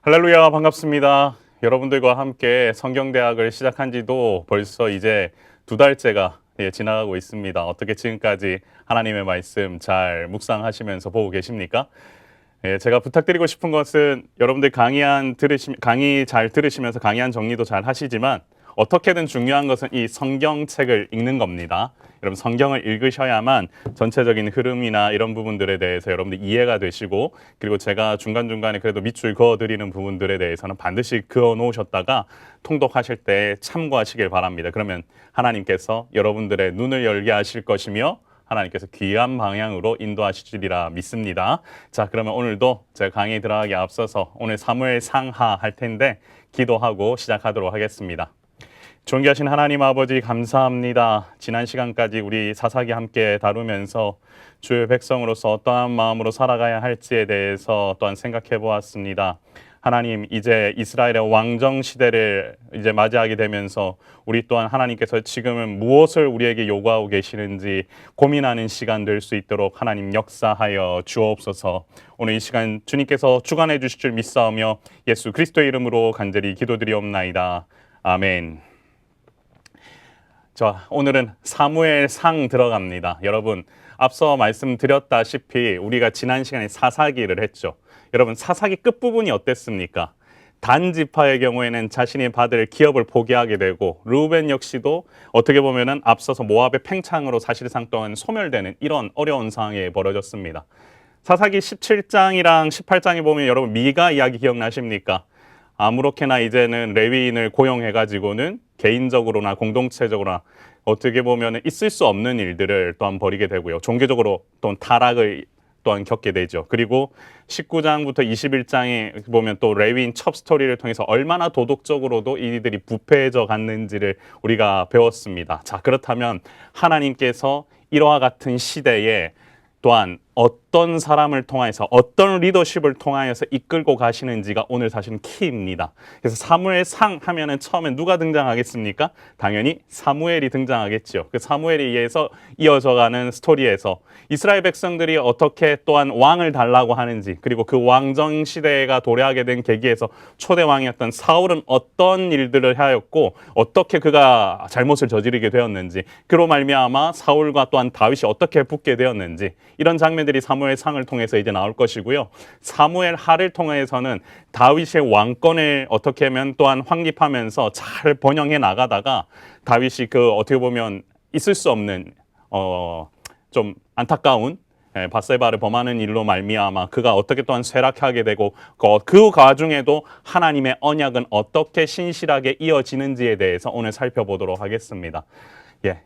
할렐루야, 반갑습니다. 여러분들과 함께 성경대학을 시작한 지도 벌써 이제 2달째가 지나가고 있습니다. 어떻게 지금까지 하나님의 말씀 잘 묵상하시면서 보고 계십니까? 제가 부탁드리고 싶은 것은 여러분들 강의 잘 들으시면서 강의한 정리도 잘 하시지만 어떻게든 중요한 것은 이 성경책을 읽는 겁니다. 여러분 성경을 읽으셔야만 전체적인 흐름이나 이런 부분들에 대해서 여러분들 이해가 되시고, 그리고 제가 중간중간에 그래도 밑줄 그어드리는 부분들에 대해서는 반드시 그어 놓으셨다가 통독하실 때 참고하시길 바랍니다. 그러면 하나님께서 여러분들의 눈을 열게 하실 것이며 하나님께서 귀한 방향으로 인도하시리라 믿습니다. 자, 그러면 오늘도 제가 강의 들어가기 앞서서 오늘 사무엘 상하 할 텐데 기도하고 시작하도록 하겠습니다. 존귀하신 하나님 아버지, 감사합니다. 지난 시간까지 우리 사사기 함께 다루면서 주의 백성으로서 어떠한 마음으로 살아가야 할지에 대해서 또한 생각해 보았습니다. 하나님, 이제 이스라엘의 왕정 시대를 이제 맞이하게 되면서 우리 또한 하나님께서 지금은 무엇을 우리에게 요구하고 계시는지 고민하는 시간 될 수 있도록 하나님 역사하여 주옵소서. 오늘 이 시간 주님께서 주관해 주실 줄 믿사오며 예수 그리스도의 이름으로 간절히 기도드리옵나이다. 아멘. 자, 오늘은 사무엘상 들어갑니다. 여러분, 앞서 말씀드렸다시피 우리가 지난 시간에 사사기를 했죠. 여러분, 사사기 끝부분이 어땠습니까? 단 지파의 경우에는 자신이 받을 기업을 포기하게 되고, 르우벤 역시도 어떻게 보면은 앞서서 모압의 팽창으로 사실상 또한 소멸되는 이런 어려운 상황이 벌어졌습니다. 사사기 17장이랑 18장에 보면 여러분 미가 이야기 기억나십니까? 아무렇게나 이제는 레위인을 고용해가지고는 개인적으로나 공동체적으로나 어떻게 보면 있을 수 없는 일들을 또한 벌이게 되고요. 종교적으로 또한 타락을 또한 겪게 되죠. 그리고 19장부터 21장에 보면 또 레위인 첩 스토리를 통해서 얼마나 도덕적으로도 이들이 부패해져 갔는지를 우리가 배웠습니다. 자, 그렇다면 하나님께서 이와 같은 시대에 또한 어떤 사람을 통하여서 어떤 리더십을 통하여서 이끌고 가시는지가 오늘 사실은 키입니다. 그래서 사무엘상 하면은 처음에 누가 등장하겠습니까? 당연히 사무엘이 등장하겠죠. 그 사무엘에 의해서 이어져가는 스토리에서 이스라엘 백성들이 어떻게 또한 왕을 달라고 하는지, 그리고 그 왕정 시대가 도래하게 된 계기에서 초대 왕이었던 사울은 어떤 일들을 하였고 어떻게 그가 잘못을 저지르게 되었는지, 그로 말미암아 사울과 또한 다윗이 어떻게 붙게 되었는지, 이런 장면들이 사무엘상을 통해서 이제 나올 것이고요. 사무엘하를 통해서는 다윗의 왕권을 어떻게 하면 또한 확립하면서 잘 번영해 나가다가 다윗이 그 어떻게 보면 있을 수 없는 좀 안타까운 밧세바를 범하는 일로 말미암아 그가 어떻게 또한 쇠락하게 되고 그 과정에도 하나님의 언약은 어떻게 신실하게 이어지는지에 대해서 오늘 살펴보도록 하겠습니다.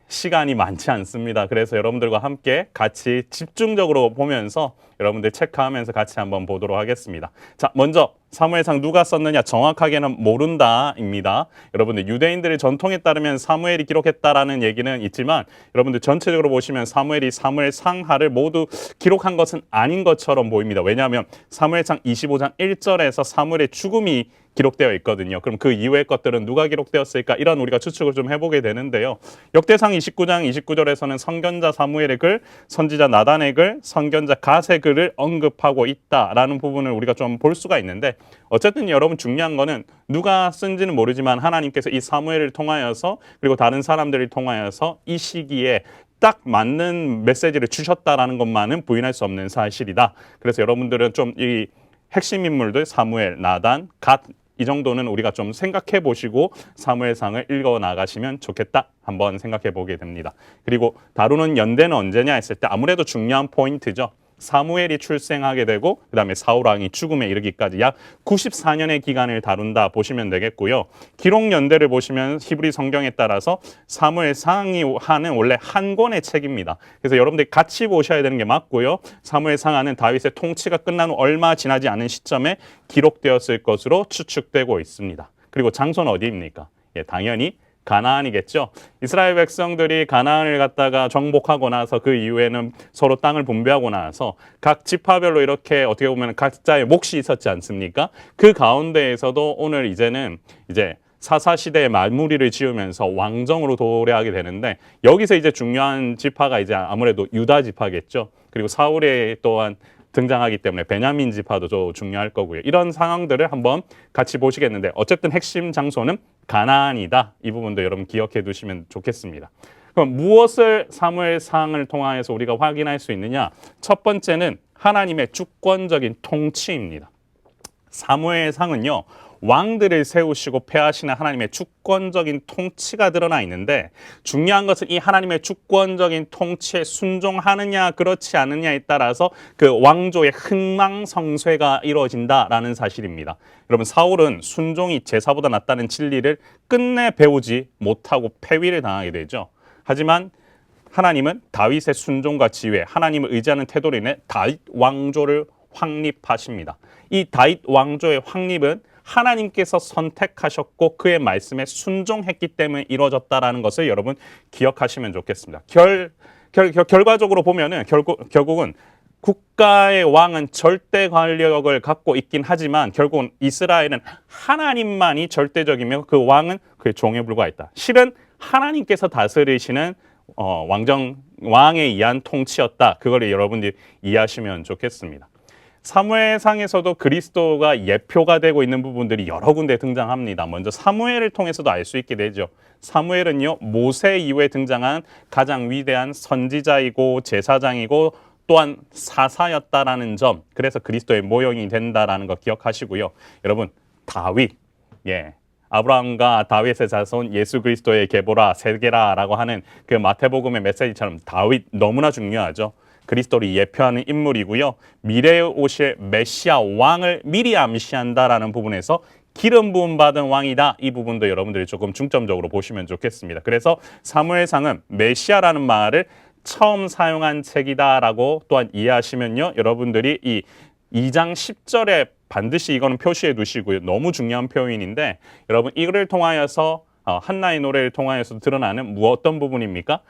시간이 많지 않습니다. 그래서 여러분들과 함께 같이 집중적으로 보면서 여러분들 체크하면서 같이 한번 보도록 하겠습니다. 자, 먼저 사무엘상 누가 썼느냐 정확하게는 모른다입니다. 여러분들 유대인들의 전통에 따르면 사무엘이 기록했다라는 얘기는 있지만 여러분들 전체적으로 보시면 사무엘이 사무엘상하를 모두 기록한 것은 아닌 것처럼 보입니다. 왜냐하면 사무엘상 25장 1절에서 사무엘의 죽음이 기록되어 있거든요. 그럼 그 이후의 것들은 누가 기록되었을까? 이런 우리가 추측을 좀 해보게 되는데요. 역대상 29장 29절에서는 선견자 사무엘의 글, 선지자 나단의 글, 선견자 갓의 글을 언급하고 있다라는 부분을 우리가 좀 볼 수가 있는데, 어쨌든 여러분 중요한 거는 누가 쓴지는 모르지만 하나님께서 이 사무엘을 통하여서 그리고 다른 사람들을 통하여서 이 시기에 딱 맞는 메시지를 주셨다라는 것만은 부인할 수 없는 사실이다. 그래서 여러분들은 좀 이 핵심 인물들 사무엘, 나단, 갓 이 정도는 우리가 좀 생각해 보시고 사무엘상을 읽어 나가시면 좋겠다 한번 생각해 보게 됩니다. 그리고 다루는 연대는 언제냐 했을 때 아무래도 중요한 포인트죠. 사무엘이 출생하게 되고 그 다음에 사울 왕이 죽음에 이르기까지 약 94년의 기간을 다룬다 보시면 되겠고요. 기록 연대를 보시면 히브리 성경에 따라서 사무엘상이 하는 원래 한 권의 책입니다. 그래서 여러분들이 같이 보셔야 되는 게 맞고요. 사무엘상하는 다윗의 통치가 끝난 후 얼마 지나지 않은 시점에 기록되었을 것으로 추측되고 있습니다. 그리고 장소는 어디입니까? 당연히 가나안이겠죠. 이스라엘 백성들이 가나안을 갖다가 정복하고 나서 그 이후에는 서로 땅을 분배하고 나서 각 지파별로 이렇게 어떻게 보면 각자의 몫이 있었지 않습니까? 그 가운데에서도 오늘 이제는 사사시대의 마무리를 지으면서 왕정으로 도래하게 되는데, 여기서 이제 중요한 지파가 이제 아무래도 유다 지파겠죠. 그리고 사울의 또한 등장하기 때문에 베냐민 지파도 좀 중요할 거고요. 이런 상황들을 한번 같이 보시겠는데 어쨌든 핵심 장소는 가나안이다. 이 부분도 여러분 기억해 두시면 좋겠습니다. 그럼 무엇을 사무엘상을 통하여서 우리가 확인할 수 있느냐? 첫 번째는 하나님의 주권적인 통치입니다. 사무엘상은요, 왕들을 세우시고 폐하시는 하나님의 주권적인 통치가 드러나 있는데 중요한 것은 이 하나님의 주권적인 통치에 순종하느냐 그렇지 않느냐에 따라서 그 왕조의 흥망성쇠가 이루어진다라는 사실입니다. 여러분, 사울은 순종이 제사보다 낫다는 진리를 끝내 배우지 못하고 폐위를 당하게 되죠. 하지만 하나님은 다윗의 순종과 지혜, 하나님을 의지하는 태도로 인해 다윗 왕조를 확립하십니다. 이 다윗 왕조의 확립은 하나님께서 선택하셨고 그의 말씀에 순종했기 때문에 이루어졌다라는 것을 여러분 기억하시면 좋겠습니다. 결과적으로 보면은 결국은 국가의 왕은 절대 권력을 갖고 있긴 하지만 결국은 이스라엘은 하나님만이 절대적이며 그 왕은 그의 종에 불과했다. 실은 하나님께서 다스리시는 왕에 의한 통치였다. 그걸 여러분들이 이해하시면 좋겠습니다. 사무엘상에서도 그리스도가 예표가 되고 있는 부분들이 여러 군데 등장합니다. 먼저 사무엘을 통해서도 알 수 있게 되죠. 사무엘은요, 모세 이후에 등장한 가장 위대한 선지자이고 제사장이고 또한 사사였다라는 점, 그래서 그리스도의 모형이 된다라는 거 기억하시고요. 여러분, 다윗, 아브라함과 다윗의 자손 예수 그리스도의 계보라 세계라라고 하는 그 마태복음의 메시지처럼 다윗 너무나 중요하죠. 그리스도를 예표하는 인물이고요. 미래에 오실 메시아 왕을 미리 암시한다라는 부분에서 기름 부음 받은 왕이다. 이 부분도 여러분들이 조금 중점적으로 보시면 좋겠습니다. 그래서 사무엘상은 메시아라는 말을 처음 사용한 책이다라고 또한 이해하시면요. 여러분들이 이 2장 10절에 반드시 이거는 표시해 두시고요. 너무 중요한 표현인데 여러분 이거를 통하여서 한나의 노래를 통하여서 드러나는 어떤 부분입니까?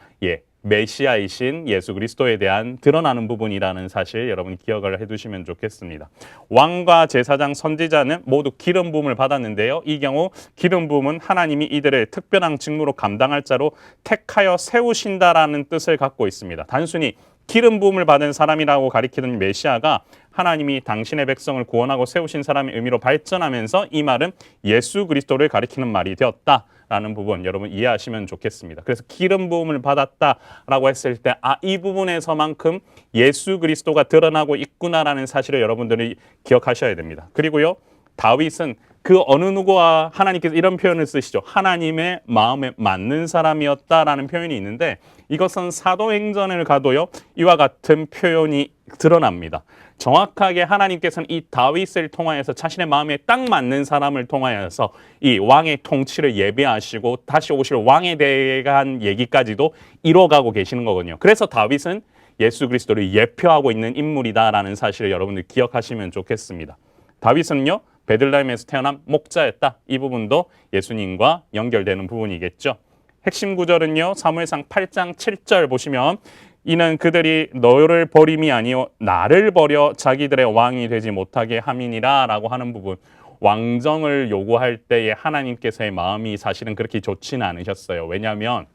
메시아이신 예수 그리스도에 대한 드러나는 부분이라는 사실 여러분 기억을 해두시면 좋겠습니다. 왕과 제사장 선지자는 모두 기름 부음을 받았는데요. 이 경우 기름 부음은 하나님이 이들을 특별한 직무로 감당할 자로 택하여 세우신다라는 뜻을 갖고 있습니다. 단순히 기름 부음을 받은 사람이라고 가리키는 메시아가 하나님이 당신의 백성을 구원하고 세우신 사람의 의미로 발전하면서 이 말은 예수 그리스도를 가리키는 말이 되었다라는 부분 여러분 이해하시면 좋겠습니다. 그래서 기름 부음을 받았다라고 했을 때 이 부분에서만큼 예수 그리스도가 드러나고 있구나라는 사실을 여러분들이 기억하셔야 됩니다. 그리고요, 다윗은 그 어느 누구와 하나님께서 이런 표현을 쓰시죠. 하나님의 마음에 맞는 사람이었다라는 표현이 있는데 이것은 사도행전을 가도요, 이와 같은 표현이 드러납니다. 정확하게 하나님께서는 이 다윗을 통하여서 자신의 마음에 딱 맞는 사람을 통하여서 이 왕의 통치를 예비하시고 다시 오실 왕에 대한 얘기까지도 이뤄가고 계시는 거거든요. 그래서 다윗은 예수 그리스도를 예표하고 있는 인물이다라는 사실을 여러분들 기억하시면 좋겠습니다. 다윗은요, 베들레헴에서 태어난 목자였다. 이 부분도 예수님과 연결되는 부분이겠죠. 핵심 구절은요, 사무엘상 8장 7절 보시면 이는 그들이 너를 버림이 아니요 나를 버려 자기들의 왕이 되지 못하게 함이니라 라고 하는 부분, 왕정을 요구할 때에 하나님께서의 마음이 사실은 그렇게 좋지는 않으셨어요. 왜냐하면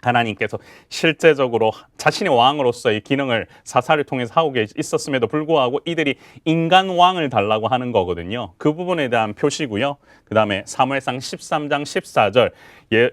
하나님께서 실제적으로 자신의 왕으로서의 기능을 사사를 통해서 하고 있었음에도 불구하고 이들이 인간 왕을 달라고 하는 거거든요. 그 부분에 대한 표시고요. 그 다음에 사무엘상 13장 14절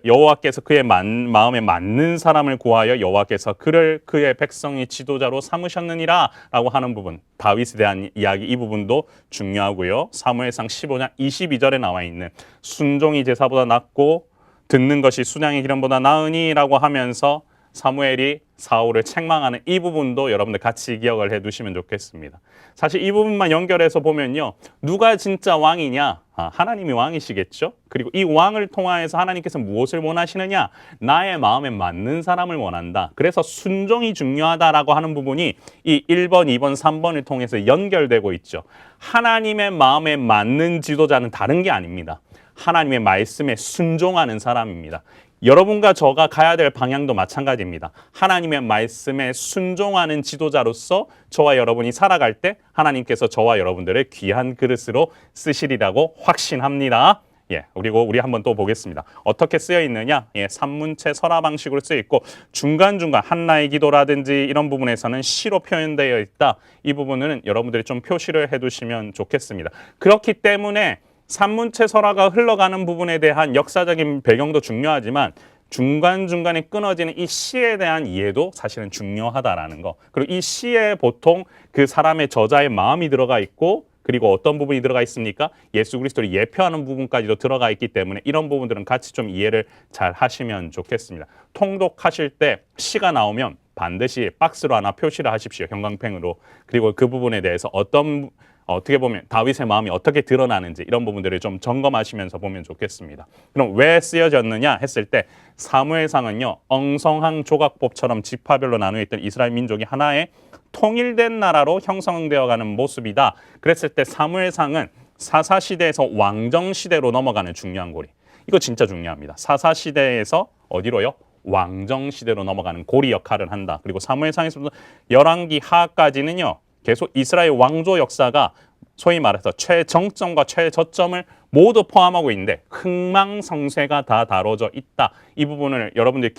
여호와께서 그의 마음에 맞는 사람을 구하여 여호와께서 그를 그의 백성의 지도자로 삼으셨느니라 라고 하는 부분, 다윗에 대한 이야기 이 부분도 중요하고요. 사무엘상 15장 22절에 나와 있는 순종이 제사보다 낫고 듣는 것이 순양의 기름보다 나으니 라고 하면서 사무엘이 사울을 책망하는 이 부분도 여러분들 같이 기억을 해두시면 좋겠습니다. 사실 이 부분만 연결해서 보면요, 누가 진짜 왕이냐? 하나님이 왕이시겠죠? 그리고 이 왕을 통하여서 하나님께서 무엇을 원하시느냐? 나의 마음에 맞는 사람을 원한다. 그래서 순종이 중요하다라고 하는 부분이 이 1번, 2번, 3번을 통해서 연결되고 있죠. 하나님의 마음에 맞는 지도자는 다른 게 아닙니다. 하나님의 말씀에 순종하는 사람입니다. 여러분과 저가 가야 될 방향도 마찬가지입니다. 하나님의 말씀에 순종하는 지도자로서 저와 여러분이 살아갈 때 하나님께서 저와 여러분들을 귀한 그릇으로 쓰시리라고 확신합니다. 예, 그리고 우리 한번 또 보겠습니다. 어떻게 쓰여 있느냐? 예, 산문체 설화 방식으로 쓰여 있고 중간중간 한나의 기도라든지 이런 부분에서는 시로 표현되어 있다. 이 부분은 여러분들이 좀 표시를 해두시면 좋겠습니다. 그렇기 때문에 산문체 설화가 흘러가는 부분에 대한 역사적인 배경도 중요하지만 중간중간에 끊어지는 이 시에 대한 이해도 사실은 중요하다라는 거. 그리고 이 시에 보통 그 사람의 저자의 마음이 들어가 있고 그리고 어떤 부분이 들어가 있습니까? 예수 그리스도를 예표하는 부분까지도 들어가 있기 때문에 이런 부분들은 같이 좀 이해를 잘 하시면 좋겠습니다. 통독하실 때 시가 나오면 반드시 박스로 하나 표시를 하십시오. 형광펜으로. 그리고 그 부분에 대해서 어떻게 보면 다윗의 마음이 어떻게 드러나는지 이런 부분들을 좀 점검하시면서 보면 좋겠습니다. 그럼 왜 쓰여졌느냐 했을 때 사무엘상은요. 엉성한 조각법처럼 지파별로 나누어 있던 이스라엘 민족이 하나의 통일된 나라로 형성되어가는 모습이다. 그랬을 때 사무엘상은 사사시대에서 왕정시대로 넘어가는 중요한 고리. 이거 진짜 중요합니다. 사사시대에서 어디로요? 왕정시대로 넘어가는 고리 역할을 한다. 그리고 사무엘상에서부터 열왕기 하까지는요. 계속 이스라엘 왕조 역사가 소위 말해서 최정점과 최저점을 모두 포함하고 있는데 흥망성쇠가 다 다뤄져 있다. 이 부분을 여러분들이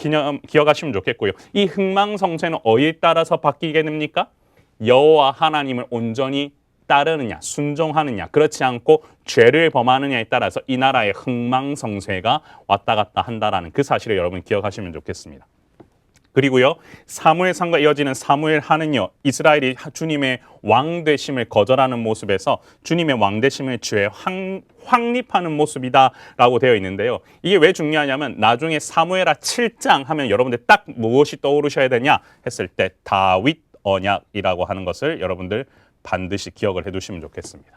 기억하시면 좋겠고요. 이 흥망성쇠는 어디에 따라서 바뀌게 됩니까? 여호와 하나님을 온전히 따르느냐, 순종하느냐, 그렇지 않고 죄를 범하느냐에 따라서 이 나라의 흥망성쇠가 왔다 갔다 한다라는 그 사실을 여러분 기억하시면 좋겠습니다. 그리고요, 사무엘상과 이어지는 사무엘하는요, 이스라엘이 주님의 왕 되심을 거절하는 모습에서 주님의 왕 되심을 죄에 확립하는 모습이다라고 되어 있는데요. 이게 왜 중요하냐면 나중에 사무엘하 7장 하면 여러분들 딱 무엇이 떠오르셔야 되냐 했을 때 다윗 언약이라고 하는 것을 여러분들 반드시 기억을 해두시면 좋겠습니다.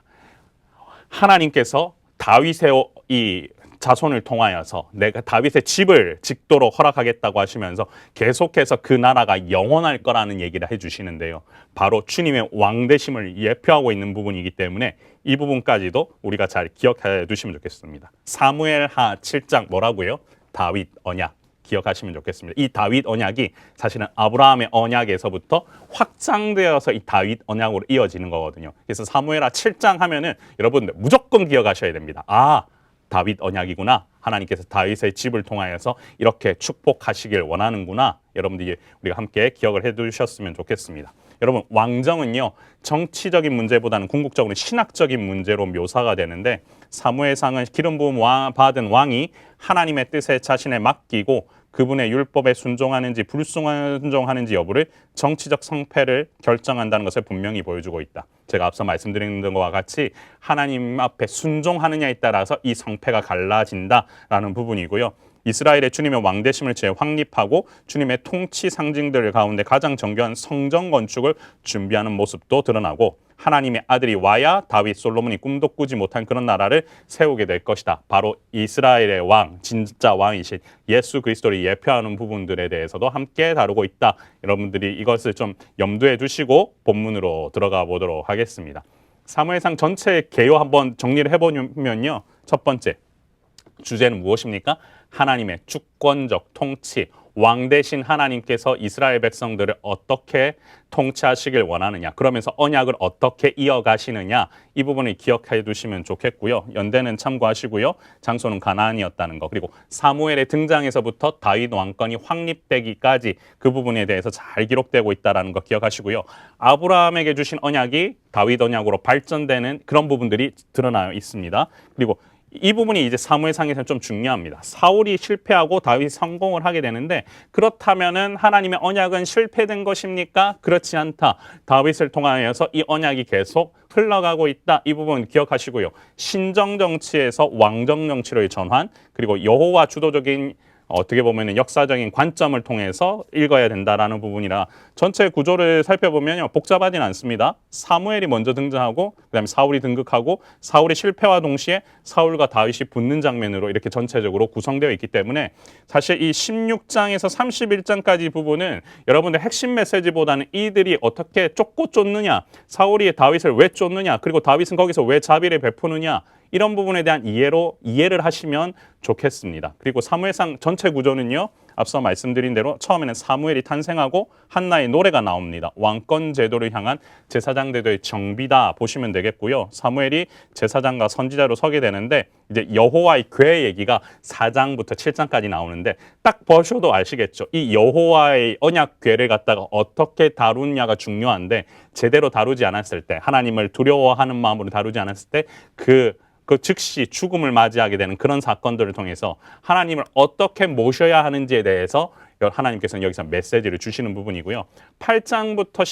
하나님께서 다윗의 이 자손을 통하여서 내가 다윗의 집을 짓도록 허락하겠다고 하시면서 계속해서 그 나라가 영원할 거라는 얘기를 해주시는데요. 바로 주님의 왕되심을 예표하고 있는 부분이기 때문에 이 부분까지도 우리가 잘 기억해 두시면 좋겠습니다. 사무엘하 7장 뭐라고요? 다윗 언약. 기억하시면 좋겠습니다. 이 다윗 언약이 사실은 아브라함의 언약에서부터 확장되어서 이 다윗 언약으로 이어지는 거거든요. 그래서 사무엘하 7장 하면은 여러분들 무조건 기억하셔야 됩니다. 아, 다윗 언약이구나. 하나님께서 다윗의 집을 통하여서 이렇게 축복하시길 원하는구나. 여러분들이 우리가 함께 기억을 해두셨으면 좋겠습니다. 여러분, 왕정은요, 정치적인 문제보다는 궁극적으로 신학적인 문제로 묘사가 되는데 사무엘상은 기름 부음 받은 왕이 하나님의 뜻에 자신을 맡기고 그분의 율법에 순종하는지 불순종하는지 여부를 정치적 성패를 결정한다는 것을 분명히 보여주고 있다. 제가 앞서 말씀드린 것과 같이 하나님 앞에 순종하느냐에 따라서 이 성패가 갈라진다라는 부분이고요. 이스라엘의 주님의 왕되심을 재확립하고 주님의 통치 상징들 가운데 가장 정교한 성전 건축을 준비하는 모습도 드러나고 하나님의 아들이 와야 다윗 솔로몬이 꿈도 꾸지 못한 그런 나라를 세우게 될 것이다. 바로 이스라엘의 왕, 진짜 왕이신 예수 그리스도를 예표하는 부분들에 대해서도 함께 다루고 있다. 여러분들이 이것을 좀 염두에 두시고 본문으로 들어가 보도록 하겠습니다. 사무엘상 전체 개요 한번 정리를 해보면요. 첫 번째 주제는 무엇입니까? 하나님의 주권적 통치, 왕 대신 하나님께서 이스라엘 백성들을 어떻게 통치하시길 원하느냐, 그러면서 언약을 어떻게 이어가시느냐, 이 부분을 기억해 두시면 좋겠고요. 연대는 참고하시고요. 장소는 가나안이었다는 거, 그리고 사무엘의 등장에서부터 다윗 왕권이 확립되기까지 그 부분에 대해서 잘 기록되고 있다는 거 기억하시고요. 아브라함에게 주신 언약이 다윗 언약으로 발전되는 그런 부분들이 드러나 있습니다. 그리고 이 부분이 이제 사무엘상에서는 좀 중요합니다. 사울이 실패하고 다윗이 성공을 하게 되는데 그렇다면은 하나님의 언약은 실패된 것입니까? 그렇지 않다. 다윗을 통하여서 이 언약이 계속 흘러가고 있다. 이 부분 기억하시고요. 신정 정치에서 왕정 정치로의 전환, 그리고 여호와 주도적인 어떻게 보면 역사적인 관점을 통해서 읽어야 된다라는 부분이라 전체 구조를 살펴보면요, 복잡하진 않습니다. 사무엘이 먼저 등장하고 그다음에 사울이 등극하고 사울이 실패와 동시에 사울과 다윗이 붙는 장면으로 이렇게 전체적으로 구성되어 있기 때문에 사실 이 16장에서 31장까지 부분은 여러분들 핵심 메시지보다는 이들이 어떻게 쫓고 쫓느냐, 사울이 다윗을 왜 쫓느냐, 그리고 다윗은 거기서 왜 자비를 베푸느냐, 이런 부분에 대한 이해를 하시면 좋겠습니다. 그리고 사무엘상 전체 구조는요. 앞서 말씀드린 대로 처음에는 사무엘이 탄생하고 한나의 노래가 나옵니다. 왕권 제도를 향한 제사장 제도의 정비다 보시면 되겠고요. 사무엘이 제사장과 선지자로 서게 되는데 이제 여호와의 궤 얘기가 4장부터 7장까지 나오는데 딱 보셔도 아시겠죠. 이 여호와의 언약 궤를 갖다가 어떻게 다루느냐가 중요한데 제대로 다루지 않았을 때 하나님을 두려워하는 마음으로 다루지 않았을 때 그 즉시 죽음을 맞이하게 되는 그런 사건들을 통해서 하나님을 어떻게 모셔야 하는지에 대해서 하나님께서는 여기서 메시지를 주시는 부분이고요. 8장부터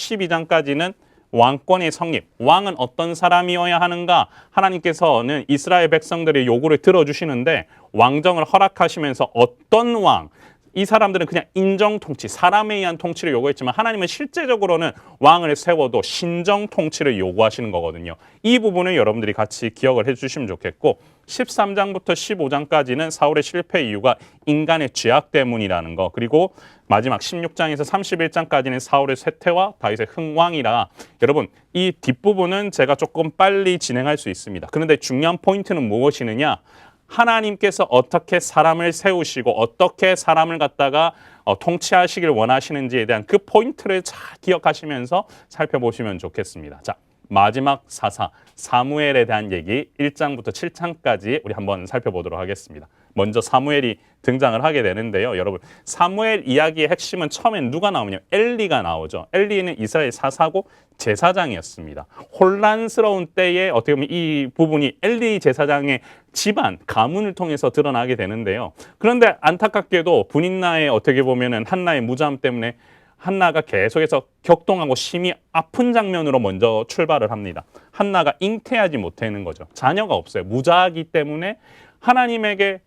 12장까지는 왕권의 성립, 왕은 어떤 사람이어야 하는가 하나님께서는 이스라엘 백성들의 요구를 들어주시는데 왕정을 허락하시면서 어떤 왕, 이 사람들은 그냥 인정 통치, 사람에 의한 통치를 요구했지만 하나님은 실제적으로는 왕을 세워도 신정 통치를 요구하시는 거거든요. 이 부분을 여러분들이 같이 기억을 해주시면 좋겠고 13장부터 15장까지는 사울의 실패 이유가 인간의 죄악 때문이라는 거, 그리고 마지막 16장에서 31장까지는 사울의 쇠퇴와 다윗의 흥왕이라 여러분 이 뒷부분은 제가 조금 빨리 진행할 수 있습니다. 그런데 중요한 포인트는 무엇이느냐? 하나님께서 어떻게 사람을 세우시고 어떻게 사람을 갖다가 통치하시길 원하시는지에 대한 그 포인트를 잘 기억하시면서 살펴보시면 좋겠습니다. 자, 마지막 사사 사무엘에 대한 얘기 1장부터 7장까지 우리 한번 살펴보도록 하겠습니다. 먼저 사무엘이 등장을 하게 되는데요. 여러분 사무엘 이야기의 핵심은 처음엔 누가 나오냐? 엘리가 나오죠. 엘리는 이스라엘 사사고 제사장이었습니다. 혼란스러운 때에 어떻게 보면 이 부분이 엘리 제사장의 집안, 가문을 통해서 드러나게 되는데요. 그런데 안타깝게도 분인나의 어떻게 보면은 한나의 무자함 때문에 한나가 계속해서 격동하고 심히 아픈 장면으로 먼저 출발을 합니다. 한나가 잉태하지 못하는 거죠. 자녀가 없어요. 무자하기 때문에 하나님의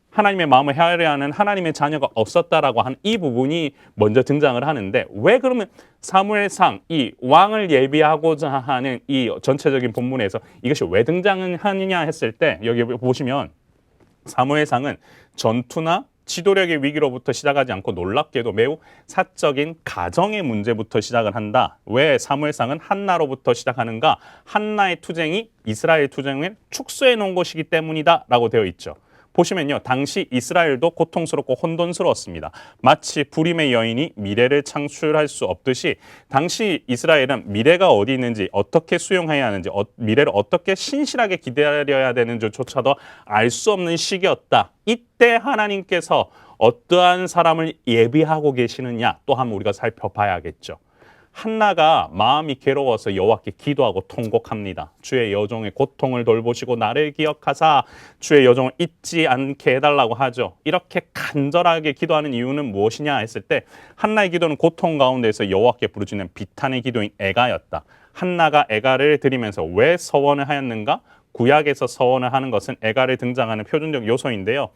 마음을 헤아려 하는 하나님의 자녀가 없었다라고 하는 이 부분이 먼저 등장을 하는데 왜 그러면 사무엘상 이 왕을 예비하고자 하는 이 전체적인 본문에서 이것이 왜 등장하느냐 했을 때 여기 보시면 사무엘상은 전투나 지도력의 위기로부터 시작하지 않고 놀랍게도 매우 사적인 가정의 문제부터 시작을 한다. 왜 사무엘상은 한나로부터 시작하는가? 한나의 투쟁이 이스라엘 투쟁을 축소해 놓은 것이기 때문이다 라고 되어 있죠. 보시면요. 당시 이스라엘도 고통스럽고 혼돈스러웠습니다. 마치 불임의 여인이 미래를 창출할 수 없듯이 당시 이스라엘은 미래가 어디 있는지 어떻게 수용해야 하는지 미래를 어떻게 신실하게 기다려야 되는지조차도 알 수 없는 시기였다. 이때 하나님께서 어떠한 사람을 예비하고 계시느냐 또 한번 우리가 살펴봐야겠죠. 한나가 마음이 괴로워서 여호와께 기도하고 통곡합니다. 주의 여종의 고통을 돌보시고 나를 기억하사 주의 여종을 잊지 않게 해달라고 하죠. 이렇게 간절하게 기도하는 이유는 무엇이냐 했을 때 한나의 기도는 고통 가운데서 여호와께 부르짖는 비탄의 기도인 애가였다. 한나가 애가를 드리면서 왜 서원을 하였는가? 구약에서 서원을 하는 것은 애가를 등장하는 표준적 요소인데요.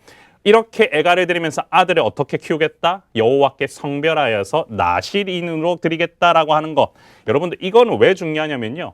이렇게 애가를 드리면서 아들을 어떻게 키우겠다? 여호와께 성별하여서 나실인으로 드리겠다라고 하는 것. 여러분들 이건 왜 중요하냐면요.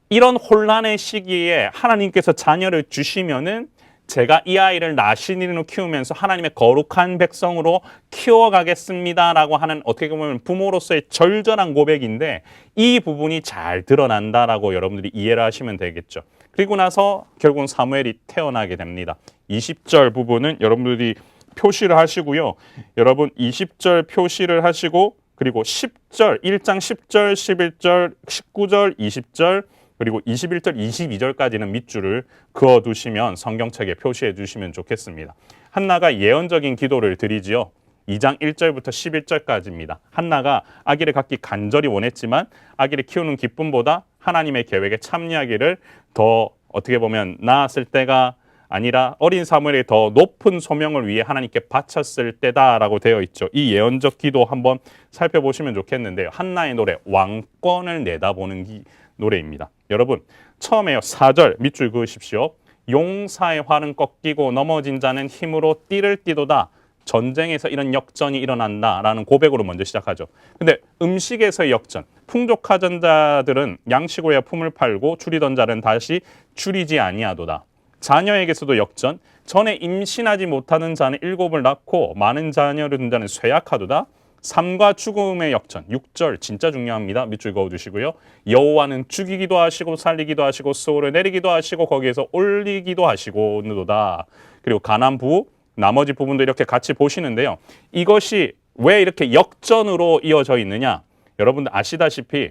이런 혼란의 시기에 하나님께서 자녀를 주시면은 제가 이 아이를 나실인으로 키우면서 하나님의 거룩한 백성으로 키워가겠습니다라고 하는 어떻게 보면 부모로서의 절절한 고백인데 이 부분이 잘 드러난다라고 여러분들이 이해를 하시면 되겠죠. 그리고 나서 결국은 사무엘이 태어나게 됩니다. 20절 부분은 여러분들이 표시를 하시고요. 여러분 20절 표시를 하시고 그리고 10절, 1장 10절, 11절, 19절, 20절 그리고 21절, 22절까지는 밑줄을 그어두시면 성경책에 표시해 주시면 좋겠습니다. 한나가 예언적인 기도를 드리지요. 2장 1절부터 11절까지입니다. 한나가 아기를 갖기 간절히 원했지만 아기를 키우는 기쁨보다 하나님의 계획에 참여하기를 더 어떻게 보면 나았을 때가 아니라 어린 사무엘이 더 높은 소명을 위해 하나님께 바쳤을 때다라고 되어 있죠. 이 예언적 기도 한번 살펴보시면 좋겠는데요. 한나의 노래 왕권을 내다보는 노래입니다. 여러분 처음에요. 4절 밑줄 그으십시오. 용사의 활은 꺾이고 넘어진 자는 힘으로 띠를 띠도다. 전쟁에서 이런 역전이 일어난다라는 고백으로 먼저 시작하죠. 근데 음식에서의 역전, 풍족하던 자들은 양식을 위해 품을 팔고 줄이던 자는 다시 줄이지 아니하도다. 자녀에게서도 역전, 전에 임신하지 못하는 자는 7을 낳고 많은 자녀를 둔 자는 쇠약하도다. 삶과 죽음의 역전, 6절 진짜 중요합니다. 밑줄 그어주시고요. 여호와는 죽이기도 하시고 살리기도 하시고 수월을 내리기도 하시고 거기에서 올리기도 하시고도다. 그리고 가난부, 나머지 부분도 이렇게 같이 보시는데요. 이것이 왜 이렇게 역전으로 이어져 있느냐? 여러분들 아시다시피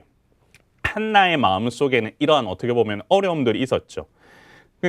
한나의 마음 속에는 이러한 어떻게 보면 어려움들이 있었죠.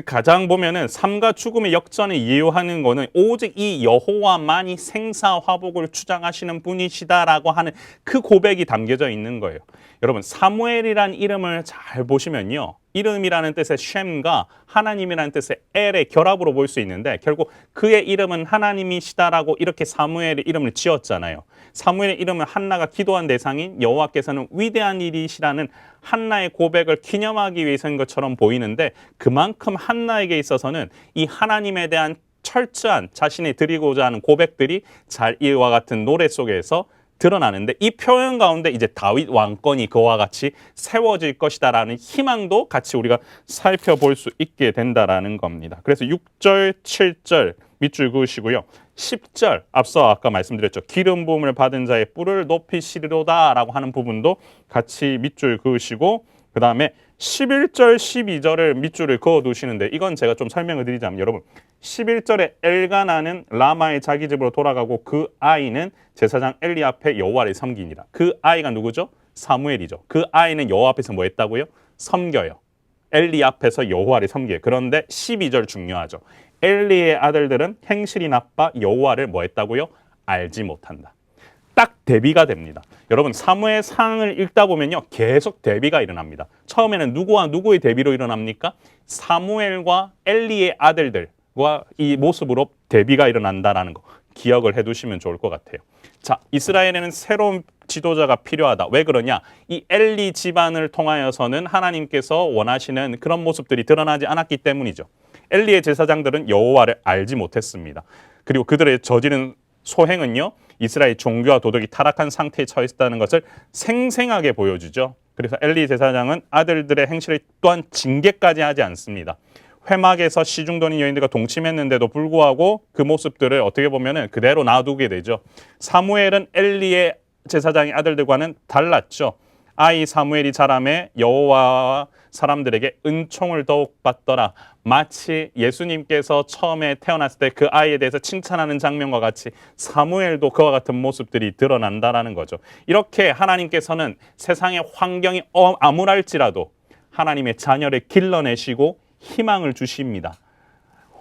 가장 보면은 삶과 죽음의 역전을 이해하는 거는 오직 이 여호와만이 생사화복을 주장하시는 분이시다라고 하는 그 고백이 담겨져 있는 거예요. 여러분 사무엘이란 이름을 잘 보시면요. 이름이라는 뜻의 쉔과 하나님이라는 뜻의 엘의 결합으로 볼 수 있는데 결국 그의 이름은 하나님이시다라고 이렇게 사무엘의 이름을 지었잖아요. 사무엘의 이름은 한나가 기도한 대상인 여호와께서는 위대한 일이시라는 한나의 고백을 기념하기 위해서인 것처럼 보이는데 그만큼 한나에게 있어서는 이 하나님에 대한 철저한 자신이 드리고자 하는 고백들이 잘 이와 같은 노래 속에서 드러나는데 이 표현 가운데 이제 다윗 왕권이 그와 같이 세워질 것이다라는 희망도 같이 우리가 살펴볼 수 있게 된다라는 겁니다. 그래서 6절, 7절 밑줄 그으시고요. 10절 앞서 아까 말씀드렸죠. 기름 부음을 받은 자의 뿔을 높이시리로다라고 하는 부분도 같이 밑줄 그으시고 그 다음에 11절, 12절을 밑줄을 그어두시는데 이건 제가 좀 설명을 드리자면 여러분 11절에 엘가나는 라마의 자기 집으로 돌아가고 그 아이는 제사장 엘리 앞에 여호와를 섬기니라. 그 아이가 누구죠? 사무엘이죠. 그 아이는 여호와 앞에서 뭐 했다고요? 섬겨요. 엘리 앞에서 여호와를 섬겨요. 그런데 12절 중요하죠. 엘리의 아들들은 행실이 나빠 여호와를 뭐 했다고요? 알지 못한다. 딱 대비가 됩니다. 여러분 사무엘 상을 읽다 보면요. 계속 대비가 일어납니다. 처음에는 누구와 누구의 대비로 일어납니까? 사무엘과 엘리의 아들들과 이 모습으로 대비가 일어난다라는 거 기억을 해두시면 좋을 것 같아요. 자, 이스라엘에는 새로운 지도자가 필요하다. 왜 그러냐? 이 엘리 집안을 통하여서는 하나님께서 원하시는 그런 모습들이 드러나지 않았기 때문이죠. 엘리의 제사장들은 여호와를 알지 못했습니다. 그리고 그들의 저지른 소행은요. 이스라엘 종교와 도덕이 타락한 상태에 처해 있다는 것을 생생하게 보여주죠. 그래서 엘리 제사장은 아들들의 행실을 또한 징계까지 하지 않습니다. 회막에서 시중돈인 여인들과 동침했는데도 불구하고 그 모습들을 어떻게 보면은 그대로 놔두게 되죠. 사무엘은 엘리의 제사장의 아들들과는 달랐죠. 아이 사무엘이 자라매 여호와 사람들에게 은총을 더욱 받더라. 마치 예수님께서 처음에 태어났을 때 그 아이에 대해서 칭찬하는 장면과 같이 사무엘도 그와 같은 모습들이 드러난다라는 거죠. 이렇게 하나님께서는 세상의 환경이 암울할지라도 하나님의 자녀를 길러내시고 희망을 주십니다.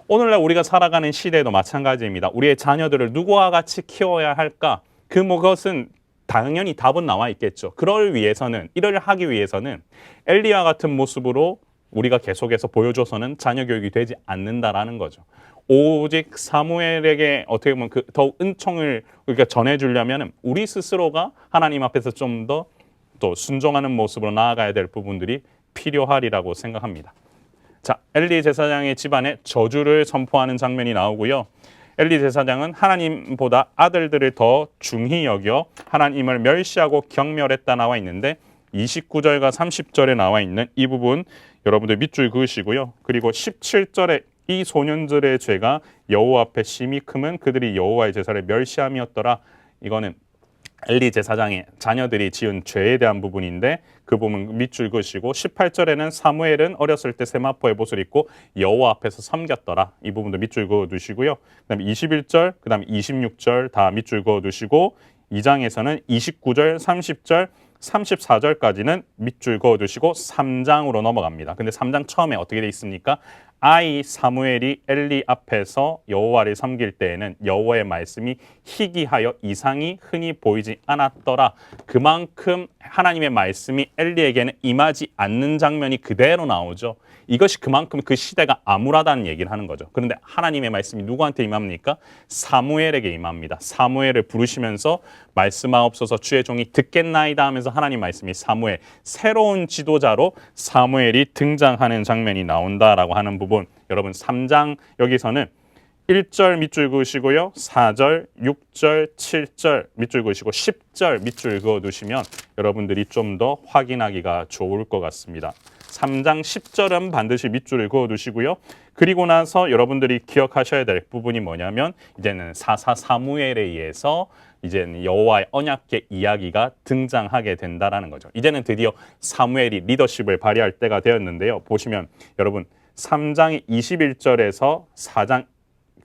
오늘날 우리가 살아가는 시대에도 마찬가지입니다. 우리의 자녀들을 누구와 같이 키워야 할까? 그것은 당연히 답은 나와 있겠죠. 이를 하기 위해서는 엘리와 같은 모습으로 우리가 계속해서 보여줘서는 자녀 교육이 되지 않는다라는 거죠. 오직 사무엘에게 어떻게 보면 더욱 은총을 우리가 전해주려면 우리 스스로가 하나님 앞에서 좀 더 또 순종하는 모습으로 나아가야 될 부분들이 필요하리라고 생각합니다. 자, 엘리 제사장의 집안에 저주를 선포하는 장면이 나오고요. 엘리 제사장은 하나님보다 아들들을 더 중히 여겨 하나님을 멸시하고 경멸했다 나와 있는데 29절과 30절에 나와 있는 이 부분 여러분들 밑줄 그으시고요. 그리고 17절에 이 소년들의 죄가 여호와 앞에 심히 크면 그들이 여호와의 제사를 멸시함이었더라. 이거는 엘리 제사장의 자녀들이 지은 죄에 대한 부분인데 그 부분 밑줄 그으시고 18절에는 사무엘은 어렸을 때 세마포의 옷을 입고 여호와 앞에서 섬겼더라. 이 부분도 밑줄 그어두시고요. 그다음에 21절, 그다음에 26절 다 밑줄 그어두시고 2장에서는 29절, 30절, 34절까지는 밑줄 그어두시고 3장으로 넘어갑니다. 근데 3장 처음에 어떻게 돼 있습니까? 아이 사무엘이 엘리 앞에서 여호와를 섬길 때에는 여호와의 말씀이 희귀하여 이상이 흔히 보이지 않았더라. 그만큼 하나님의 말씀이 엘리에게는 임하지 않는 장면이 그대로 나오죠. 이것이 그만큼 그 시대가 암울하다는 얘기를 하는 거죠. 그런데 하나님의 말씀이 누구한테 임합니까? 사무엘에게 임합니다. 사무엘을 부르시면서 말씀하옵소서 주의 종이 듣겠나이다 하면서 하나님 말씀이 사무엘, 새로운 지도자로 사무엘이 등장하는 장면이 나온다라고 하는 부분. 여러분 3장 여기서는 1절 밑줄 그으시고요. 4절, 6절, 7절 밑줄 그으시고 10절 밑줄 그어두시면 여러분들이 좀 더 확인하기가 좋을 것 같습니다. 3장 10절은 반드시 밑줄을 그어두시고요. 그리고 나서 여러분들이 기억하셔야 될 부분이 뭐냐면 이제는 사사 사무엘에 의해서 이제는 여호와의 언약궤 이야기가 등장하게 된다라는 거죠. 이제는 드디어 사무엘이 리더십을 발휘할 때가 되었는데요. 보시면 여러분 3장 21절에서 4장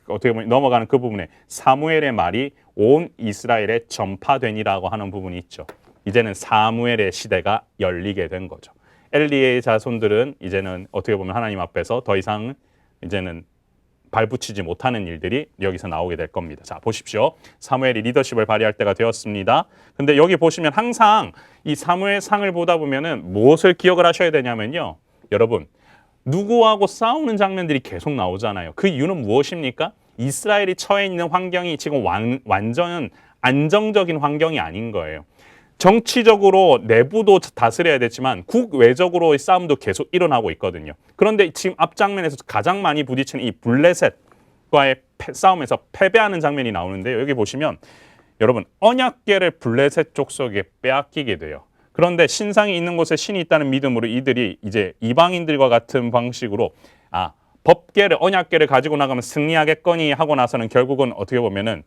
어떻게 보면 넘어가는 그 부분에 사무엘의 말이 온 이스라엘에 전파되니라고 하는 부분이 있죠. 이제는 사무엘의 시대가 열리게 된 거죠. 엘리의 자손들은 이제는 어떻게 보면 하나님 앞에서 더 이상 이제는 발붙이지 못하는 일들이 여기서 나오게 될 겁니다. 자, 보십시오. 사무엘이 리더십을 발휘할 때가 되었습니다. 근데 여기 보시면 항상 이 사무엘 상을 보다 보면은 무엇을 기억을 하셔야 되냐면요. 여러분, 누구하고 싸우는 장면들이 계속 나오잖아요. 그 이유는 무엇입니까? 이스라엘이 처해 있는 환경이 지금 완전 안정적인 환경이 아닌 거예요. 정치적으로 내부도 다스려야 되지만 국외적으로의 싸움도 계속 일어나고 있거든요. 그런데 지금 앞장면에서 가장 많이 부딪히는 이 블레셋과의 싸움에서 패배하는 장면이 나오는데요. 여기 보시면 여러분 언약궤를 블레셋 족속에 빼앗기게 돼요. 그런데 신상이 있는 곳에 신이 있다는 믿음으로 이들이 이제 이방인들과 같은 방식으로 법궤를 언약궤를 가지고 나가면 승리하겠거니 하고 나서는 결국은 어떻게 보면은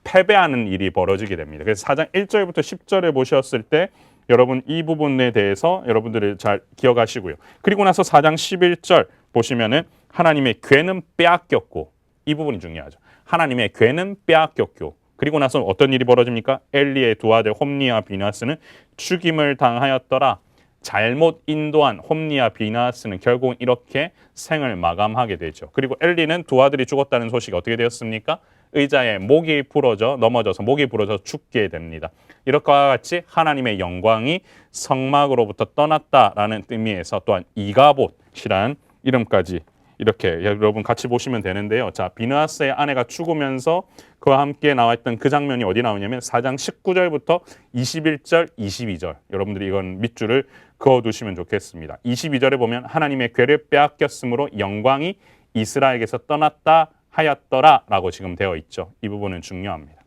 패배하는 일이 벌어지게 됩니다. 그래서 4장 1절부터 10절을 보셨을 때 여러분 이 부분에 대해서 여러분들이 잘 기억하시고요. 그리고 나서 4장 11절 보시면은 하나님의 궤는 빼앗겼고, 이 부분이 중요하죠. 하나님의 궤는 빼앗겼고, 그리고 나서 어떤 일이 벌어집니까? 엘리의 두 아들 홈니와 비나스는 죽임을 당하였더라. 잘못 인도한 홈니와 비나스는 결국은 이렇게 생을 마감하게 되죠. 그리고 엘리는 두 아들이 죽었다는 소식이 어떻게 되었습니까? 의자에 목이 부러져 넘어져서 목이 부러져 죽게 됩니다. 이렇게와 같이 하나님의 영광이 성막으로부터 떠났다라는 의미에서 또한 이가봇이란 이름까지 이렇게 여러분 같이 보시면 되는데요. 자, 비느하스의 아내가 죽으면서 그와 함께 나와있던 그 장면이 어디 나오냐면 4장 19절부터 21절, 22절. 여러분들이 이건 밑줄을 그어두시면 좋겠습니다. 22절에 보면 하나님의 궤를 빼앗겼으므로 영광이 이스라엘에게서 떠났다 하였더라라고 지금 되어 있죠. 이 부분은 중요합니다.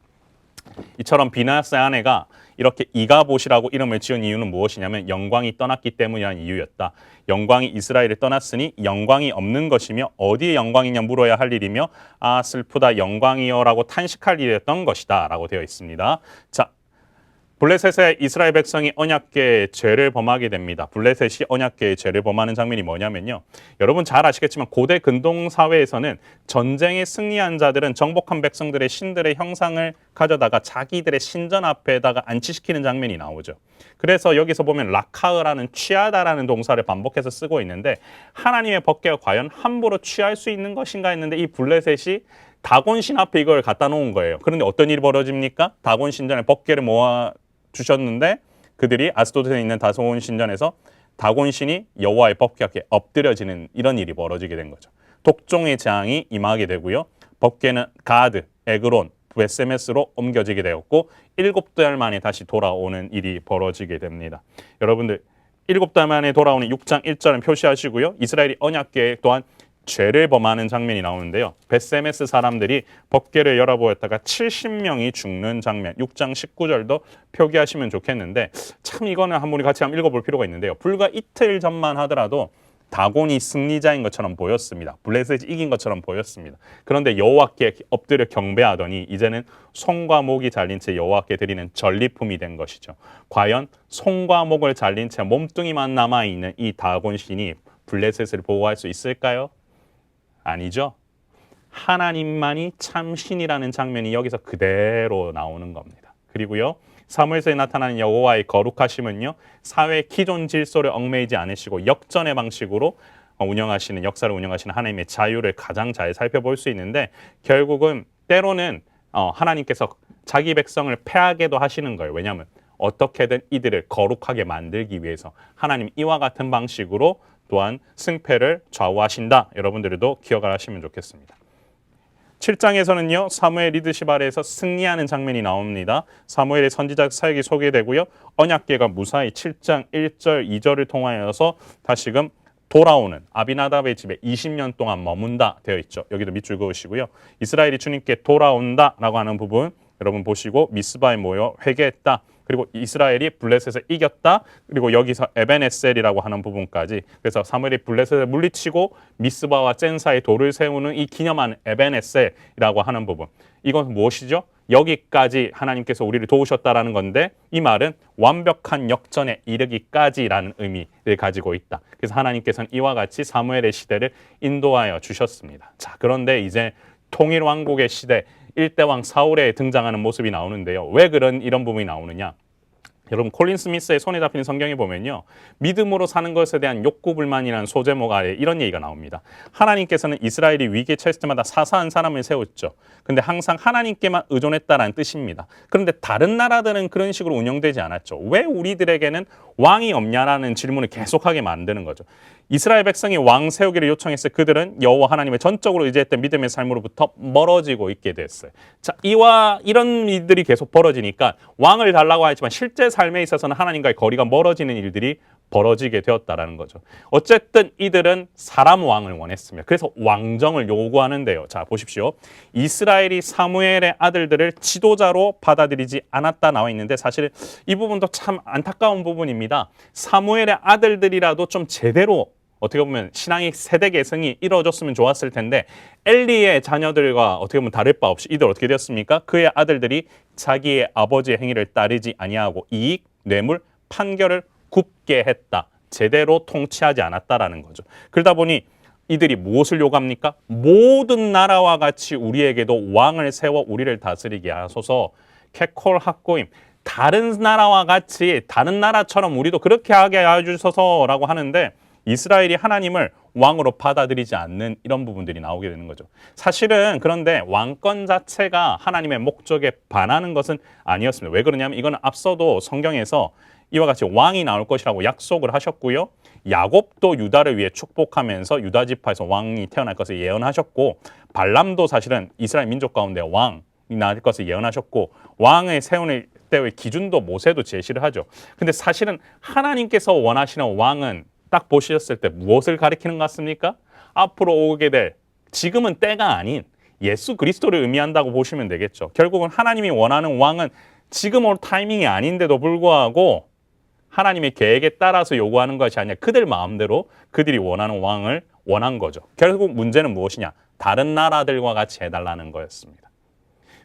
이처럼 비느하스의 아내가 이렇게 이가봇이라고 이름을 지은 이유는 무엇이냐면 영광이 떠났기 때문이라는 이유였다. 영광이 이스라엘을 떠났으니 영광이 없는 것이며 어디에 영광이냐 물어야 할 일이며 슬프다 영광이여라고 탄식할 일이었던 것이다 라고 되어 있습니다. 자, 블레셋의 이스라엘 백성이 언약궤의 죄를 범하게 됩니다. 블레셋이 언약궤의 죄를 범하는 장면이 뭐냐면요. 여러분 잘 아시겠지만 고대 근동 사회에서는 전쟁에 승리한 자들은 정복한 백성들의 신들의 형상을 가져다가 자기들의 신전 앞에다가 안치시키는 장면이 나오죠. 그래서 여기서 보면 라카으라는 취하다라는 동사를 반복해서 쓰고 있는데 하나님의 법궤가 과연 함부로 취할 수 있는 것인가 했는데 이 블레셋이 다곤신 앞에 이걸 갖다 놓은 거예요. 그런데 어떤 일이 벌어집니까? 다곤 신전에 법궤를 모아 주셨는데 그들이 아스도트에 있는 다곤 신전에서 다곤 신이 여호와의 법궤 앞에 엎드려지는 이런 일이 벌어지게 된 거죠. 독종의 재앙이 임하게 되고요. 법궤는 가드, 에그론, 베세메스로 옮겨지게 되었고 7달 만에 다시 돌아오는 일이 벌어지게 됩니다. 여러분들 7달 만에 돌아오는 6장 1절은 표시하시고요. 이스라엘이 언약궤 또한 죄를 범하는 장면이 나오는데요. 베세메스 사람들이 법궤를 열어보았다가 70명이 죽는 장면 6장 19절도 표기하시면 좋겠는데 참 이거는 한번 우리 같이 한번 읽어볼 필요가 있는데요. 불과 이틀 전만 하더라도 다곤이 승리자인 것처럼 보였습니다. 블레셋이 이긴 것처럼 보였습니다. 그런데 여호와께 엎드려 경배하더니 이제는 손과 목이 잘린 채 여호와께 드리는 전리품이 된 것이죠. 과연 손과 목을 잘린 채 몸뚱이만 남아있는 이 다곤 신이 블레셋을 보호할 수 있을까요? 아니죠. 하나님만이 참 신이라는 장면이 여기서 그대로 나오는 겁니다. 그리고요. 사무엘서에 나타나는 여호와의 거룩하심은요. 사회의 기존 질서를 얽매이지 않으시고 역전의 방식으로 운영하시는 역사를 운영하시는 하나님의 자유를 가장 잘 살펴볼 수 있는데 결국은 때로는 하나님께서 자기 백성을 패하게도 하시는 거예요. 왜냐하면 어떻게든 이들을 거룩하게 만들기 위해서 하나님 이와 같은 방식으로 또한 승패를 좌우하신다. 여러분들도 기억을 하시면 좋겠습니다. 7장에서는요. 사무엘 리더십 아래에서 승리하는 장면이 나옵니다. 사무엘의 선지자 사역이 소개되고요. 언약궤가 무사히 7장 1절 2절을 통하여서 다시금 돌아오는 아비나답의 집에 20년 동안 머문다 되어 있죠. 여기도 밑줄 그으시고요. 이스라엘이 주님께 돌아온다라고 하는 부분 여러분 보시고 미스바에 모여 회개했다. 그리고 이스라엘이 블레셋을 이겼다. 그리고 여기서 에벤에셀이라고 하는 부분까지. 그래서 사무엘이 블레셋을 물리치고 미스바와 젠 사이에 돌을 세우는 이 기념하는 에벤에셀이라고 하는 부분. 이건 무엇이죠? 여기까지 하나님께서 우리를 도우셨다라는 건데 이 말은 완벽한 역전에 이르기까지라는 의미를 가지고 있다. 그래서 하나님께서는 이와 같이 사무엘의 시대를 인도하여 주셨습니다. 자, 그런데 이제 통일 왕국의 시대 일대왕 사울에 등장하는 모습이 나오는데요. 왜 이런 부분이 나오느냐? 여러분 콜린 스미스의 손에 잡히는 성경에 보면요. 믿음으로 사는 것에 대한 욕구 불만이라는 소제목 아래 이런 얘기가 나옵니다. 하나님께서는 이스라엘이 위기에 처했을 때마다 사사한 사람을 세웠죠. 근데 항상 하나님께만 의존했다라는 뜻입니다. 그런데 다른 나라들은 그런 식으로 운영되지 않았죠. 왜 우리들에게는 왕이 없냐라는 질문을 계속하게 만드는 거죠. 이스라엘 백성이 왕 세우기를 요청했을 그들은 여호와 하나님을 전적으로 의지했던 믿음의 삶으로부터 멀어지고 있게 됐어요. 자, 이런 일들이 계속 벌어지니까 왕을 달라고 하지만 실제 삶에 있어서는 하나님과의 거리가 멀어지는 일들이 벌어지게 되었다라는 거죠. 어쨌든 이들은 사람 왕을 원했습니다. 그래서 왕정을 요구하는데요. 자, 보십시오. 이스라엘이 사무엘의 아들들을 지도자로 받아들이지 않았다 나와 있는데 사실 이 부분도 참 안타까운 부분입니다. 사무엘의 아들들이라도 좀 제대로 어떻게 보면 신앙의 세대 계승이 이루어졌으면 좋았을 텐데 엘리의 자녀들과 어떻게 보면 다를 바 없이 이들 어떻게 되었습니까? 그의 아들들이 자기의 아버지의 행위를 따르지 아니하고 이익, 뇌물, 판결을 굽게 했다. 제대로 통치하지 않았다라는 거죠. 그러다 보니 이들이 무엇을 요구합니까? 모든 나라와 같이 우리에게도 왕을 세워 우리를 다스리게 하소서. 케콜 학고임. 다른 나라와 같이 다른 나라처럼 우리도 그렇게 하게 해주소서라고 하는데 이스라엘이 하나님을 왕으로 받아들이지 않는 이런 부분들이 나오게 되는 거죠. 사실은 그런데 왕권 자체가 하나님의 목적에 반하는 것은 아니었습니다. 왜 그러냐면 이거는 앞서도 성경에서 이와 같이 왕이 나올 것이라고 약속을 하셨고요. 야곱도 유다를 위해 축복하면서 유다 지파에서 왕이 태어날 것을 예언하셨고 발람도 사실은 이스라엘 민족 가운데 왕이 나올 것을 예언하셨고 왕을 세우는 때의 기준도 모세도 제시를 하죠. 근데 사실은 하나님께서 원하시는 왕은 딱 보셨을 때 무엇을 가리키는 것 같습니까? 앞으로 오게 될 지금은 때가 아닌 예수 그리스도를 의미한다고 보시면 되겠죠. 결국은 하나님이 원하는 왕은 지금 올 타이밍이 아닌데도 불구하고 하나님의 계획에 따라서 요구하는 것이 아니라 그들 마음대로 그들이 원하는 왕을 원한 거죠. 결국 문제는 무엇이냐? 다른 나라들과 같이 해달라는 거였습니다.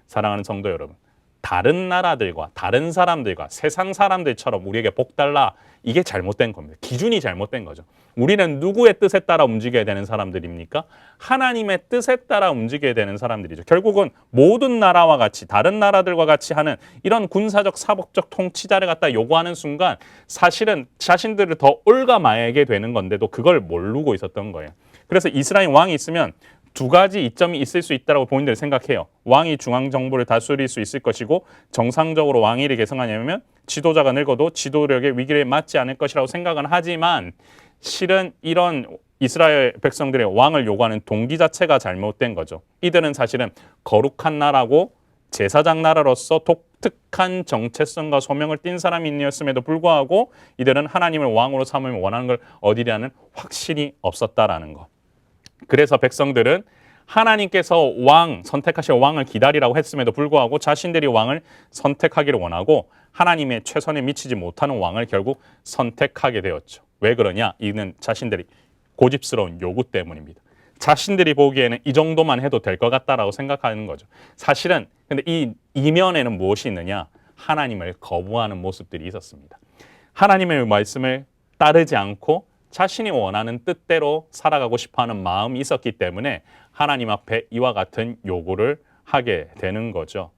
사랑하는 성도 여러분, 다른 나라들과 다른 사람들과 세상 사람들처럼 우리에게 복 달라 이게 잘못된 겁니다. 기준이 잘못된 거죠. 우리는 누구의 뜻에 따라 움직여야 되는 사람들입니까? 하나님의 뜻에 따라 움직여야 되는 사람들이죠. 결국은 모든 나라와 같이 다른 나라들과 같이 하는 이런 군사적 사법적 통치자를 갖다 요구하는 순간 사실은 자신들을 더 올가매게 되는 건데도 그걸 모르고 있었던 거예요. 그래서 이스라엘 왕이 있으면 두 가지 이점이 있을 수 있다고 본인들이 생각해요. 왕이 중앙 정부를 다스릴 수 있을 것이고 정상적으로 왕위를 계승하냐면 지도자가 늙어도 지도력의 위기를 맞지 않을 것이라고 생각은 하지만 실은 이런 이스라엘 백성들의 왕을 요구하는 동기 자체가 잘못된 거죠. 이들은 사실은 거룩한 나라고 제사장 나라로서 독특한 정체성과 소명을 띈 사람이었음에도 불구하고 이들은 하나님을 왕으로 삼으면 원하는 걸 얻으려는 확신이 없었다라는 것. 그래서 백성들은 하나님께서 선택하실 왕을 기다리라고 했음에도 불구하고 자신들이 왕을 선택하기를 원하고 하나님의 최선에 미치지 못하는 왕을 결국 선택하게 되었죠. 왜 그러냐? 이는 자신들이 고집스러운 요구 때문입니다. 자신들이 보기에는 이 정도만 해도 될 것 같다라고 생각하는 거죠. 사실은 근데 이 이면에는 무엇이 있느냐? 하나님을 거부하는 모습들이 있었습니다. 하나님의 말씀을 따르지 않고 자신이 원하는 뜻대로 살아가고 싶어하는 마음이 있었기 때문에 하나님 앞에 이와 같은 요구를 하게 되는 거죠.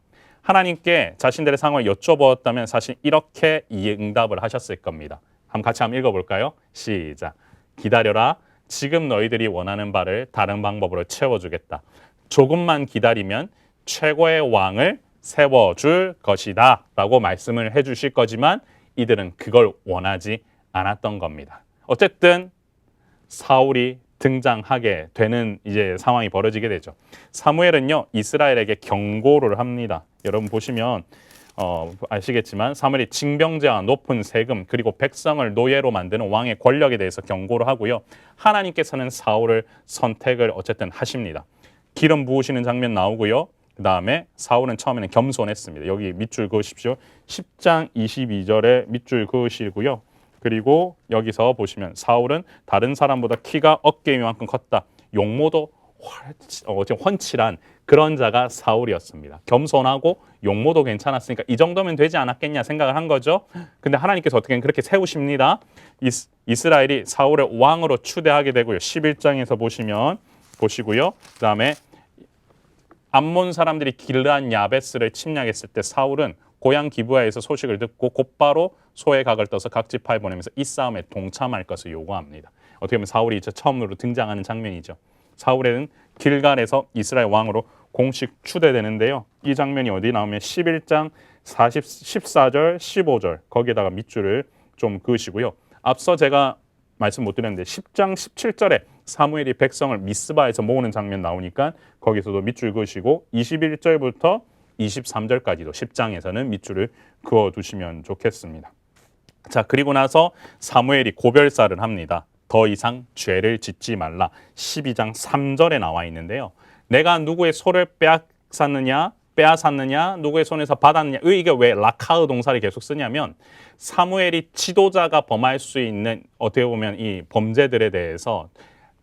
하나님께 자신들의 상황을 여쭤보았다면 사실 이렇게 응답을 하셨을 겁니다. 같이 한번 읽어볼까요? 시작. 기다려라. 지금 너희들이 원하는 바를 다른 방법으로 채워주겠다. 조금만 기다리면 최고의 왕을 세워줄 것이다 라고 말씀을 해주실 거지만 이들은 그걸 원하지 않았던 겁니다. 어쨌든 사울이 등장하게 되는 이제 상황이 벌어지게 되죠. 사무엘은요 이스라엘에게 경고를 합니다. 여러분 보시면 아시겠지만 사무엘이 징병제와 높은 세금 그리고 백성을 노예로 만드는 왕의 권력에 대해서 경고를 하고요. 하나님께서는 사울을 선택을 어쨌든 하십니다. 기름 부으시는 장면 나오고요. 그 다음에 사울은 처음에는 겸손했습니다. 여기 밑줄 그으십시오. 10장 22절에 밑줄 그으시고요. 그리고 여기서 보시면 사울은 다른 사람보다 키가 어깨만큼 컸다. 용모도 훤칠한 그런 자가 사울이었습니다. 겸손하고 용모도 괜찮았으니까 이 정도면 되지 않았겠냐 생각을 한 거죠. 근데 하나님께서 어떻게 그렇게 세우십니다. 이스라엘이 사울을 왕으로 추대하게 되고요. 11장에서 보시고요. 그 다음에 암몬 사람들이 길르앗 야베스를 침략했을 때 사울은 고향 기브아에서 소식을 듣고 곧바로 소의 각을 떠서 각 지파에 보내면서 이 싸움에 동참할 것을 요구합니다. 어떻게 보면 사울이 이제 처음으로 등장하는 장면이죠. 사울은 길갈에서 이스라엘 왕으로 공식 추대되는데요. 이 장면이 어디 나오면 11장 14절, 15절 거기에다가 밑줄을 좀 그으시고요. 앞서 제가 말씀 못 드렸는데 10장 17절에 사무엘이 백성을 미스바에서 모으는 장면 나오니까 거기서도 밑줄 그으시고 21절부터 23절까지도 10장에서는 밑줄을 그어두시면 좋겠습니다. 자, 그리고 나서 사무엘이 고별사를 합니다. 더 이상 죄를 짓지 말라. 12장 3절에 나와 있는데요. 내가 누구의 소를 빼앗았느냐, 누구의 손에서 받았느냐. 이게 왜 라카흐 동사를 계속 쓰냐면 사무엘이 지도자가 범할 수 있는 어떻게 보면 이 범죄들에 대해서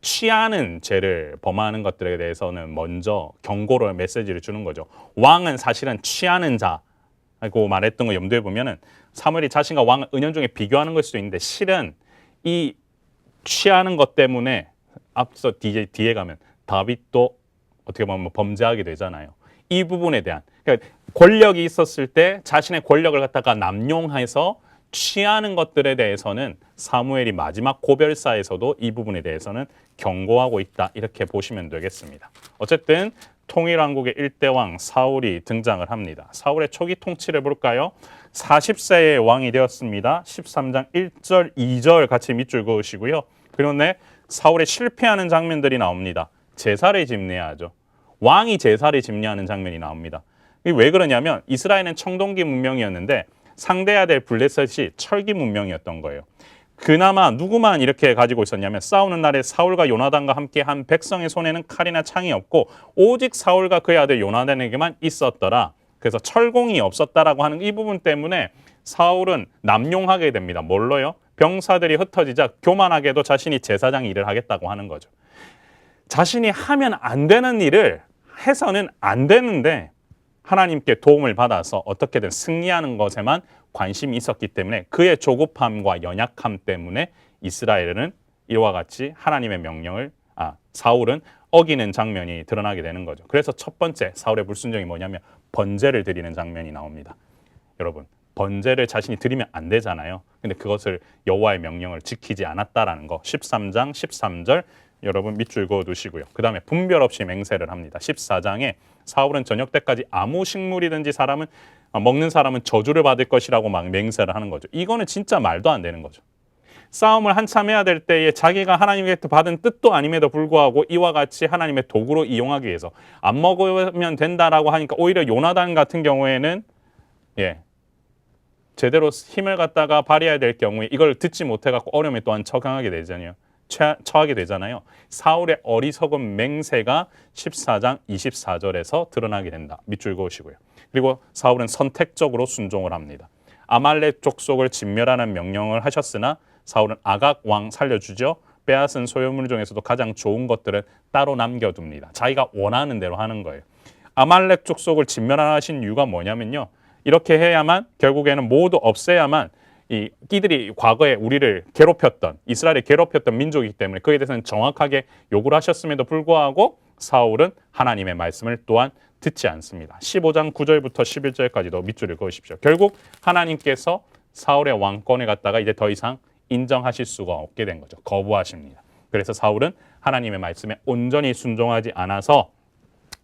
취하는 죄를 범하는 것들에 대해서는 먼저 경고를 메시지를 주는 거죠. 왕은 사실은 취하는 자고 말했던 거 염두에 보면은 사무엘이 자신과 왕을 은연중에 비교하는 걸 수도 있는데 실은 이 취하는 것 때문에 앞서 뒤에 가면 다윗도 어떻게 보면 범죄하게 되잖아요. 이 부분에 대한 그러니까 권력이 있었을 때 자신의 권력을 갖다가 남용해서 취하는 것들에 대해서는 사무엘이 마지막 고별사에서도 이 부분에 대해서는 경고하고 있다 이렇게 보시면 되겠습니다. 어쨌든 통일왕국의 1대 왕 사울이 등장을 합니다. 사울의 초기 통치를 볼까요? 40세의 왕이 되었습니다. 13장 1절 2절 같이 밑줄 그으시고요. 그런데 사울의 실패하는 장면들이 나옵니다. 제사를 집내야 하죠. 왕이 제사를 집례하는 장면이 나옵니다. 이게 왜 그러냐면 이스라엘은 청동기 문명이었는데 상대해야 될 블레셋이 철기 문명이었던 거예요. 그나마 누구만 이렇게 가지고 있었냐면 싸우는 날에 사울과 요나단과 함께 한 백성의 손에는 칼이나 창이 없고 오직 사울과 그의 아들 요나단에게만 있었더라. 그래서 철공이 없었다라고 하는 이 부분 때문에 사울은 남용하게 됩니다. 뭘로요? 병사들이 흩어지자 교만하게도 자신이 제사장 일을 하겠다고 하는 거죠. 자신이 하면 안 되는 일을 해서는 안 되는데 하나님께 도움을 받아서 어떻게든 승리하는 것에만 관심이 있었기 때문에 그의 조급함과 연약함 때문에 이스라엘은 이와 같이 하나님의 명령을 사울은 어기는 장면이 드러나게 되는 거죠. 그래서 첫 번째 사울의 불순종이 뭐냐면 번제를 드리는 장면이 나옵니다. 여러분, 번제를 자신이 드리면 안 되잖아요. 근데 그것을 여호와의 명령을 지키지 않았다라는 거. 13장 13절 여러분 밑줄 그어두시고요. 그 다음에 분별 없이 맹세를 합니다. 14장에 사울은 저녁 때까지 아무 식물이든지 먹는 사람은 저주를 받을 것이라고 막 맹세를 하는 거죠. 이거는 진짜 말도 안 되는 거죠. 싸움을 한참 해야 될 때에 자기가 하나님께 받은 뜻도 아님에도 불구하고 이와 같이 하나님의 도구로 이용하기 위해서 안 먹으면 된다라고 하니까 오히려 요나단 같은 경우에는 제대로 힘을 갖다가 발휘해야 될 경우에 이걸 듣지 못해갖고 어려움에 또한 처하게 되잖아요. 사울의 어리석은 맹세가 14장 24절에서 드러나게 된다. 밑줄 그으시고요. 그리고 사울은 선택적으로 순종을 합니다. 아말렉 족속을 진멸하는 명령을 하셨으나 사울은 아각 왕 살려주죠. 빼앗은 소유물 중에서도 가장 좋은 것들은 따로 남겨둡니다. 자기가 원하는 대로 하는 거예요. 아말렉 족속을 진멸하신 이유가 뭐냐면요. 이렇게 해야만 결국에는 모두 없애야만 끼들이 과거에 우리를 괴롭혔던 이스라엘을 괴롭혔던 민족이기 때문에 그에 대해서는 정확하게 요구를 하셨음에도 불구하고 사울은 하나님의 말씀을 또한 듣지 않습니다. 15장 9절부터 11절까지도 밑줄을 그으십시오. 결국 하나님께서 사울의 왕권에 갖다가 이제 더 이상 인정하실 수가 없게 된 거죠. 거부하십니다. 그래서 사울은 하나님의 말씀에 온전히 순종하지 않아서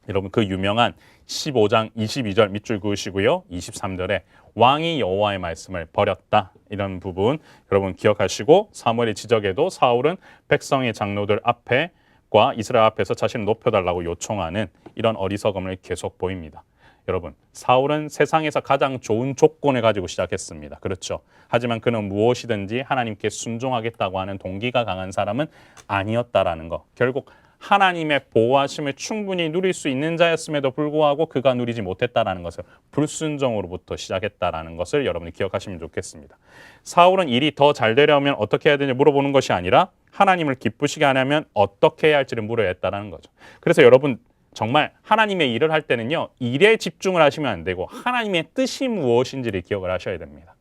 여러분 그 유명한 15장 22절 밑줄 그으시고요. 23절에 왕이 여호와의 말씀을 버렸다. 이런 부분 여러분 기억하시고 사무엘의 지적에도 사울은 백성의 장로들 앞에과 이스라엘 앞에서 자신을 높여달라고 요청하는 이런 어리석음을 계속 보입니다. 여러분 사울은 세상에서 가장 좋은 조건을 가지고 시작했습니다. 그렇죠. 하지만 그는 무엇이든지 하나님께 순종하겠다고 하는 동기가 강한 사람은 아니었다라는 거. 결국 하나님의 보호하심을 충분히 누릴 수 있는 자였음에도 불구하고 그가 누리지 못했다라는 것을 불순종으로부터 시작했다라는 것을 여러분이 기억하시면 좋겠습니다. 사울은 일이 더 잘 되려면 어떻게 해야 되는지 물어보는 것이 아니라 하나님을 기쁘시게 하려면 어떻게 해야 할지를 물어야 했다라는 거죠. 그래서 여러분 정말 하나님의 일을 할 때는요. 일에 집중을 하시면 안 되고 하나님의 뜻이 무엇인지를 기억을 하셔야 됩니다.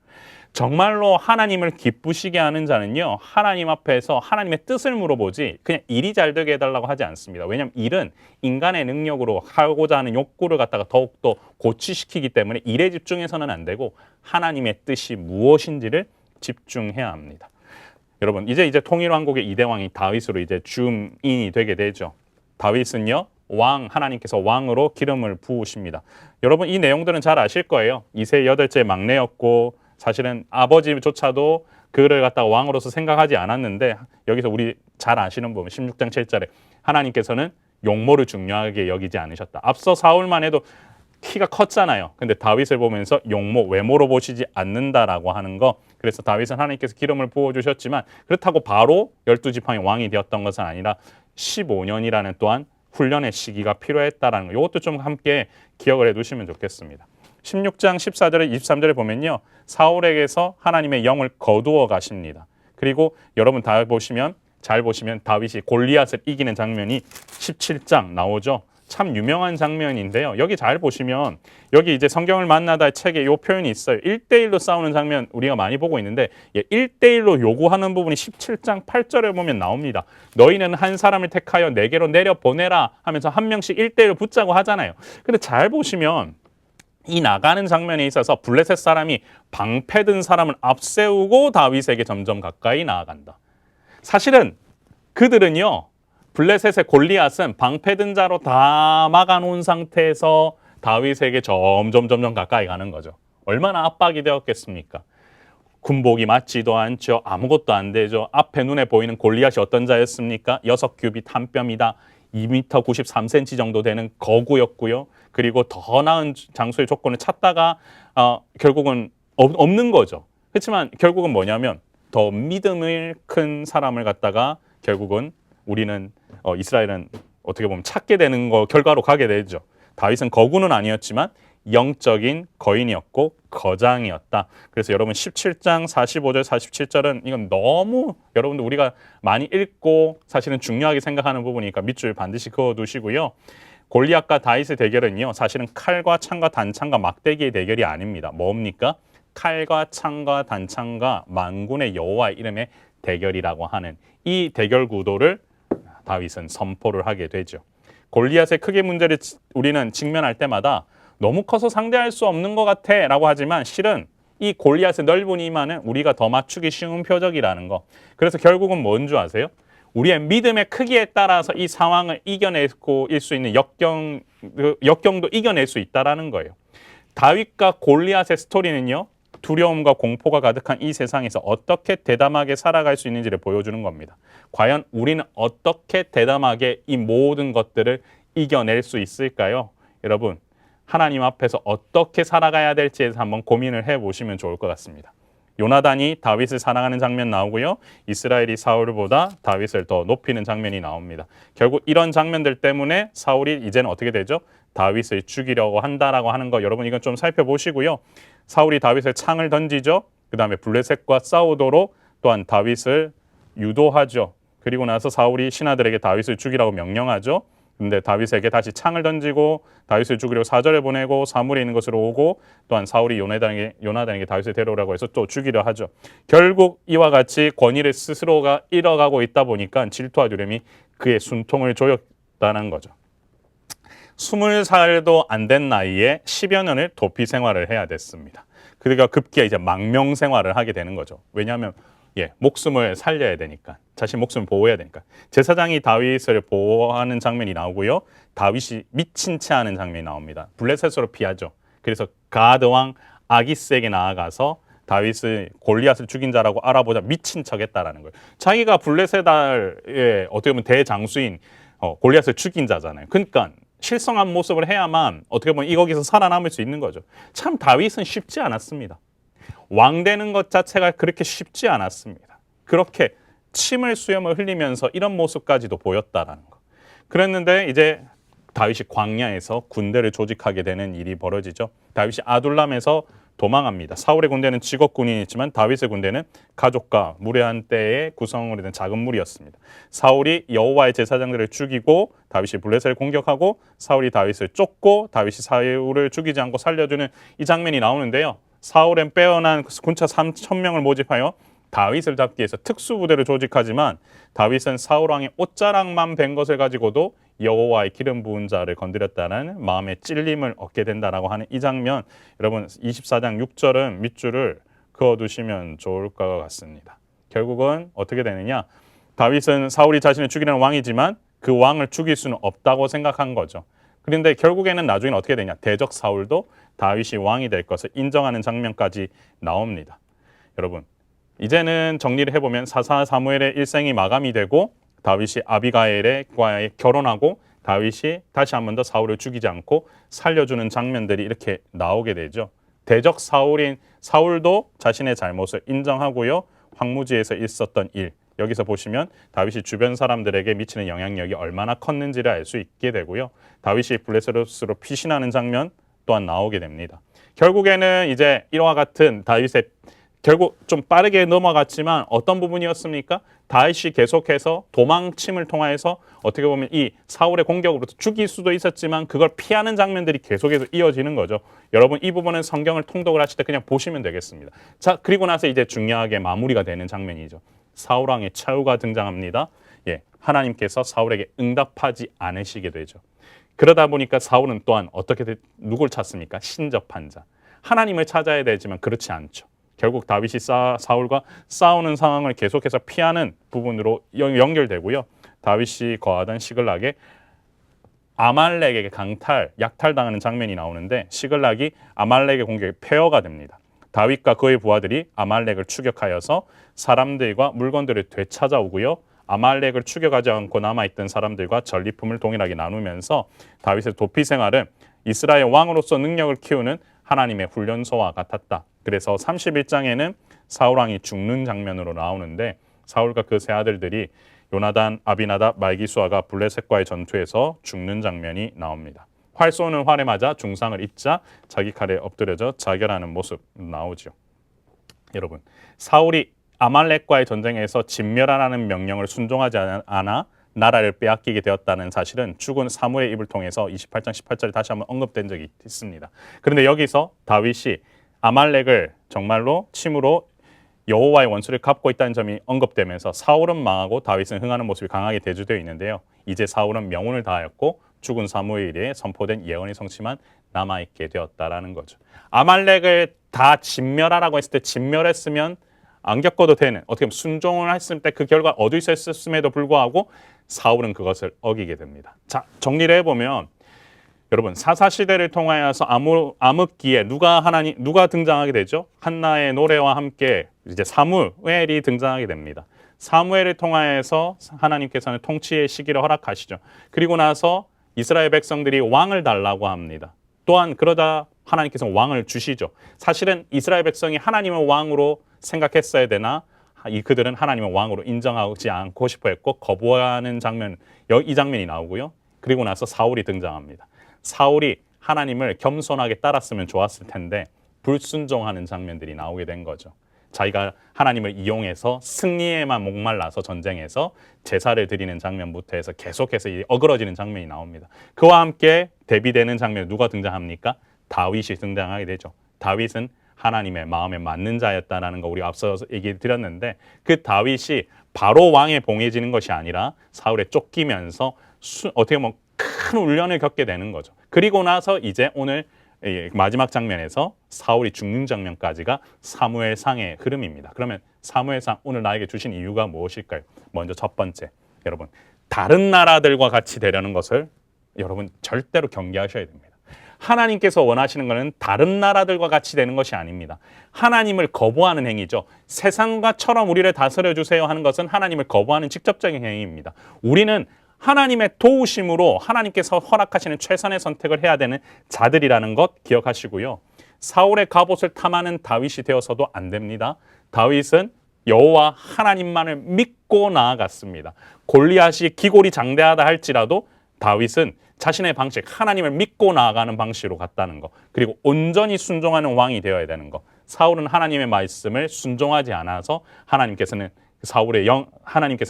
정말로 하나님을 기쁘시게 하는 자는요, 하나님 앞에서 하나님의 뜻을 물어보지 그냥 일이 잘 되게 해달라고 하지 않습니다. 왜냐하면 일은 인간의 능력으로 하고자 하는 욕구를 갖다가 더욱더 고취시키기 때문에 일에 집중해서는 안 되고 하나님의 뜻이 무엇인지를 집중해야 합니다. 여러분, 이제 통일왕국의 2대 왕이 다윗으로 이제 줌인이 되게 되죠. 다윗은요, 하나님께서 왕으로 기름을 부으십니다. 여러분, 이 내용들은 잘 아실 거예요. 이세 8째 막내였고 사실은 아버지조차도 그를 갖다가 왕으로서 생각하지 않았는데, 여기서 우리 잘 아시는 부분 16장 7절에 하나님께서는 용모를 중요하게 여기지 않으셨다. 앞서 사울만 해도 키가 컸잖아요. 근데 다윗을 보면서 용모, 외모로 보시지 않는다라고 하는 거. 그래서 다윗은 하나님께서 기름을 부어주셨지만 그렇다고 바로 12지파의 왕이 되었던 것은 아니라 15년이라는 또한 훈련의 시기가 필요했다라는 거. 이것도 좀 함께 기억을 해두시면 좋겠습니다. 16장 14절에 23절에 보면요, 사울에게서 하나님의 영을 거두어 가십니다. 그리고 여러분 잘 보시면 다윗이 골리앗을 이기는 장면이 17장 나오죠. 참 유명한 장면인데요. 여기 잘 보시면 여기 이제 성경을 만나다 책에 이 표현이 있어요. 1대1로 싸우는 장면 우리가 많이 보고 있는데 1대1로 요구하는 부분이 17장 8절에 보면 나옵니다. 너희는 한 사람을 택하여 내게로 내려보내라 하면서 한 명씩 1대1로 붙자고 하잖아요. 근데 잘 보시면 이 나가는 장면에 있어서 블레셋 사람이 방패든 사람을 앞세우고 다윗에게 점점 가까이 나아간다. 사실은 그들은요, 블레셋의 골리앗은 방패든 자로 다 막아놓은 상태에서 다윗에게 점점 가까이 가는 거죠. 얼마나 압박이 되었겠습니까? 군복이 맞지도 않죠. 아무것도 안 되죠. 앞에 눈에 보이는 골리앗이 어떤 자였습니까? 6규빗 한 뼘이다. 2m 93cm 정도 되는 거구였고요. 그리고 더 나은 장소의 조건을 찾다가 결국은 없는 거죠. 그렇지만 결국은 뭐냐면 더 믿음을 큰 사람을 갖다가 결국은 이스라엘은 어떻게 보면 찾게 되는 거 결과로 가게 되죠. 다윗은 거구는 아니었지만 영적인 거인이었고 거장이었다. 그래서 여러분 17장 45절 47절은 이건 너무 여러분들 우리가 많이 읽고 사실은 중요하게 생각하는 부분이니까 밑줄 반드시 그어두시고요. 골리앗과 다윗의 대결은요, 사실은 칼과 창과 단창과 막대기의 대결이 아닙니다. 뭡니까? 칼과 창과 단창과 만군의 여호와의 이름의 대결이라고 하는 이 대결 구도를 다윗은 선포를 하게 되죠. 골리앗의 크게 문제를 우리는 직면할 때마다 너무 커서 상대할 수 없는 것 같아 라고 하지만 실은 이 골리앗의 넓은 이마는 우리가 더 맞추기 쉬운 표적이라는 거. 그래서 결국은 뭔 줄 아세요? 우리의 믿음의 크기에 따라서 이 상황을 이겨내고 일 수 있는 역경도 이겨낼 수 있다는 거예요. 다윗과 골리앗의 스토리는요, 두려움과 공포가 가득한 이 세상에서 어떻게 대담하게 살아갈 수 있는지를 보여주는 겁니다. 과연 우리는 어떻게 대담하게 이 모든 것들을 이겨낼 수 있을까요? 여러분, 하나님 앞에서 어떻게 살아가야 될지에 대해서 한번 고민을 해보시면 좋을 것 같습니다. 요나단이 다윗을 사랑하는 장면 나오고요. 이스라엘이 사울보다 다윗을 더 높이는 장면이 나옵니다. 결국 이런 장면들 때문에 사울이 이제는 어떻게 되죠? 다윗을 죽이려고 한다라고 하는 거, 여러분 이건 좀 살펴보시고요. 사울이 다윗을 창을 던지죠. 그 다음에 블레셋과 싸우도록 또한 다윗을 유도하죠. 그리고 나서 사울이 신하들에게 다윗을 죽이라고 명령하죠. 근데 다윗에게 다시 창을 던지고 다윗을 죽이려고 사절을 보내고 사물이 있는 곳으로 오고, 또한 사울이 요나단에게 다윗을 데려오라고 해서 또 죽이려 하죠. 결국 이와 같이 권위를 스스로가 잃어가고 있다 보니까 질투와 두려움이 그의 순통을 조였다는 거죠. 20살도 안 된 나이에 10여 년을 도피 생활을 해야 됐습니다. 그러니까 급기야 이제 망명 생활을 하게 되는 거죠. 왜냐하면 목숨을 살려야 되니까, 자신 목숨을 보호해야 되니까. 제사장이 다윗을 보호하는 장면이 나오고요. 다윗이 미친 채 하는 장면이 나옵니다. 블레셋으로 피하죠. 그래서 가드 왕 아기스에게 나아가서 다윗을 골리앗을 죽인 자라고 알아보자 미친 척했다라는 거예요. 자기가 블레셋의 어떻게 보면 대장수인 골리앗을 죽인 자잖아요. 그러니까 실성한 모습을 해야만 어떻게 보면 거기서 살아남을 수 있는 거죠. 참 다윗은 쉽지 않았습니다. 왕 되는 것 자체가 그렇게 쉽지 않았습니다. 그렇게 침을 수염을 흘리면서 이런 모습까지도 보였다라는 거. 그랬는데 이제 다윗이 광야에서 군대를 조직하게 되는 일이 벌어지죠. 다윗이 아둘람에서 도망합니다. 사울의 군대는 직업군이 있지만 다윗의 군대는 가족과 무례한 때에 구성을 된 작은 무리였습니다. 사울이 여호와의 제사장들을 죽이고 다윗이 블레셋을 공격하고 사울이 다윗을 쫓고 다윗이 사울을 죽이지 않고 살려주는 이 장면이 나오는데요. 사울은 빼어난 군차 3,000명을 모집하여 다윗을 잡기 위해서 특수부대를 조직하지만 다윗은 사울 왕의 옷자락만 벤 것을 가지고도 여호와의 기름 부은 자를 건드렸다는 마음의 찔림을 얻게 된다라고 하는 이 장면, 여러분 24장 6절은 밑줄을 그어두시면 좋을 것 같습니다. 결국은 어떻게 되느냐? 다윗은 사울이 자신을 죽이려는 왕이지만 그 왕을 죽일 수는 없다고 생각한 거죠. 그런데 결국에는 나중에는 어떻게 되냐? 대적 사울도 다윗이 왕이 될 것을 인정하는 장면까지 나옵니다. 여러분, 이제는 정리를 해보면 사사 사무엘의 일생이 마감이 되고 다윗이 아비가일과의 결혼하고 다윗이 다시 한 번 더 사울을 죽이지 않고 살려주는 장면들이 이렇게 나오게 되죠. 대적 사울인 사울도 자신의 잘못을 인정하고요. 황무지에서 있었던 일, 여기서 보시면 다윗이 주변 사람들에게 미치는 영향력이 얼마나 컸는지를 알 수 있게 되고요. 다윗이 블레셋으로 피신하는 장면 또한 나오게 됩니다. 결국에는 이제 이와 같은 다윗의 결국 좀 빠르게 넘어갔지만 어떤 부분이었습니까? 다윗이 계속해서 도망침을 통해서 어떻게 보면 이 사울의 공격으로부터 죽일 수도 있었지만 그걸 피하는 장면들이 계속해서 이어지는 거죠. 여러분 이 부분은 성경을 통독을 하실 때 그냥 보시면 되겠습니다. 자, 그리고 나서 이제 중요하게 마무리가 되는 장면이죠. 사울 왕의 최후가 등장합니다. 예, 하나님께서 사울에게 응답하지 않으시게 되죠. 그러다 보니까 사울은 또한 어떻게 누굴 찾습니까? 신접한 자. 하나님을 찾아야 되지만 그렇지 않죠. 결국 다윗이 사울과 싸우는 상황을 계속해서 피하는 부분으로 연결되고요. 다윗이 거하던 시글락에 아말렉에게 약탈당하는 장면이 나오는데 시글락이 아말렉의 공격에 폐허가 됩니다. 다윗과 그의 부하들이 아말렉을 추격하여서 사람들과 물건들을 되찾아오고요. 아말렉을 추격하지 않고 남아있던 사람들과 전리품을 동일하게 나누면서 다윗의 도피 생활은 이스라엘 왕으로서 능력을 키우는 하나님의 훈련소와 같았다. 그래서 31장에는 사울 왕이 죽는 장면으로 나오는데 사울과 그 세 아들들이 요나단, 아비나답, 말기수아가 블레셋과의 전투에서 죽는 장면이 나옵니다. 활 쏘는 활에 맞아 중상을 입자 자기 칼에 엎드려져 자결하는 모습 나오죠. 여러분, 사울이 아말렉과의 전쟁에서 진멸하라는 명령을 순종하지 않아 나라를 빼앗기게 되었다는 사실은 죽은 사무의 입을 통해서 28장 18절에 다시 한번 언급된 적이 있습니다. 그런데 여기서 다윗이 아말렉을 정말로 침으로 여호와의 원수를 갚고 있다는 점이 언급되면서 사울은 망하고 다윗은 흥하는 모습이 강하게 대조되어 있는데요. 이제 사울은 명운을 다하였고 죽은 사무엘에 선포된 예언의 성취만 남아있게 되었다라는 거죠. 아말렉을 다 진멸하라고 했을 때 진멸했으면 안 겪어도 되는, 어떻게 보면 순종을 했을 때 그 결과 얻을 수 있었음에도 불구하고 사울은 그것을 어기게 됩니다. 자, 정리를 해보면 여러분 사사시대를 통하여서 암흑기에 누가 등장하게 되죠? 한나의 노래와 함께 이제 사무엘이 등장하게 됩니다. 사무엘을 통하여서 하나님께서는 통치의 시기를 허락하시죠. 그리고 나서 이스라엘 백성들이 왕을 달라고 합니다. 또한 그러다 하나님께서 왕을 주시죠. 사실은 이스라엘 백성이 하나님을 왕으로 생각했어야 되나 그들은 하나님을 왕으로 인정하지 않고 싶어 했고 거부하는 장면, 이 장면이 나오고요. 그리고 나서 사울이 등장합니다. 사울이 하나님을 겸손하게 따랐으면 좋았을 텐데 불순종하는 장면들이 나오게 된 거죠. 자기가 하나님을 이용해서 승리에만 목말라서 전쟁에서 제사를 드리는 장면부터 해서 계속해서 어그러지는 장면이 나옵니다. 그와 함께 대비되는 장면에 누가 등장합니까? 다윗이 등장하게 되죠. 다윗은 하나님의 마음에 맞는 자였다라는 거 우리가 앞서서 얘기 드렸는데 그 다윗이 바로 왕에 봉해지는 것이 아니라 사울에 쫓기면서 어떻게 보면 큰 훈련을 겪게 되는 거죠. 그리고 나서 이제 오늘 마지막 장면에서 사울이 죽는 장면까지가 사무엘상의 흐름입니다. 그러면 사무엘상 오늘 나에게 주신 이유가 무엇일까요? 먼저 첫 번째, 여러분 다른 나라들과 같이 되려는 것을 여러분 절대로 경계하셔야 됩니다. 하나님께서 원하시는 것은 다른 나라들과 같이 되는 것이 아닙니다. 하나님을 거부하는 행위죠. 세상과처럼 우리를 다스려 주세요 하는 것은 하나님을 거부하는 직접적인 행위입니다. 우리는 하나님의 도우심으로 하나님께서 허락하시는 최선의 선택을 해야 되는 자들이라는 것 기억하시고요. 사울의 갑옷을 탐하는 다윗이 되어서도 안 됩니다. 다윗은 여호와 하나님만을 믿고 나아갔습니다. 골리앗이 기골이 장대하다 할지라도 다윗은 자신의 방식, 하나님을 믿고 나아가는 방식으로 갔다는 것, 그리고 온전히 순종하는 왕이 되어야 되는 것. 사울은 하나님의 말씀을 순종하지 않아서 하나님께서는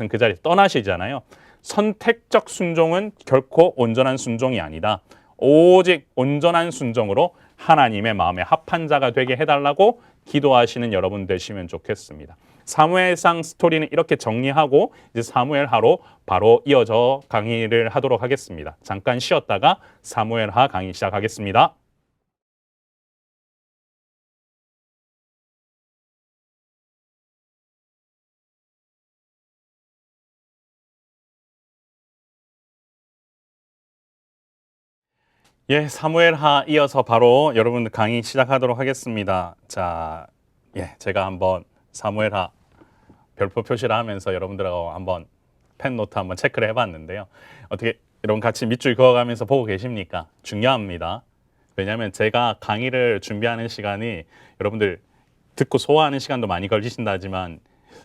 그 자리에서 떠나시잖아요. 선택적 순종은 결코 온전한 순종이 아니다. 오직 온전한 순종으로 하나님의 마음에 합한 자가 되게 해달라고 기도하시는 여러분 되시면 좋겠습니다. 사무엘상 스토리는 이렇게 정리하고 이제 사무엘하로 바로 이어져 강의를 하도록 하겠습니다. 잠깐 쉬었다가 사무엘하 강의 시작하겠습니다. 예, 사무엘하 이어서 바로 여러분들 강의 시작하도록 하겠습니다. 자, 제가 한번 사무엘하 별표 표시를 하면서 여러분들하고 한번 펜노트 한번 체크를 해봤는데요. 어떻게 여러분 같이 밑줄 그어가면서 보고 계십니까? 중요합니다. 왜냐하면 제가 강의를 준비하는 시간이 여러분들 듣고 소화하는 시간도 많이 걸리신다 하지만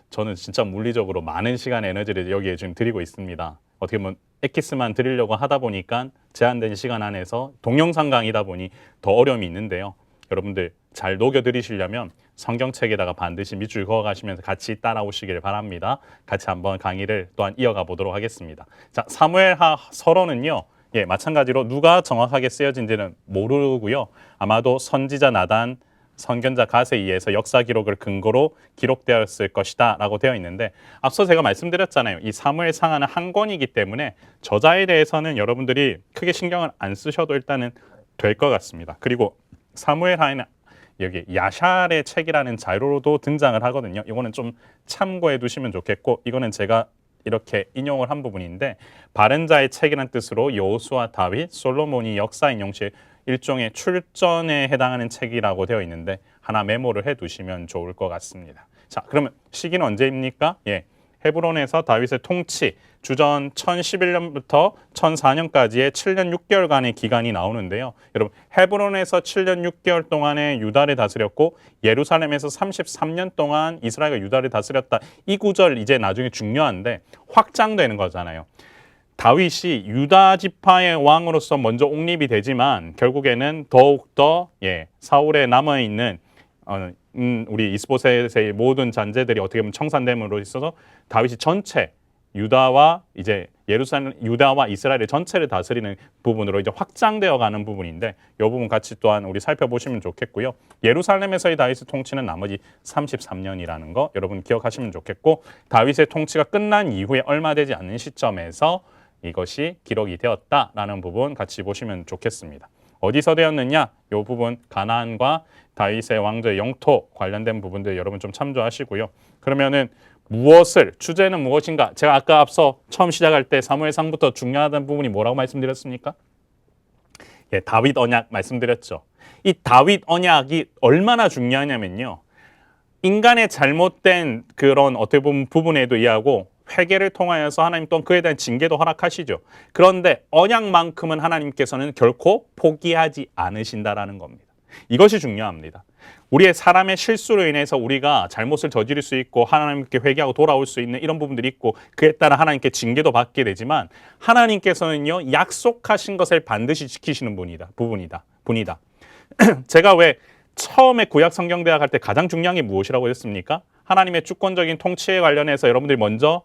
저는 진짜 물리적으로 많은 시간 에너지를 여기에 지금 드리고 있습니다. 어떻게 보면 엑기스만 드리려고 하다 보니까 제한된 시간 안에서 동영상 강의다 보니 더 어려움이 있는데요. 여러분들 잘 녹여 들으시려면 성경책에다가 반드시 밑줄 그어 가시면서 같이 따라오시길 바랍니다. 같이 한번 강의를 또한 이어가 보도록 하겠습니다. 자, 사무엘하 서론은요. 마찬가지로 누가 정확하게 쓰여진지는 모르고요. 아마도 선지자 나단, 선견자 갓에 의해서 역사 기록을 근거로 기록되었을 것이다 라고 되어 있는데 앞서 제가 말씀드렸잖아요. 이 사무엘상하는 한 권이기 때문에 저자에 대해서는 여러분들이 크게 신경을 안 쓰셔도 일단은 될 것 같습니다. 그리고 사무엘하에는 여기 야샬의 책이라는 자료로도 등장을 하거든요. 이거는 좀 참고해 두시면 좋겠고 이거는 제가 이렇게 인용을 한 부분인데 바른 자의 책이라는 뜻으로 여호수아, 다윗, 솔로몬이 역사 인용 시 일종의 출전에 해당하는 책이라고 되어 있는데 하나 메모를 해 두시면 좋을 것 같습니다. 자, 그러면 시기는 언제입니까? 헤브론에서 다윗의 통치 주전 1011년부터 1004년까지의 7년 6개월간의 기간이 나오는데요. 여러분 헤브론에서 7년 6개월 동안에 유다를 다스렸고 예루살렘에서 33년 동안 이스라엘과 유다를 다스렸다. 이 구절 이제 나중에 중요한데 확장되는 거잖아요. 다윗이 유다 지파의 왕으로서 먼저 옹립이 되지만 결국에는 더욱더 사울에 남아있는 우리 이스보셋의 모든 잔재들이 어떻게 보면 청산됨으로 있어서 다윗이 전체 유다와 이제 예루살렘, 유다와 이스라엘의 전체를 다스리는 부분으로 이제 확장되어 가는 부분인데 이 부분 같이 또한 우리 살펴보시면 좋겠고요. 예루살렘에서의 다윗의 통치는 나머지 33년이라는 거 여러분 기억하시면 좋겠고 다윗의 통치가 끝난 이후에 얼마 되지 않는 시점에서 이것이 기록이 되었다라는 부분 같이 보시면 좋겠습니다. 어디서 되었느냐? 이 부분 가나안과 다윗의 왕조의 영토 관련된 부분들 여러분 좀 참조하시고요. 그러면은 주제는 무엇인가? 제가 아까 앞서 처음 시작할 때 사무엘상부터 중요하다는 부분이 뭐라고 말씀드렸습니까? 다윗 언약 말씀드렸죠. 이 다윗 언약이 얼마나 중요하냐면요. 인간의 잘못된 그런 어떻게 보면 부분에도 이해하고 회개를 통하여서 하나님 또한 그에 대한 징계도 허락하시죠. 그런데 언약만큼은 하나님께서는 결코 포기하지 않으신다라는 겁니다. 이것이 중요합니다. 우리의 사람의 실수로 인해서 우리가 잘못을 저지를 수 있고 하나님께 회개하고 돌아올 수 있는 이런 부분들이 있고 그에 따라 하나님께 징계도 받게 되지만 하나님께서는요 약속하신 것을 반드시 지키시는 분이다. 제가 왜 처음에 구약 성경 대학 할 때 가장 중요한 게 무엇이라고 했습니까? 하나님의 주권적인 통치에 관련해서 여러분들이 먼저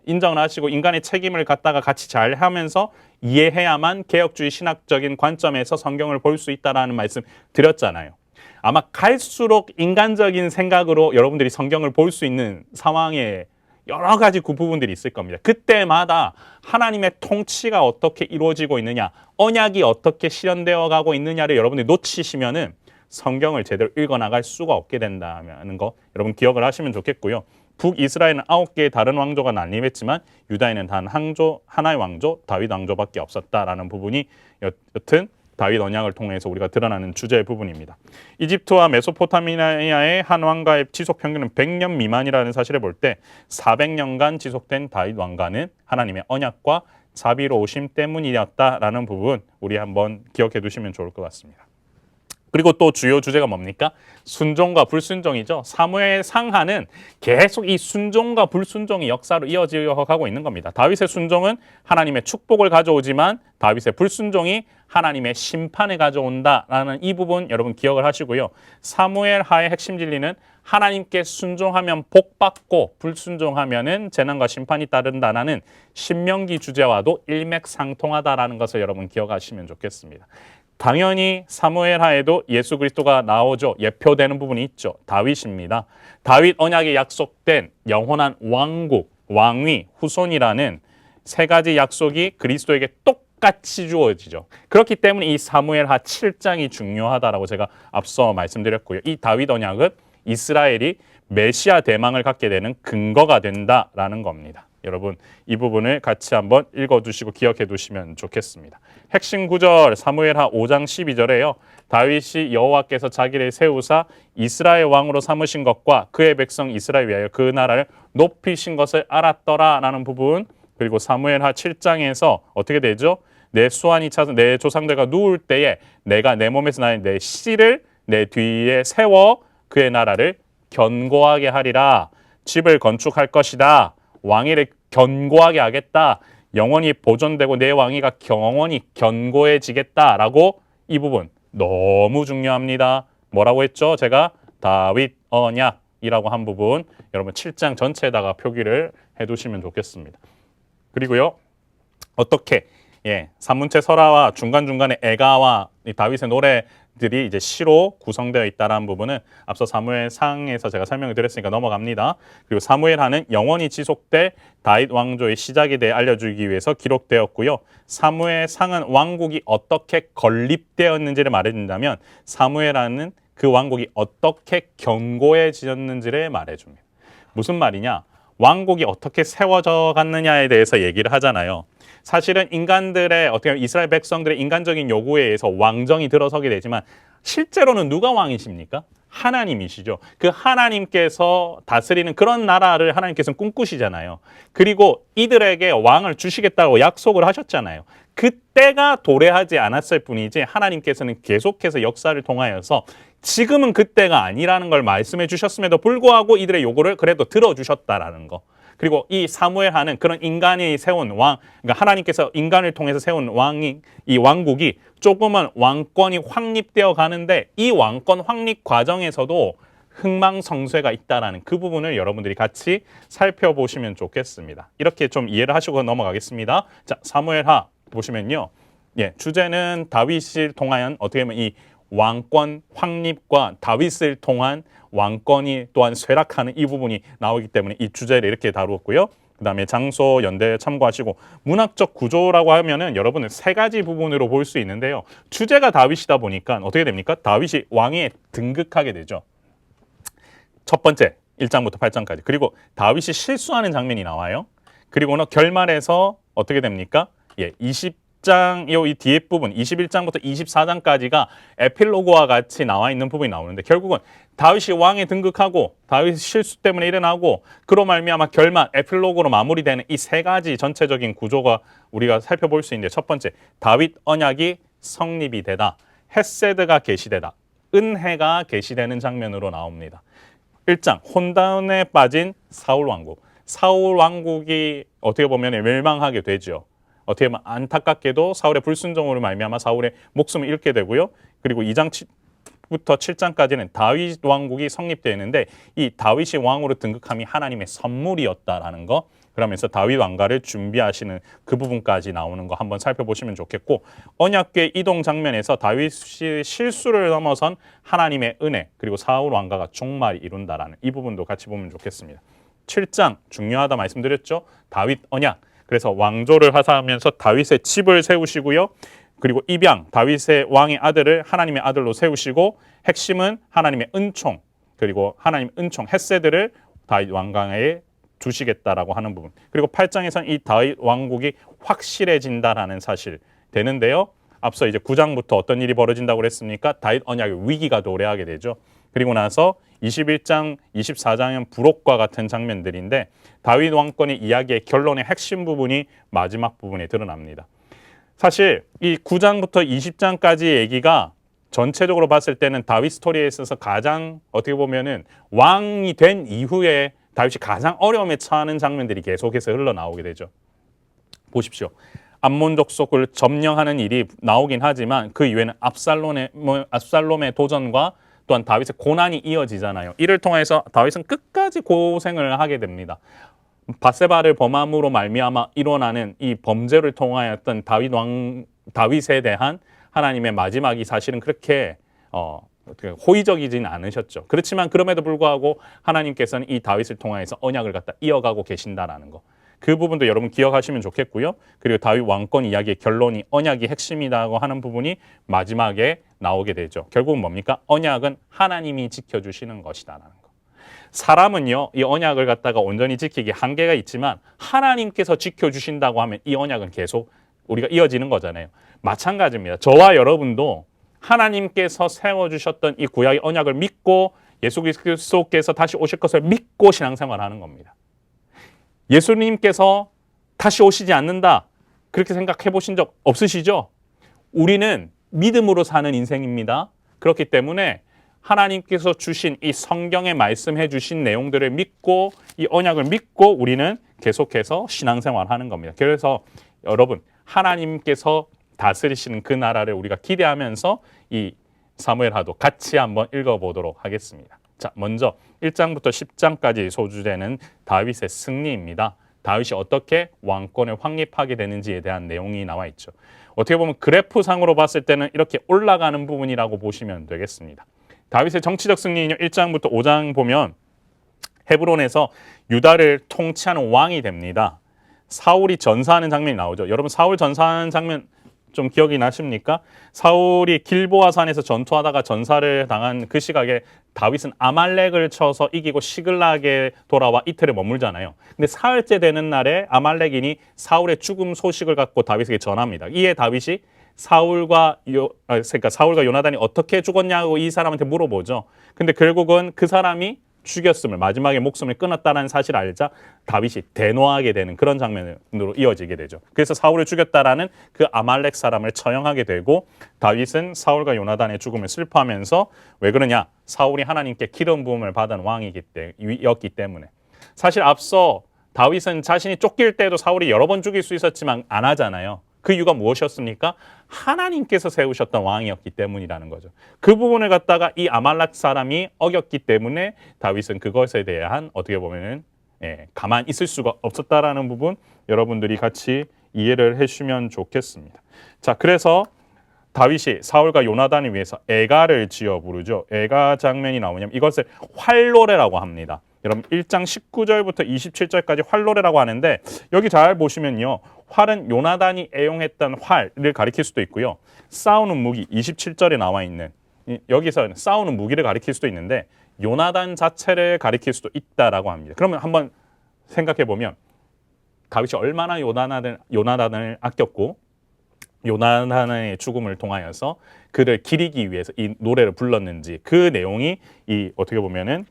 인정을 하시고 인간의 책임을 갖다가 같이 잘 하면서 이해해야만 개혁주의 신학적인 관점에서 성경을 볼 수 있다라는 말씀 드렸잖아요. 아마 갈수록 인간적인 생각으로 여러분들이 성경을 볼 수 있는 상황에 여러 가지 그 부분들이 있을 겁니다. 그때마다 하나님의 통치가 어떻게 이루어지고 있느냐, 언약이 어떻게 실현되어 가고 있느냐를 여러분들이 놓치시면은 성경을 제대로 읽어나갈 수가 없게 된다는 거 여러분 기억을 하시면 좋겠고요. 북이스라엘은 9개의 다른 왕조가 난립했지만 유다에는 단 하나의 왕조, 다윗 왕조밖에 없었다라는 부분이 여튼 다윗 언약을 통해서 우리가 드러나는 주제의 부분입니다. 이집트와 메소포타미아의 한 왕가의 지속 평균은 100년 미만이라는 사실을 볼 때 400년간 지속된 다윗 왕가는 하나님의 언약과 자비로우심 때문이었다라는 부분 우리 한번 기억해 두시면 좋을 것 같습니다. 그리고 또 주요 주제가 뭡니까? 순종과 불순종이죠. 사무엘 상하는 계속 이 순종과 불순종이 역사로 이어져 가고 있는 겁니다. 다윗의 순종은 하나님의 축복을 가져오지만 다윗의 불순종이 하나님의 심판을 가져온다라는 이 부분 여러분 기억을 하시고요. 사무엘 하의 핵심 진리는 하나님께 순종하면 복받고 불순종하면은 재난과 심판이 따른다라는 신명기 주제와도 일맥상통하다라는 것을 여러분 기억하시면 좋겠습니다. 당연히 사무엘하에도 예수 그리스도가 나오죠. 예표되는 부분이 있죠. 다윗입니다. 다윗 언약에 약속된 영원한 왕국, 왕위, 후손이라는 세 가지 약속이 그리스도에게 똑같이 주어지죠. 그렇기 때문에 이 사무엘하 7장이 중요하다라고 제가 앞서 말씀드렸고요. 이 다윗 언약은 이스라엘이 메시아 대망을 갖게 되는 근거가 된다라는 겁니다. 여러분 이 부분을 같이 한번 읽어두시고 기억해 두시면 좋겠습니다. 핵심 구절 사무엘하 5장 12절에요. 다윗이 여호와께서 자기를 세우사 이스라엘 왕으로 삼으신 것과 그의 백성 이스라엘 위하여 그 나라를 높이신 것을 알았더라 라는 부분, 그리고 사무엘하 7장에서 어떻게 되죠? 내 수완이 차서 내 조상들과 누울 때에 내가 내 몸에서 나는 내 씨를 내 뒤에 세워 그의 나라를 견고하게 하리라. 집을 건축할 것이다. 왕위를 견고하게 하겠다. 영원히 보존되고 내 왕위가 영원히 견고해지겠다라고, 이 부분 너무 중요합니다. 뭐라고 했죠? 제가 다윗 언약이라고 한 부분 여러분 7장 전체에다가 표기를 해두시면 좋겠습니다. 그리고요 어떻게 산문체 설화와 중간중간에 애가와 다윗의 노래들이 이제 시로 구성되어 있다는 부분은 앞서 사무엘상에서 제가 설명을 드렸으니까 넘어갑니다. 그리고 사무엘하는 영원히 지속될 다윗 왕조의 시작에 대해 알려주기 위해서 기록되었고요. 사무엘상은 왕국이 어떻게 건립되었는지를 말해준다면 사무엘하는 그 왕국이 어떻게 견고해지었는지를 말해줍니다. 무슨 말이냐? 왕국이 어떻게 세워져 갔느냐에 대해서 얘기를 하잖아요. 사실은 인간들의 어떻게 보면 이스라엘 백성들의 인간적인 요구에 의해서 왕정이 들어서게 되지만 실제로는 누가 왕이십니까? 하나님이시죠. 그 하나님께서 다스리는 그런 나라를 하나님께서는 꿈꾸시잖아요. 그리고 이들에게 왕을 주시겠다고 약속을 하셨잖아요. 그때가 도래하지 않았을 뿐이지 하나님께서는 계속해서 역사를 통하여서 지금은 그때가 아니라는 걸 말씀해 주셨음에도 불구하고 이들의 요구를 그래도 들어주셨다라는 거. 그리고 이 사무엘하는 그런 인간이 세운 왕, 그러니까 하나님께서 인간을 통해서 세운 왕이, 이 왕국이 조금은 왕권이 확립되어 가는데 이 왕권 확립 과정에서도 흥망성쇠가 있다라는 그 부분을 여러분들이 같이 살펴보시면 좋겠습니다. 이렇게 좀 이해를 하시고 넘어가겠습니다. 자, 사무엘하 보시면요. 주제는 다윗을 통한 어떻게 보면 이 왕권 확립과 다윗을 통한 왕권이 또한 쇠락하는 이 부분이 나오기 때문에 이 주제를 이렇게 다루었고요. 그 다음에 장소 연대 참고하시고, 문학적 구조라고 하면은 여러분은 세 가지 부분으로 볼 수 있는데요. 주제가 다윗이다 보니까 어떻게 됩니까? 다윗이 왕위에 등극하게 되죠. 첫 번째 1장부터 8장까지. 그리고 다윗이 실수하는 장면이 나와요. 그리고는 결말에서 어떻게 됩니까? 20장 이 뒤에 부분 21장부터 24장까지가 에필로그와 같이 나와 있는 부분이 나오는데, 결국은 다윗이 왕에 등극하고 다윗 실수 때문에 일어나고 그로 말미암아 결말 에필로그로 마무리되는 이 세 가지 전체적인 구조가 우리가 살펴볼 수 있는데, 첫 번째 다윗 언약이 성립이 되다, 헤세드가 계시되다, 은혜가 계시되는 장면으로 나옵니다. 1장 혼돈에 빠진 사울 왕국. 사울 왕국이 어떻게 보면 멸망하게 되죠. 어떻게 보면 안타깝게도 사울의 불순종으로 말미암아 사울의 목숨을 잃게 되고요. 그리고 2장부터 7장까지는 다윗 왕국이 성립되는데 이 다윗이 왕으로 등극함이 하나님의 선물이었다라는 거, 그러면서 다윗 왕가를 준비하시는 그 부분까지 나오는 거 한번 살펴보시면 좋겠고, 언약궤 이동 장면에서 다윗이 실수를 넘어선 하나님의 은혜, 그리고 사울 왕가가 종말이 이룬다라는 이 부분도 같이 보면 좋겠습니다. 7장 중요하다 말씀드렸죠. 다윗 언약. 그래서 왕조를 하사하면서 다윗의 집을 세우시고요. 그리고 입양, 다윗의 왕의 아들을 하나님의 아들로 세우시고, 핵심은 하나님의 은총, 그리고 하나님 은총 헤세드를 다윗 왕가에 주시겠다라고 하는 부분. 그리고 8장에서는 이 다윗 왕국이 확실해진다라는 사실 되는데요. 앞서 이제 9장부터 어떤 일이 벌어진다고 그랬습니까? 다윗 언약의 위기가 도래하게 되죠. 그리고 나서 21장, 24장은 부록과 같은 장면들인데 다윗 왕권의 이야기의 결론의 핵심 부분이 마지막 부분에 드러납니다. 사실 이 9장부터 20장까지의 얘기가 전체적으로 봤을 때는 다윗 스토리에 있어서 가장 어떻게 보면은 왕이 된 이후에 다윗이 가장 어려움에 처하는 장면들이 계속해서 흘러나오게 되죠. 보십시오. 암몬 족속을 점령하는 일이 나오긴 하지만 그 이후에는 압살롬의 도전과 또한 다윗의 고난이 이어지잖아요. 이를 통해서 다윗은 끝까지 고생을 하게 됩니다. 바세바를 범함으로 말미암아 일어나는 이 범죄를 통하였던 다윗에 대한 하나님의 마지막이 사실은 그렇게 호의적이지는 않으셨죠. 그렇지만 그럼에도 불구하고 하나님께서는 이 다윗을 통해서 언약을 갖다 이어가고 계신다라는 거. 그 부분도 여러분 기억하시면 좋겠고요. 그리고 다윗 왕권 이야기의 결론이 언약이 핵심이라고 하는 부분이 마지막에 나오게 되죠. 결국은 뭡니까? 언약은 하나님이 지켜주시는 것이다라는 거. 사람은요, 이 언약을 갖다가 온전히 지키기 한계가 있지만 하나님께서 지켜주신다고 하면 이 언약은 계속 우리가 이어지는 거잖아요. 마찬가지입니다. 저와 여러분도 하나님께서 세워주셨던 이 구약의 언약을 믿고 예수 그리스도께서 다시 오실 것을 믿고 신앙생활하는 겁니다. 예수님께서 다시 오시지 않는다. 그렇게 생각해 보신 적 없으시죠? 우리는 믿음으로 사는 인생입니다. 그렇기 때문에 하나님께서 주신 이 성경에 말씀해 주신 내용들을 믿고 이 언약을 믿고 우리는 계속해서 신앙생활하는 겁니다. 그래서 여러분 하나님께서 다스리시는 그 나라를 우리가 기대하면서 이 사무엘하도 같이 한번 읽어보도록 하겠습니다. 자, 먼저 1장부터 10장까지 소주되는 다윗의 승리입니다. 다윗이 어떻게 왕권을 확립하게 되는지에 대한 내용이 나와 있죠. 어떻게 보면 그래프상으로 봤을 때는 이렇게 올라가는 부분이라고 보시면 되겠습니다. 다윗의 정치적 승리는요, 1장부터 5장 보면 헤브론에서 유다를 통치하는 왕이 됩니다. 사울이 전사하는 장면이 나오죠. 여러분 사울 전사하는 장면 좀 기억이 나십니까? 사울이 길보아 산에서 전투하다가 전사를 당한 그 시각에 다윗은 아말렉을 쳐서 이기고 시글락에 돌아와 이틀을 머물잖아요. 근데 사흘째 되는 날에 아말렉인이 사울의 죽음 소식을 갖고 다윗에게 전합니다. 이에 다윗이 사울과 요나단이 어떻게 죽었냐고 이 사람한테 물어보죠. 근데 결국은 그 사람이 죽였음을, 마지막에 목숨을 끊었다는 사실을 알자 다윗이 대노하게 되는 그런 장면으로 이어지게 되죠. 그래서 사울을 죽였다라는 그 아말렉 사람을 처형하게 되고 다윗은 사울과 요나단의 죽음을 슬퍼하면서 왜 그러냐? 사울이 하나님께 기름 부음을 받은 왕이었기 때문에. 사실 앞서 다윗은 자신이 쫓길 때도 사울이 여러 번 죽일 수 있었지만 안 하잖아요. 그 이유가 무엇이었습니까? 하나님께서 세우셨던 왕이었기 때문이라는 거죠. 그 부분을 갖다가 이 아말렉 사람이 어겼기 때문에 다윗은 그것에 대한 어떻게 보면은 가만히 있을 수가 없었다라는 부분 여러분들이 같이 이해를 해주시면 좋겠습니다. 자, 그래서 다윗이 사울과 요나단을 위해서 애가를 지어 부르죠. 애가 장면이 나오냐면 이것을 활노래라고 합니다. 여러분 1장 19절부터 27절까지 활노래라고 하는데 여기 잘 보시면요. 활은 요나단이 애용했던 활을 가리킬 수도 있고요. 싸우는 무기 27절에 나와 있는 여기서 싸우는 무기를 가리킬 수도 있는데 요나단 자체를 가리킬 수도 있다라고 합니다. 그러면 한번 생각해 보면 다윗이 얼마나 요나단을 아꼈고 요나단의 죽음을 통하여서 그를 기리기 위해서 이 노래를 불렀는지 그 내용이 이 어떻게 보면은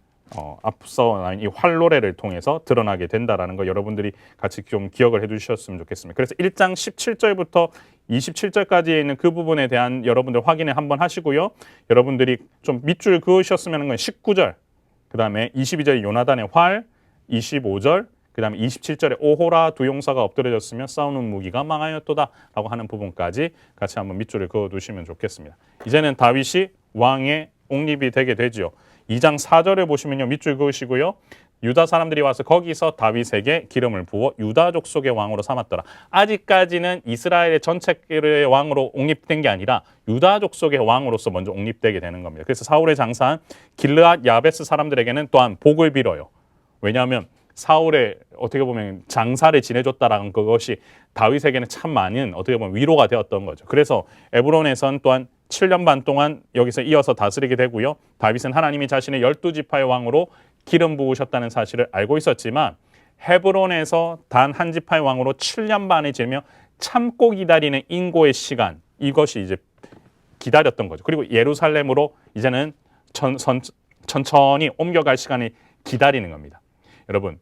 앞서 나온 이 활노래를 통해서 드러나게 된다라는 거 여러분들이 같이 좀 기억을 해두셨으면 좋겠습니다. 그래서 1장 17절부터 27절까지에 있는 그 부분에 대한 여러분들 확인을 한번 하시고요. 여러분들이 좀 밑줄 그으셨으면 건 19절, 그 다음에 22절 요나단의 활, 25절, 그 다음에 27절에 오호라 두 용사가 엎드려졌으며 싸우는 무기가 망하였도다 라고 하는 부분까지 같이 한번 밑줄을 그어두시면 좋겠습니다. 이제는 다윗이 왕의 옹립이 되게 되죠. 2장 4절을 보시면요. 밑줄 그으시고요. 유다 사람들이 와서 거기서 다윗에게 기름을 부어 유다 족속의 왕으로 삼았더라. 아직까지는 이스라엘의 전체의 왕으로 옹립된 게 아니라 유다 족속의 왕으로서 먼저 옹립되게 되는 겁니다. 그래서 사울의 장사한 길르앗 야베스 사람들에게는 또한 복을 빌어요. 왜냐하면 사울의 어떻게 보면 장사를 지내줬다라는 그것이 다윗에게는 참 많은 어떻게 보면 위로가 되었던 거죠. 그래서 에브론에선 또한 7년 반 동안 여기서 이어서 다스리게 되고요. 다윗은 하나님이 자신의 12지파의 왕으로 기름 부으셨다는 사실을 알고 있었지만 헤브론에서 단 한 지파의 왕으로 7년 반을 지내며 참고 기다리는 인고의 시간, 이것이 이제 기다렸던 거죠. 그리고 예루살렘으로 이제는 천천히 옮겨갈 시간이 기다리는 겁니다. 여러분,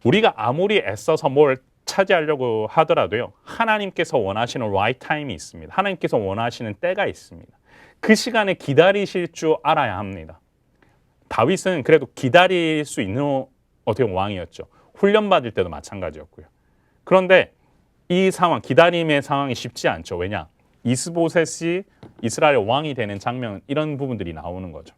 우리가 아무리 애써서 뭘 차지하려고 하더라도요. 하나님께서 원하시는 right time이 있습니다. 하나님께서 원하시는 때가 있습니다. 그 시간에 기다리실 줄 알아야 합니다. 다윗은 그래도 기다릴 수 있는 어떻게 보면 왕이었죠. 훈련받을 때도 마찬가지였고요. 그런데 이 상황, 기다림의 상황이 쉽지 않죠. 왜냐? 이스보셋이 이스라엘 왕이 되는 장면, 이런 부분들이 나오는 거죠.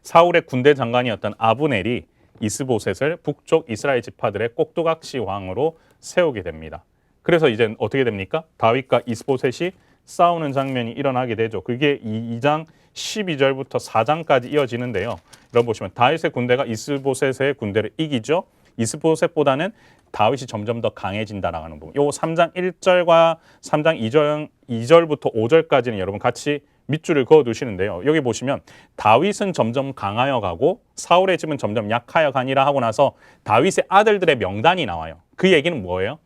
사울의 군대 장관이었던 아브넬이 이스보셋을 북쪽 이스라엘 지파들의 꼭두각시 왕으로 세우게 됩니다. 그래서 이제 어떻게 됩니까? 다윗과 이스보셋이 싸우는 장면이 일어나게 되죠. 그게 2장 12절부터 4장까지 이어지는데요. 여러분 보시면 다윗의 군대가 이스보셋의 군대를 이기죠. 이스보셋보다는 다윗이 점점 더 강해진다라는 부분. 요 3장 1절과 3장 2절부터 5절까지는 여러분 같이 밑줄을 그어 두시는데요. 여기 보시면 다윗은 점점 강하여 가고 사울의 집은 점점 약하여 가니라 하고 나서 다윗의 아들들의 명단이 나와요. 그 얘기는 뭐예요?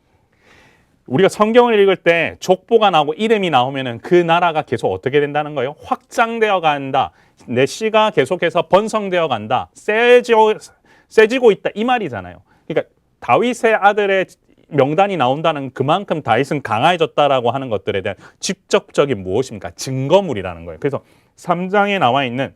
우리가 성경을 읽을 때 족보가 나오고 이름이 나오면은 그 나라가 계속 어떻게 된다는 거예요? 확장되어 간다. 내 씨가 계속해서 번성되어 간다. 세지고 있다. 이 말이잖아요. 그러니까 다윗의 아들의 명단이 나온다는 그만큼 다윗은 강해졌다라고 하는 것들에 대한 직접적인 무엇입니까? 증거물이라는 거예요. 그래서 3장에 나와 있는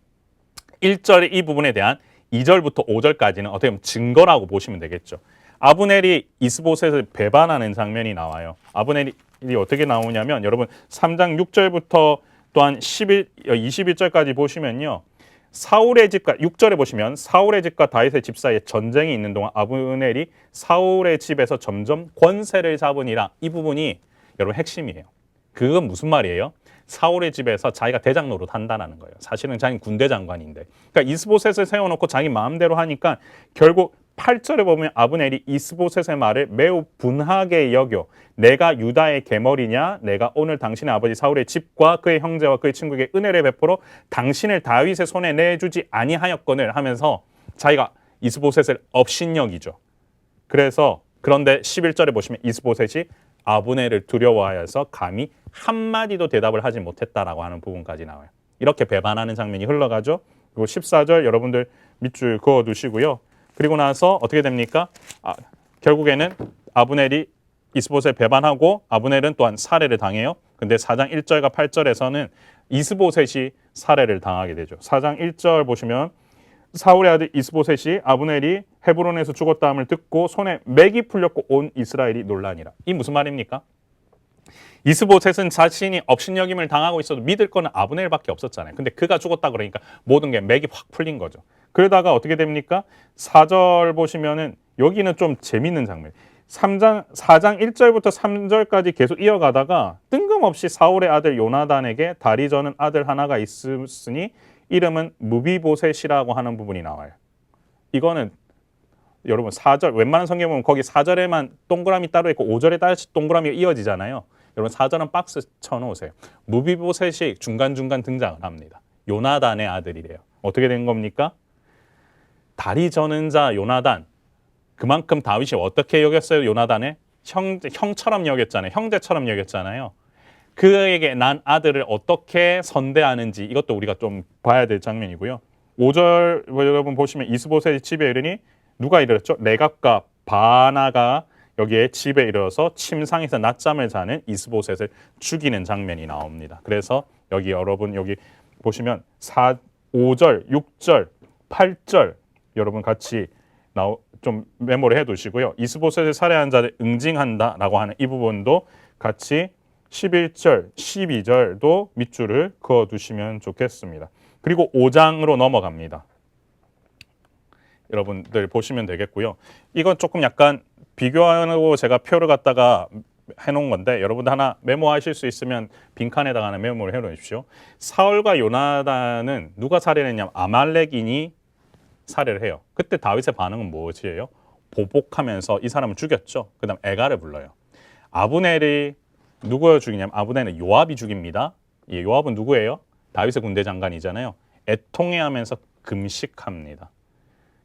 1절 이 부분에 대한 2절부터 5절까지는 어떻게 보면 증거라고 보시면 되겠죠. 아브넬이 이스보셋을 배반하는 장면이 나와요. 아브넬이 어떻게 나오냐면 여러분 3장 6절부터 또한 21절까지 보시면요. 사울의 집과 6절에 보시면 사울의 집과 다윗의 집 사이에 전쟁이 있는 동안 아브넬이 사울의 집에서 점점 권세를 잡으니라. 이 부분이 여러분 핵심이에요. 그건 무슨 말이에요? 사울의 집에서 자기가 대장 노릇 한다는 거예요. 사실은 자기 군대 장관인데. 그러니까 이스보셋을 세워놓고 자기 마음대로 하니까 결국 8절에 보면 아브넬이 이스보셋의 말을 매우 분하게 여겨 내가 유다의 계머리냐 내가 오늘 당신의 아버지 사울의 집과 그의 형제와 그의 친구에게 은혜를 베풀어 당신을 다윗의 손에 내주지 아니하였거늘 하면서 자기가 이스보셋을 업신여기죠. 그래서 그런데 11절에 보시면 이스보셋이 아브넬을 두려워하여서 감히 한마디도 대답을 하지 못했다라고 하는 부분까지 나와요. 이렇게 배반하는 장면이 흘러가죠. 그리고 14절 여러분들 밑줄 그어두시고요. 그리고 나서 어떻게 됩니까? 결국에는 아브넬이 이스보셋을 배반하고 아브넬은 또한 살해를 당해요. 근데 4장 1절과 8절에서는 이스보셋이 살해를 당하게 되죠. 4장 1절 보시면 사울의 아들 이스보셋이 아브넬이 헤브론에서 죽었다함을 듣고 손에 맥이 풀렸고 온 이스라엘이 놀라니라. 이 무슨 말입니까? 이스보셋은 자신이 업신여김을 당하고 있어도 믿을 거는 아브넬밖에 없었잖아요. 근데 그가 죽었다 그러니까 모든 게 맥이 확 풀린 거죠. 그러다가 어떻게 됩니까? 4절 보시면은 여기는 좀 재밌는 장면. 4장 1절부터 3절까지 계속 이어가다가 뜬금없이 사울의 아들 요나단에게 다리 저는 아들 하나가 있으니 이름은 무비보셋이라고 하는 부분이 나와요. 이거는 여러분 4절 웬만한 성경 보면 거기 4절에만 동그라미 따로 있고 5절에 다시 동그라미가 이어지잖아요. 여러분 4절은 박스 쳐놓으세요. 무비보셋이 중간중간 등장을 합니다. 요나단의 아들이래요. 어떻게 된 겁니까? 다리 저는 자 요나단. 그만큼 다윗이 어떻게 여겼어요? 요나단을? 형처럼 여겼잖아요. 형제처럼 여겼잖아요. 그에게 난 아들을 어떻게 선대하는지 이것도 우리가 좀 봐야 될 장면이고요. 5절 여러분 보시면 이스보셋이 집에 이르니 누가 이르렀죠? 레갑과 바나가 여기에 집에 이르러서 침상에서 낮잠을 자는 이스보셋을 죽이는 장면이 나옵니다. 그래서 여기 여러분 여기 보시면 5절, 6절, 8절 여러분 같이 좀 메모를 해두시고요. 이스보셋을 살해한 자를 응징한다라고 하는 이 부분도 같이 11절, 12절도 밑줄을 그어두시면 좋겠습니다. 그리고 5장으로 넘어갑니다. 여러분들 보시면 되겠고요. 이건 조금 약간 비교하고 제가 표를 갖다가 해놓은 건데 여러분들 하나 메모하실 수 있으면 빈칸에다가 하나 메모를 해놓으십시오. 사울과 요나단은 누가 살해를 했냐면 아말렉인이 살해를 해요. 그때 다윗의 반응은 무엇이에요? 보복하면서 이 사람을 죽였죠. 그 다음 애가를 불러요. 아브넬이 누구를 죽이냐면 아브넬은 요압이 죽입니다. 요압은 누구예요? 다윗의 군대 장관이잖아요. 애통해하면서 금식합니다.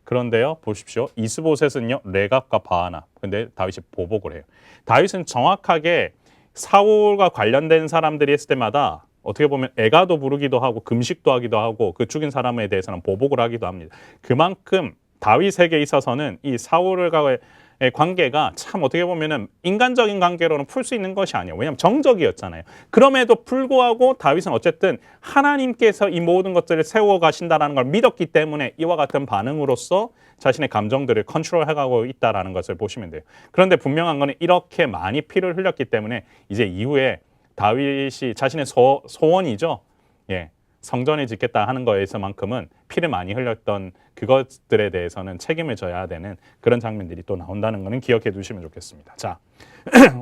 그런데요, 보십시오. 이스보셋은요, 레갑과 바하나. 근데 다윗이 보복을 해요. 다윗은 정확하게 사울과 관련된 사람들이 했을 때마다 어떻게 보면 애가도 부르기도 하고 금식도 하기도 하고 그 죽인 사람에 대해서는 보복을 하기도 합니다. 그만큼 다윗에게 있어서는 이 사울과의 관계가 참 어떻게 보면은 인간적인 관계로는 풀 수 있는 것이 아니에요. 왜냐하면 정적이었잖아요. 그럼에도 불구하고 다윗은 어쨌든 하나님께서 이 모든 것들을 세워 가신다는 걸 믿었기 때문에 이와 같은 반응으로서 자신의 감정들을 컨트롤해가고 있다는 것을 보시면 돼요. 그런데 분명한 거는 이렇게 많이 피를 흘렸기 때문에 이제 이후에 다윗이 자신의 소원이죠. 성전을 짓겠다 하는 거에서만큼은 피를 많이 흘렸던 그것들에 대해서는 책임을 져야 되는 그런 장면들이 또 나온다는 거는 기억해 두시면 좋겠습니다. 자,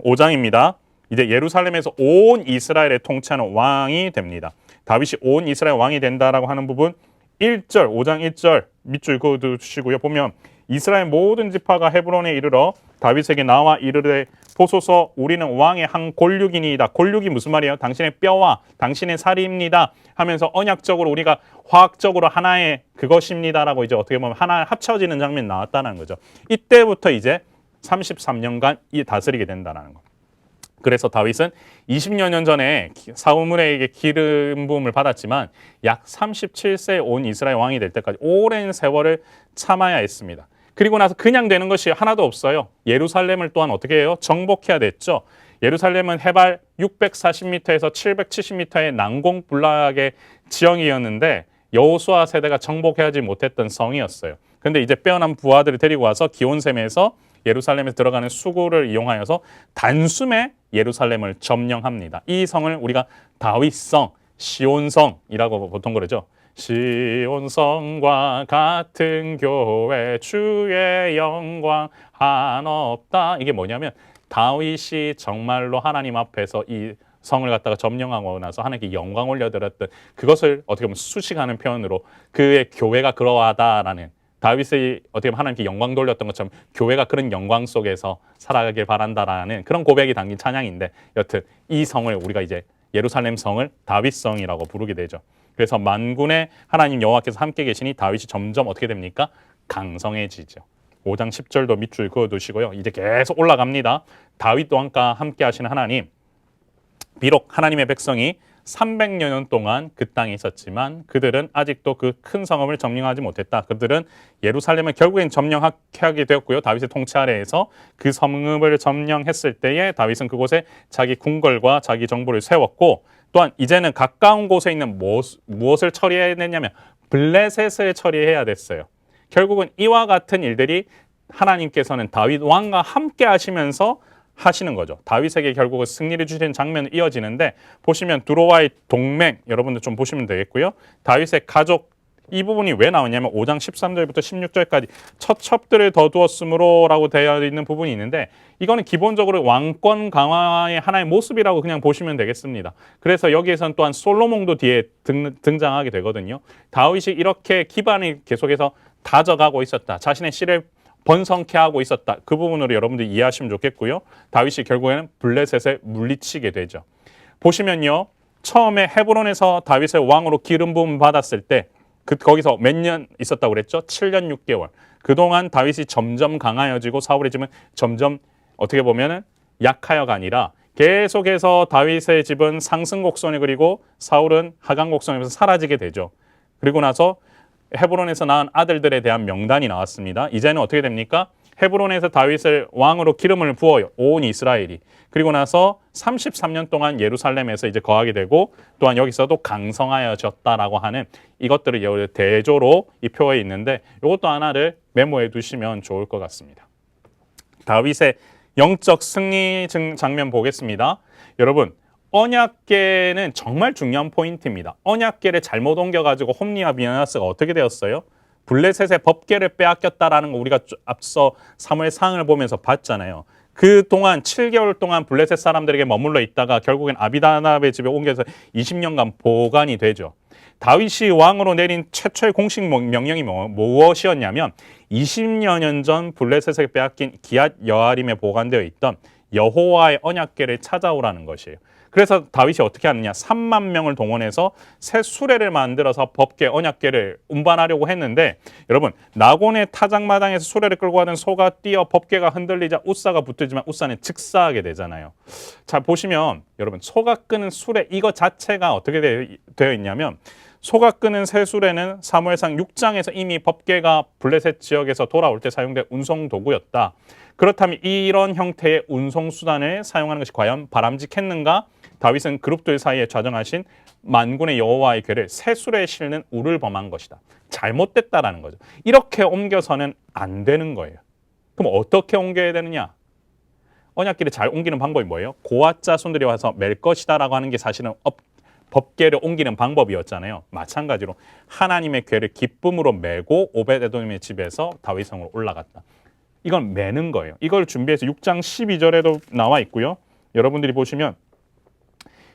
5장입니다. 이제 예루살렘에서 온 이스라엘을 통치하는 왕이 됩니다. 다윗이 온 이스라엘 왕이 된다라고 하는 부분 1절, 5장 1절 밑줄 그어두시고요. 보면 이스라엘 모든 지파가 헤브론에 이르러 다윗에게 나와 이르되 보소서 우리는 왕의 한 골육이니이다. 골육이 무슨 말이에요? 당신의 뼈와 당신의 살이입니다 하면서 언약적으로 우리가 화학적으로 하나의 그것입니다라고 이제 어떻게 보면 하나 합쳐지는 장면이 나왔다는 거죠. 이때부터 이제 33년간 다스리게 된다는 거. 그래서 다윗은 20여 년 전에 사울에게 기름 부음을 받았지만 약 37세에 온 이스라엘 왕이 될 때까지 오랜 세월을 참아야 했습니다. 그리고 나서 그냥 되는 것이 하나도 없어요. 예루살렘을 또한 어떻게 해요? 정복해야 됐죠. 예루살렘은 해발 640m에서 770m의 난공불락의 지형이었는데 여호수아 세대가 정복하지 못했던 성이었어요. 그런데 이제 빼어난 부하들을 데리고 와서 기온샘에서 예루살렘에 들어가는 수구를 이용하여서 단숨에 예루살렘을 점령합니다. 이 성을 우리가 다윗성, 시온성이라고 보통 그러죠. 시온성과 같은 교회 주의 영광 한없다. 이게 뭐냐면 다윗이 정말로 하나님 앞에서 이 성을 갖다가 점령하고 나서 하나님께 영광 올려드렸던 그것을 어떻게 보면 수식하는 표현으로 그의 교회가 그러하다라는 다윗이 어떻게 보면 하나님께 영광 돌렸던 것처럼 교회가 그런 영광 속에서 살아가길 바란다라는 그런 고백이 담긴 찬양인데 여튼 이 성을 우리가 이제 예루살렘 성을 다윗성이라고 부르게 되죠. 그래서 만군의 하나님 여호와께서 함께 계시니 다윗이 점점 어떻게 됩니까? 강성해지죠. 5장 10절도 밑줄 그어두시고요. 이제 계속 올라갑니다. 다윗 왕과 함께 하시는 하나님. 비록 하나님의 백성이 300여 년 동안 그 땅에 있었지만 그들은 아직도 그 큰 성읍을 점령하지 못했다. 그들은 예루살렘을 결국엔 점령하게 되었고요. 다윗의 통치 아래에서 그 성읍을 점령했을 때에 다윗은 그곳에 자기 궁궐과 자기 정부를 세웠고 또한 이제는 가까운 곳에 있는 무엇을 처리해냈냐면 블레셋을 처리해야 됐어요. 결국은 이와 같은 일들이 하나님께서는 다윗 왕과 함께 하시면서 하시는 거죠. 다윗에게 결국은 승리를 주시는 장면이 이어지는데 보시면 두로와의 동맹 여러분들 좀 보시면 되겠고요. 다윗의 가족 이 부분이 왜 나오냐면 5장 13절부터 16절까지 처첩들을 더 두었으므로 라고 되어 있는 부분이 있는데 이거는 기본적으로 왕권 강화의 하나의 모습이라고 그냥 보시면 되겠습니다. 그래서 여기에서는 또한 솔로몬도 뒤에 등장하게 되거든요. 다윗이 이렇게 기반을 계속해서 다져가고 있었다. 자신의 씨를 번성케 하고 있었다. 그 부분으로 여러분들이 이해하시면 좋겠고요. 다윗이 결국에는 블레셋에 물리치게 되죠. 보시면요. 처음에 헤브론에서 다윗의 왕으로 기름 부음 받았을 때 거기서 몇 년 있었다고 그랬죠? 7년 6개월. 그동안 다윗이 점점 강하여지고 사울의 집은 점점 어떻게 보면은 약하여가 아니라 계속해서 다윗의 집은 상승곡선이 그리고 사울은 하강곡선에서 사라지게 되죠. 그리고 나서 헤브론에서 낳은 아들들에 대한 명단이 나왔습니다. 이제는 어떻게 됩니까? 헤브론에서 다윗을 왕으로 기름을 부어요. 온 이스라엘이. 그리고 나서 33년 동안 예루살렘에서 이제 거하게 되고 또한 여기서도 강성하여졌다라고 하는 이것들을 대조로 이 표에 있는데 이것도 하나를 메모해 두시면 좋을 것 같습니다. 다윗의 영적 승리 장면 보겠습니다. 여러분 언약궤는 정말 중요한 포인트입니다. 언약궤를 잘못 옮겨가지고 홈리와 비나스가 어떻게 되었어요? 블레셋의 법궤를 빼앗겼다라는 거 우리가 앞서 사무엘상을 보면서 봤잖아요. 그동안 7개월 동안 블레셋 사람들에게 머물러 있다가 결국엔 아비다납의 집에 옮겨서 20년간 보관이 되죠. 다윗이 왕으로 내린 최초의 공식 명령이 무엇이었냐면 20여 년 전 블레셋에게 빼앗긴 기앗 여아림에 보관되어 있던 여호와의 언약궤를 찾아오라는 것이에요. 그래서 다윗이 어떻게 하느냐 3만 명을 동원해서 새 수레를 만들어서 법궤 언약궤를 운반하려고 했는데 여러분 나곤의 타작마당에서 수레를 끌고 가던 소가 뛰어 법궤가 흔들리자 우사가 붙들지만 우사는 즉사하게 되잖아요. 자 보시면 여러분 소가 끄는 수레 이거 자체가 어떻게 되어 있냐면 소가 끄는 새 수레는 사무엘상 6장에서 이미 법궤가 블레셋 지역에서 돌아올 때 사용된 운송 도구였다. 그렇다면 이런 형태의 운송 수단을 사용하는 것이 과연 바람직했는가? 다윗은 그룹들 사이에 좌정하신 만군의 여호와의 궤를 새 수레에 실는 우를 범한 것이다. 잘못됐다라는 거죠. 이렇게 옮겨서는 안 되는 거예요. 그럼 어떻게 옮겨야 되느냐? 언약궤를 잘 옮기는 방법이 뭐예요? 고앗 자손들이 와서 맬 것이다라고 하는 게 사실은 법궤를 옮기는 방법이었잖아요. 마찬가지로 하나님의 궤를 기쁨으로 메고 오벳에돔의 집에서 다윗성으로 올라갔다. 이건 매는 거예요. 이걸 준비해서 6장 12절에도 나와 있고요. 여러분들이 보시면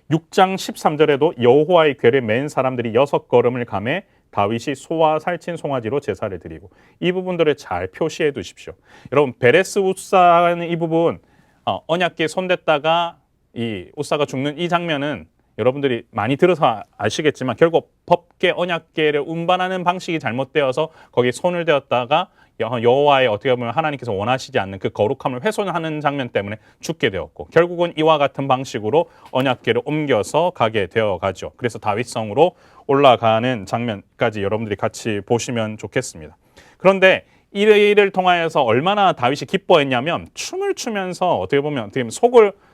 6장 13절에도 여호와의 궤를 맨 사람들이 6걸음을 가매 다윗이 소와 살친 송아지로 제사를 드리고, 이 부분들을 잘 표시해 두십시오. 여러분, 베레스 우사는 이 부분 언약궤에 손댔다가 이 우사가 죽는 이 장면은 여러분들이 많이 들어서 아시겠지만 결국 법궤 언약궤를 운반하는 방식이 잘못되어서 거기에 손을 대었다가 여호와의 어떻게 보면 하나님께서 원하시지 않는 그 거룩함을 훼손하는 장면 때문에 죽게 되었고, 결국은 이와 같은 방식으로 언약궤를 옮겨서 가게 되어 가죠. 그래서 다윗성으로 올라가는 장면까지 여러분들이 같이 보시면 좋겠습니다. 그런데 이 일을 통하여서 얼마나 다윗이 기뻐했냐면 춤을 추면서 어떻게 보면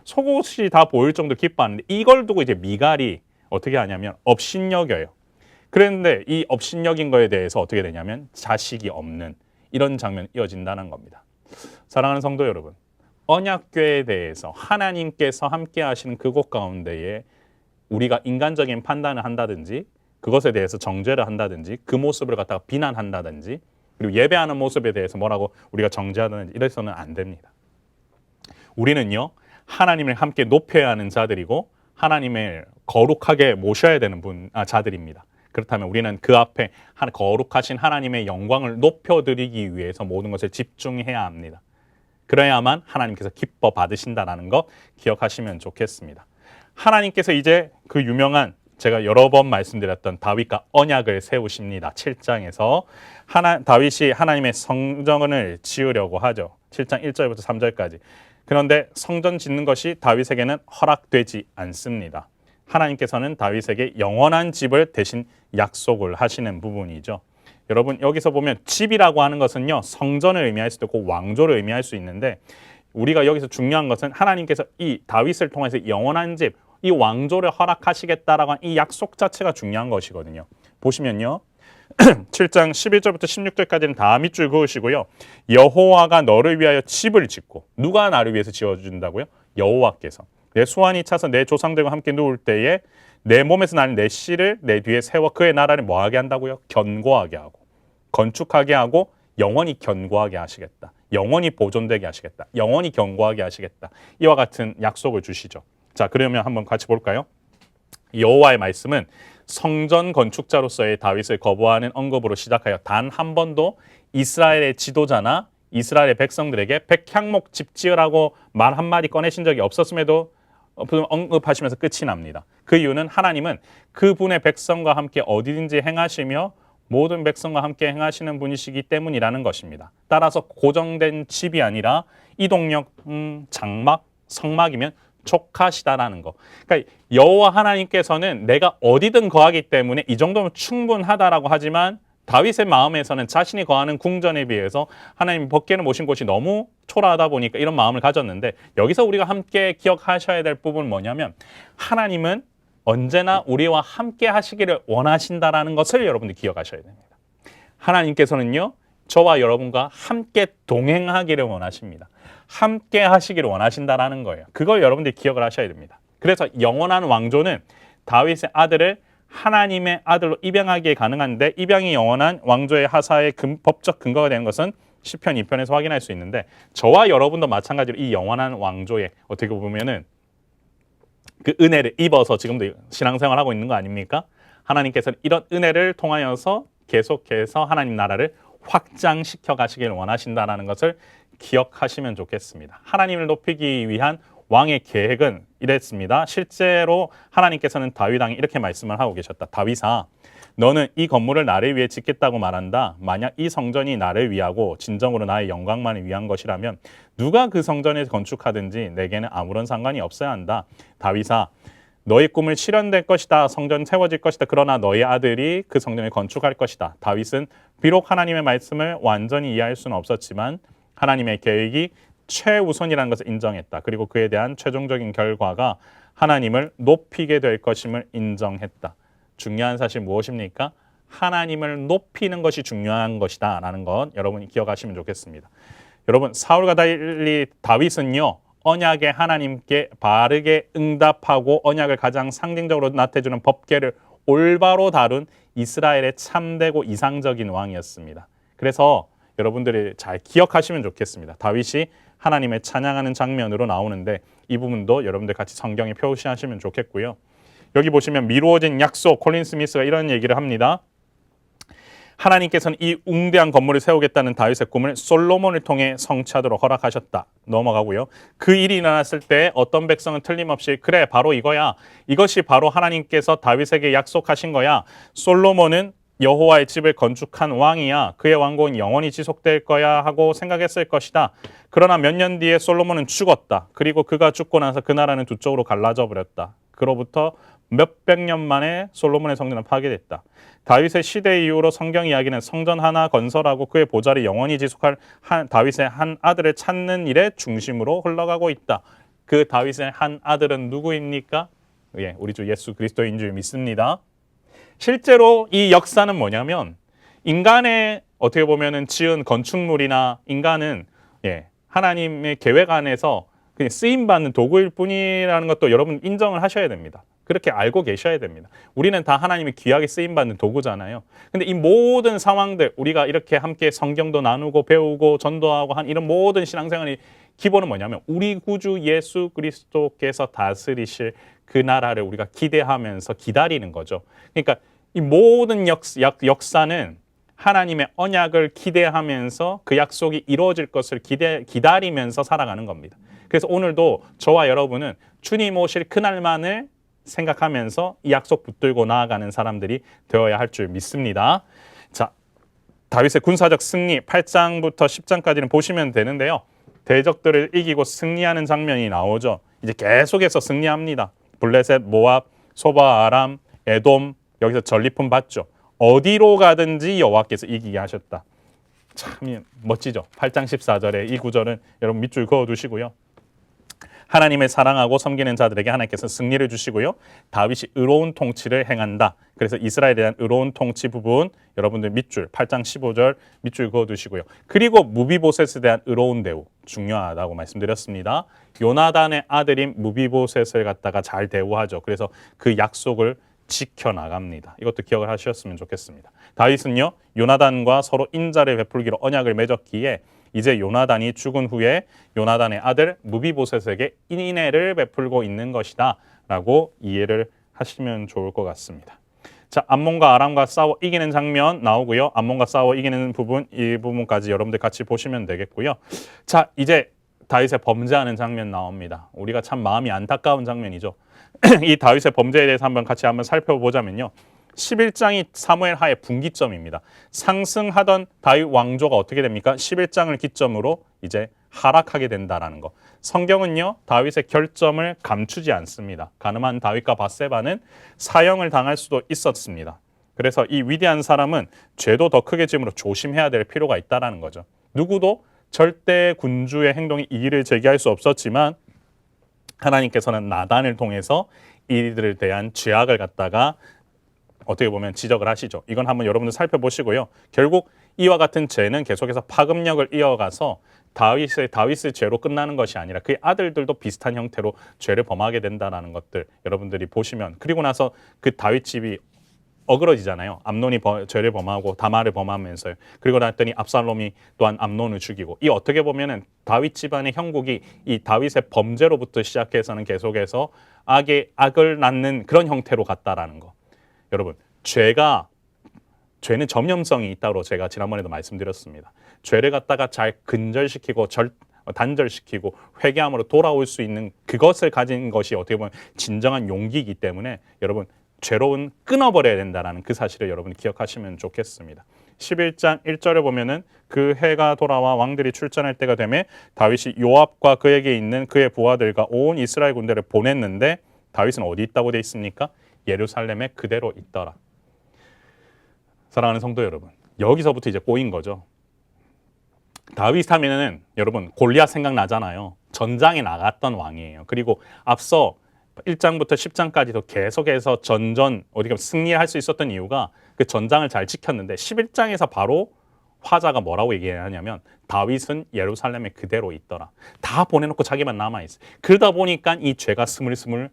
속옷이 다 보일 정도로 기뻐하는데, 이걸 두고 이제 미갈이 어떻게 하냐면 업신여겨요. 그런데 이 업신여긴 거에 대해서 어떻게 되냐면 자식이 없는 이런 장면이 이어진다는 겁니다. 사랑하는 성도 여러분, 언약궤에 대해서 하나님께서 함께 하시는 그곳 가운데에 우리가 인간적인 판단을 한다든지 그것에 대해서 정죄를 한다든지 그 모습을 갖다가 비난한다든지 그리고 예배하는 모습에 대해서 뭐라고 우리가 정죄하든지 이래서는 안 됩니다. 우리는요, 하나님을 함께 높여야 하는 자들이고 하나님을 거룩하게 모셔야 되는 자들입니다. 그렇다면 우리는 그 앞에 거룩하신 하나님의 영광을 높여드리기 위해서 모든 것을 집중해야 합니다. 그래야만 하나님께서 기뻐 받으신다는 것 기억하시면 좋겠습니다. 하나님께서 이제 그 유명한 제가 여러 번 말씀드렸던 다윗과 언약을 세우십니다. 7장에서 다윗이 하나님의 성전을 지으려고 하죠. 7장 1절부터 3절까지. 그런데 성전 짓는 것이 다윗에게는 허락되지 않습니다. 하나님께서는 다윗에게 영원한 집을 대신 약속을 하시는 부분이죠. 여러분, 여기서 보면 집이라고 하는 것은요, 성전을 의미할 수도 있고 왕조를 의미할 수 있는데, 우리가 여기서 중요한 것은 하나님께서 이 다윗을 통해서 영원한 집, 이 왕조를 허락하시겠다라고 하는 이 약속 자체가 중요한 것이거든요. 보시면요, 7장 11절부터 16절까지는 다 밑줄 그으시고요. 여호와가 너를 위하여 집을 짓고, 누가 나를 위해서 지어준다고요? 여호와께서. 내 수완이 차서 내 조상들과 함께 누울 때에 내 몸에서 나는 내 씨를 내 뒤에 세워 그의 나라를 뭐하게 한다고요? 견고하게 하고 건축하게 하고 영원히 견고하게 하시겠다. 영원히 보존되게 하시겠다. 영원히 견고하게 하시겠다. 이와 같은 약속을 주시죠. 자, 그러면 한번 같이 볼까요? 여호와의 말씀은 성전 건축자로서의 다윗을 거부하는 언급으로 시작하여 단 한 번도 이스라엘의 지도자나 이스라엘의 백성들에게 백향목 집 지으라고 말 한마디 꺼내신 적이 없었음에도 언급하시면서 끝이 납니다. 그 이유는 하나님은 그분의 백성과 함께 어디든지 행하시며 모든 백성과 함께 행하시는 분이시기 때문이라는 것입니다. 따라서 고정된 집이 아니라 이동력, 장막, 성막이면 족하시다라는 거. 그러니까 여호와 하나님께서는 내가 어디든 거하기 때문에 이 정도면 충분하다라고 하지만 다윗의 마음에서는 자신이 거하는 궁전에 비해서 하나님 법궤를 모신 곳이 너무 초라하다 보니까 이런 마음을 가졌는데, 여기서 우리가 함께 기억하셔야 될 부분은 뭐냐면 하나님은 언제나 우리와 함께 하시기를 원하신다라는 것을 여러분들 기억하셔야 됩니다. 하나님께서는요, 저와 여러분과 함께 동행하기를 원하십니다. 함께 하시기를 원하신다라는 거예요. 그걸 여러분들이 기억을 하셔야 됩니다. 그래서 영원한 왕조는 다윗의 아들을 하나님의 아들로 입양하기에 가능한데, 입양이 영원한 왕조의 하사의 법적 근거가 되는 것은 시편 2편에서 확인할 수 있는데, 저와 여러분도 마찬가지로 이 영원한 왕조에 어떻게 보면은 그 은혜를 입어서 지금도 신앙생활하고 있는 거 아닙니까? 하나님께서는 이런 은혜를 통하여서 계속해서 하나님 나라를 확장시켜 가시길 원하신다는 것을 기억하시면 좋겠습니다. 하나님을 높이기 위한 왕의 계획은 이랬습니다. 실제로 하나님께서는 다윗 왕에 이렇게 말씀을 하고 계셨다. 다윗아, 너는 이 건물을 나를 위해 짓겠다고 말한다. 만약 이 성전이 나를 위하고 진정으로 나의 영광만을 위한 것이라면 누가 그 성전을 건축하든지 내게는 아무런 상관이 없어야 한다. 다윗아, 너의 꿈을 실현될 것이다. 성전 세워질 것이다. 그러나 너의 아들이 그 성전을 건축할 것이다. 다윗은 비록 하나님의 말씀을 완전히 이해할 수는 없었지만 하나님의 계획이 최우선이라는 것을 인정했다. 그리고 그에 대한 최종적인 결과가 하나님을 높이게 될 것임을 인정했다. 중요한 사실 무엇입니까? 하나님을 높이는 것이 중요한 것이다 라는 것 여러분이 기억하시면 좋겠습니다. 여러분, 사울과 달리 다윗은요, 언약의 하나님께 바르게 응답하고 언약을 가장 상징적으로 나타내주는 법궤를 올바로 다룬 이스라엘의 참되고 이상적인 왕이었습니다. 그래서 여러분들이 잘 기억하시면 좋겠습니다. 다윗이 하나님의 찬양하는 장면으로 나오는데 이 부분도 여러분들 같이 성경에 표시하시면 좋겠고요. 여기 보시면 미루어진 약속, 콜린 스미스가 이런 얘기를 합니다. 하나님께서는 이 웅대한 건물을 세우겠다는 다윗의 꿈을 솔로몬을 통해 성취하도록 허락하셨다. 넘어가고요. 그 일이 일어났을 때 어떤 백성은 틀림없이 그래 바로 이거야. 이것이 바로 하나님께서 다윗에게 약속하신 거야. 솔로몬은 여호와의 집을 건축한 왕이야. 그의 왕국은 영원히 지속될 거야 하고 생각했을 것이다. 그러나 몇 년 뒤에 솔로몬은 죽었다. 그리고 그가 죽고 나서 그 나라는 두 쪽으로 갈라져 버렸다. 그로부터 몇백 년 만에 솔로몬의 성전은 파괴됐다. 다윗의 시대 이후로 성경 이야기는 성전 하나 건설하고 그의 보좌를 영원히 지속할 다윗의 한 아들을 찾는 일의 중심으로 흘러가고 있다. 그 다윗의 한 아들은 누구입니까? 예, 우리 주 예수 그리스도인 줄 믿습니다. 실제로 이 역사는 뭐냐면 인간의 어떻게 보면은 지은 건축물이나 인간은 하나님의 계획 안에서 그냥 쓰임받는 도구일 뿐이라는 것도 여러분 인정을 하셔야 됩니다. 그렇게 알고 계셔야 됩니다. 우리는 다 하나님의 귀하게 쓰임받는 도구잖아요. 근데 이 모든 상황들 우리가 이렇게 함께 성경도 나누고 배우고 전도하고 한 이런 모든 신앙생활이 기본은 뭐냐면 우리 구주 예수 그리스도께서 다스리실 그 나라를 우리가 기대하면서 기다리는 거죠. 그러니까 이 모든 역사는 하나님의 언약을 기대하면서 그 약속이 이루어질 것을 기다리면서 살아가는 겁니다. 그래서 오늘도 저와 여러분은 주님 오실 그날만을 생각하면서 이 약속 붙들고 나아가는 사람들이 되어야 할 줄 믿습니다. 자, 다윗의 군사적 승리 8장부터 10장까지는 보시면 되는데요. 대적들을 이기고 승리하는 장면이 나오죠. 이제 계속해서 승리합니다. 블레셋, 모압, 소바, 아람, 에돔 여기서 전리품 받죠. 어디로 가든지 여호와께서 이기게 하셨다. 참 멋지죠. 8장 14절에 이 구절은 여러분 밑줄 그어두시고요. 하나님을 사랑하고 섬기는 자들에게 하나님께서 승리를 주시고요. 다윗이 의로운 통치를 행한다. 그래서 이스라엘에 대한 의로운 통치 부분 여러분들 밑줄 8장 15절 밑줄 그어두시고요. 그리고 무비보셋에 대한 의로운 대우 중요하다고 말씀드렸습니다. 요나단의 아들인 무비보셋을 갖다가 잘 대우하죠. 그래서 그 약속을 지켜나갑니다. 이것도 기억을 하셨으면 좋겠습니다. 다윗은요. 요나단과 서로 인자를 베풀기로 언약을 맺었기에 이제 요나단이 죽은 후에 요나단의 아들 무비보셋에게 인애를 베풀고 있는 것이다 라고 이해를 하시면 좋을 것 같습니다. 자, 암몬과 아람과 싸워 이기는 장면 나오고요. 암몬과 싸워 이기는 부분, 이 부분까지 여러분들 같이 보시면 되겠고요. 자, 이제 다윗의 범죄하는 장면 나옵니다. 우리가 참 마음이 안타까운 장면이죠. 이 다윗의 범죄에 대해서 한번 살펴보자면요. 11장이 사무엘 하의 분기점입니다. 상승하던 다윗 왕조가 어떻게 됩니까? 11장을 기점으로 이제 하락하게 된다라는 거. 성경은요. 다윗의 결점을 감추지 않습니다. 가늠한 다윗과 밧세바는 사형을 당할 수도 있었습니다. 그래서 이 위대한 사람은 죄도 더 크게 지음으로 조심해야 될 필요가 있다라는 거죠. 누구도 절대 군주의 행동이 이의를 제기할 수 없었지만 하나님께서는 나단을 통해서 이들에 대한 죄악을 갖다가 어떻게 보면 지적을 하시죠. 이건 한번 여러분들 살펴보시고요. 결국 이와 같은 죄는 계속해서 파급력을 이어가서 다윗의 죄로 끝나는 것이 아니라 그의 아들들도 비슷한 형태로 죄를 범하게 된다는 것들 여러분들이 보시면 그리고 나서 그 다윗 집이 어그러지잖아요. 암논이 죄를 범하고 다말을 범하면서요. 그리고 났더니 압살롬이 또한 암논을 죽이고 이 어떻게 보면은 다윗 집안의 형국이 이 다윗의 범죄로부터 시작해서는 계속해서 악을 낳는 그런 형태로 갔다라는 거. 여러분, 죄는 전염성이 있다고 제가 지난번에도 말씀드렸습니다. 죄를 갖다가 잘 근절시키고 단절시키고 회개함으로 돌아올 수 있는 그것을 가진 것이 어떻게 보면 진정한 용기이기 때문에 여러분 죄로운 끊어버려야 된다는 그 사실을 여러분이 기억하시면 좋겠습니다. 11장 1절에 보면은 그 해가 돌아와 왕들이 출전할 때가 되매 다윗이 요압과 그에게 있는 그의 부하들과 온 이스라엘 군대를 보냈는데 다윗은 어디 있다고 되어 있습니까? 예루살렘에 그대로 있더라. 사랑하는 성도 여러분, 여기서부터 이제 꼬인 거죠. 다윗 하면은 여러분 골리앗 생각나잖아요. 전장에 나갔던 왕이에요. 그리고 앞서 1장부터 10장까지도 계속해서 어디가 승리할 수 있었던 이유가 그 전장을 잘 지켰는데 11장에서 바로 화자가 뭐라고 얘기하냐면 다윗은 예루살렘에 그대로 있더라. 다 보내놓고 자기만 남아있어. 그러다 보니까 이 죄가 스물스물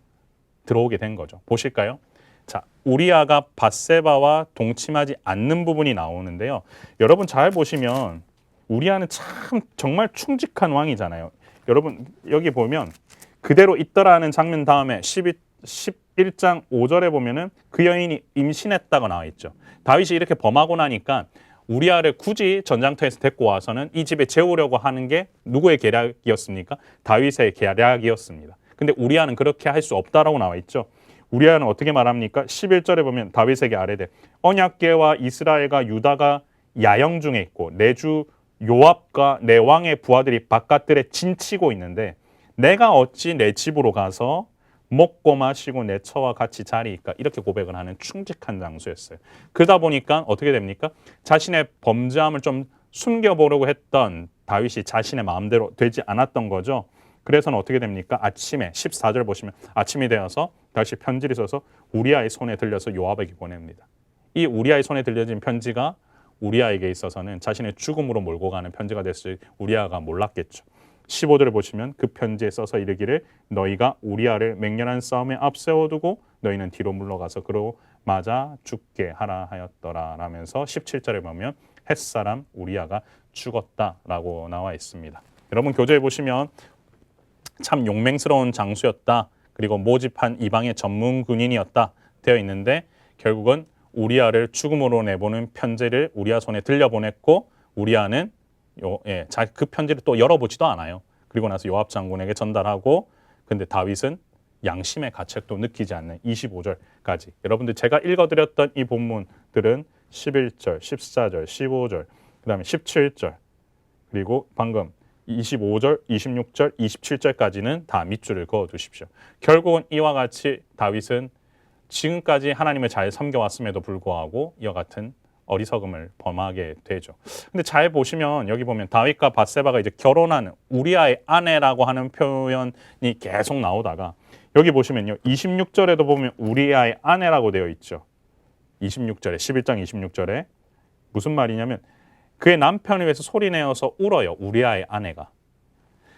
들어오게 된 거죠. 보실까요? 자, 우리아가 밧세바와 동침하지 않는 부분이 나오는데요. 여러분 잘 보시면 우리아는 참 정말 충직한 왕이잖아요. 여러분 여기 보면 그대로 있더라는 장면 다음에 11장 5절에 보면은 그 여인이 임신했다고 나와 있죠. 다윗이 이렇게 범하고 나니까 우리아를 굳이 전장터에서 데리고 와서는 이 집에 재우려고 하는 게 누구의 계략이었습니까? 다윗의 계략이었습니다. 근데 우리아는 그렇게 할 수 없다라고 나와 있죠. 우리아는 어떻게 말합니까? 11절에 보면 다윗에게 아뢰되 언약궤와 이스라엘과 유다가 야영 중에 있고 내 주 요압과 내 왕의 부하들이 바깥들에 진치고 있는데 내가 어찌 내 집으로 가서 먹고 마시고 내 처와 같이 자리일까? 이렇게 고백을 하는 충직한 장수였어요. 그러다 보니까 어떻게 됩니까? 자신의 범죄함을 좀 숨겨보려고 했던 다윗이 자신의 마음대로 되지 않았던 거죠. 그래서는 어떻게 됩니까? 아침에 14절 보시면 아침이 되어서 다시 편지를 써서 우리아의 손에 들려서 요압에게 보냅니다. 이 우리아의 손에 들려진 편지가 우리아에게 있어서는 자신의 죽음으로 몰고 가는 편지가 됐을 우리아가 몰랐겠죠. 15절을 보시면 그 편지에 써서 이르기를 너희가 우리아를 맹렬한 싸움에 앞세워두고 너희는 뒤로 물러가서 그로 맞아 죽게 하라 하였더라 라면서 17절에 보면 햇사람 우리아가 죽었다라고 나와 있습니다. 여러분 교재에 보시면 참 용맹스러운 장수였다. 그리고 모집한 이방의 전문 군인이었다 되어 있는데 결국은 우리아를 죽음으로 내보는 편지를 우리아 손에 들려보냈고 우리아는 그 편지를 또 열어보지도 않아요. 그리고 나서 요압 장군에게 전달하고 근데 다윗은 양심의 가책도 느끼지 않는 25절까지 여러분들 제가 읽어드렸던 이 본문들은 11절, 14절, 15절 그 다음에 17절 그리고 방금 25절, 26절, 27절까지는 다 밑줄을 그어두십시오. 결국은 이와 같이 다윗은 지금까지 하나님을 잘 섬겨왔음에도 불구하고 이와 같은 어리석음을 범하게 되죠. 근데 잘 보시면 여기 보면 다윗과 밧세바가 이제 결혼하는 우리아의 아내라고 하는 표현이 계속 나오다가 여기 보시면요. 26절에도 보면 우리아의 아내라고 되어 있죠. 26절에 11장 26절에 무슨 말이냐면 그의 남편을 위해서 소리내어서 울어요. 우리아의 아내가.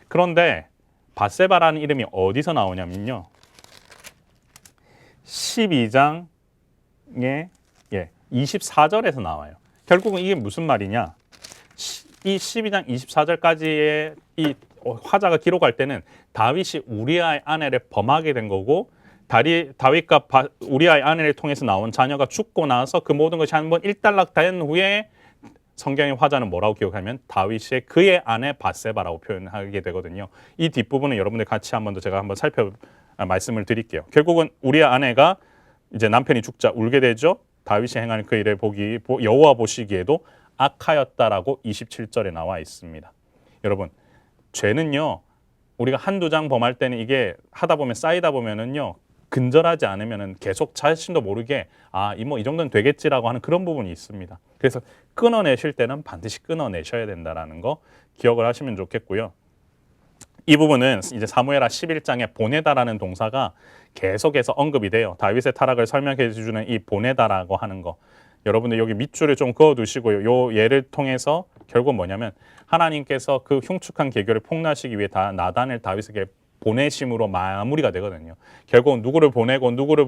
그런데 밧세바라는 이름이 어디서 나오냐면요. 12장의 24절에서 나와요. 결국은 이게 무슨 말이냐. 이 12장 24절까지의 이 화자가 기록할 때는 다윗이 우리아의 아내를 범하게 된 거고 다윗과 우리아의 아내를 통해서 나온 자녀가 죽고 나서 그 모든 것이 한번 일단락된 후에 성경의 화자는 뭐라고 기억하면 다윗의 그의 아내 밧세바라고 표현하게 되거든요. 이 뒷부분은 여러분들 같이 한번 더 제가 한번 말씀을 드릴게요. 결국은 우리의 아내가 이제 남편이 죽자 울게 되죠. 다윗이 행하는 그 일을 여호와 보시기에도 악하였다라고 27절에 나와 있습니다. 여러분 죄는요 우리가 한두 장 범할 때는 이게 하다 보면 쌓이다 보면은요 근절하지 않으면은 계속 자신도 모르게 이 정도는 되겠지라고 하는 그런 부분이 있습니다. 그래서 끊어내실 때는 반드시 끊어내셔야 된다라는 거 기억을 하시면 좋겠고요. 이 부분은 이제 사무엘하 11장에 보내다라는 동사가 계속해서 언급이 돼요. 다윗의 타락을 설명해 주는 이 보내다라고 하는 거. 여러분들 여기 밑줄을 좀 그어두시고요. 요 예를 통해서 결국 뭐냐면 하나님께서 그 흉측한 계교를 폭로하시기 위해 나단을 다윗에게 보내심으로 마무리가 되거든요. 결국은 누구를 보내고 누구를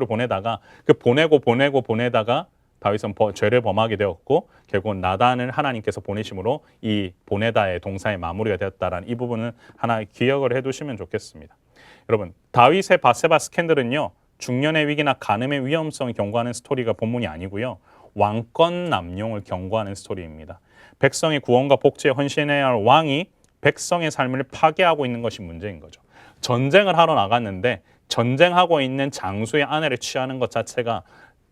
보내다가 그 보내다가 다윗은 죄를 범하게 되었고 결국은 나단을 하나님께서 보내심으로 이 보내다의 동사의 마무리가 되었다라는 이 부분은 하나 기억을 해두시면 좋겠습니다. 여러분 다윗의 밧세바 스캔들은요. 중년의 위기나 간음의 위험성을 경고하는 스토리가 본문이 아니고요. 왕권 남용을 경고하는 스토리입니다. 백성의 구원과 복지에 헌신해야 할 왕이 백성의 삶을 파괴하고 있는 것이 문제인 거죠. 전쟁을 하러 나갔는데 전쟁하고 있는 장수의 아내를 취하는 것 자체가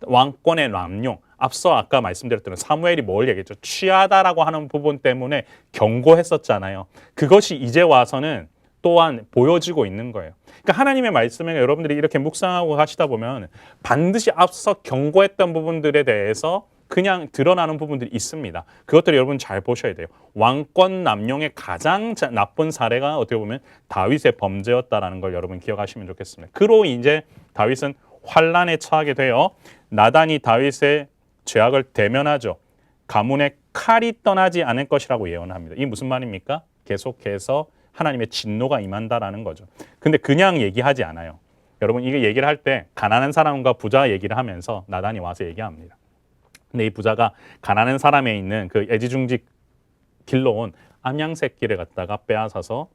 왕권의 남용, 앞서 아까 말씀드렸던 사무엘이 뭘 얘기했죠? 취하다라고 하는 부분 때문에 경고했었잖아요. 그것이 이제 와서는 또한 보여지고 있는 거예요. 그러니까 하나님의 말씀에 여러분들이 이렇게 묵상하고 하시다 보면 반드시 앞서 경고했던 부분들에 대해서 그냥 드러나는 부분들이 있습니다. 그것들을 여러분 잘 보셔야 돼요. 왕권 남용의 가장 나쁜 사례가 어떻게 보면 다윗의 범죄였다라는 걸 여러분 기억하시면 좋겠습니다. 그로 이제 다윗은 환란에 처하게 되어 나단이 다윗의 죄악을 대면하죠. 가문의 칼이 떠나지 않을 것이라고 예언합니다. 이게 무슨 말입니까? 계속해서 하나님의 진노가 임한다라는 거죠. 근데 그냥 얘기하지 않아요. 여러분 이게 얘기를 할 때 가난한 사람과 부자 얘기를 하면서 나단이 와서 얘기합니다. 근데 이 부자가 가난한 사람에 있는 그 애지중지 길러온 암양 새끼를 갖다가 빼앗아서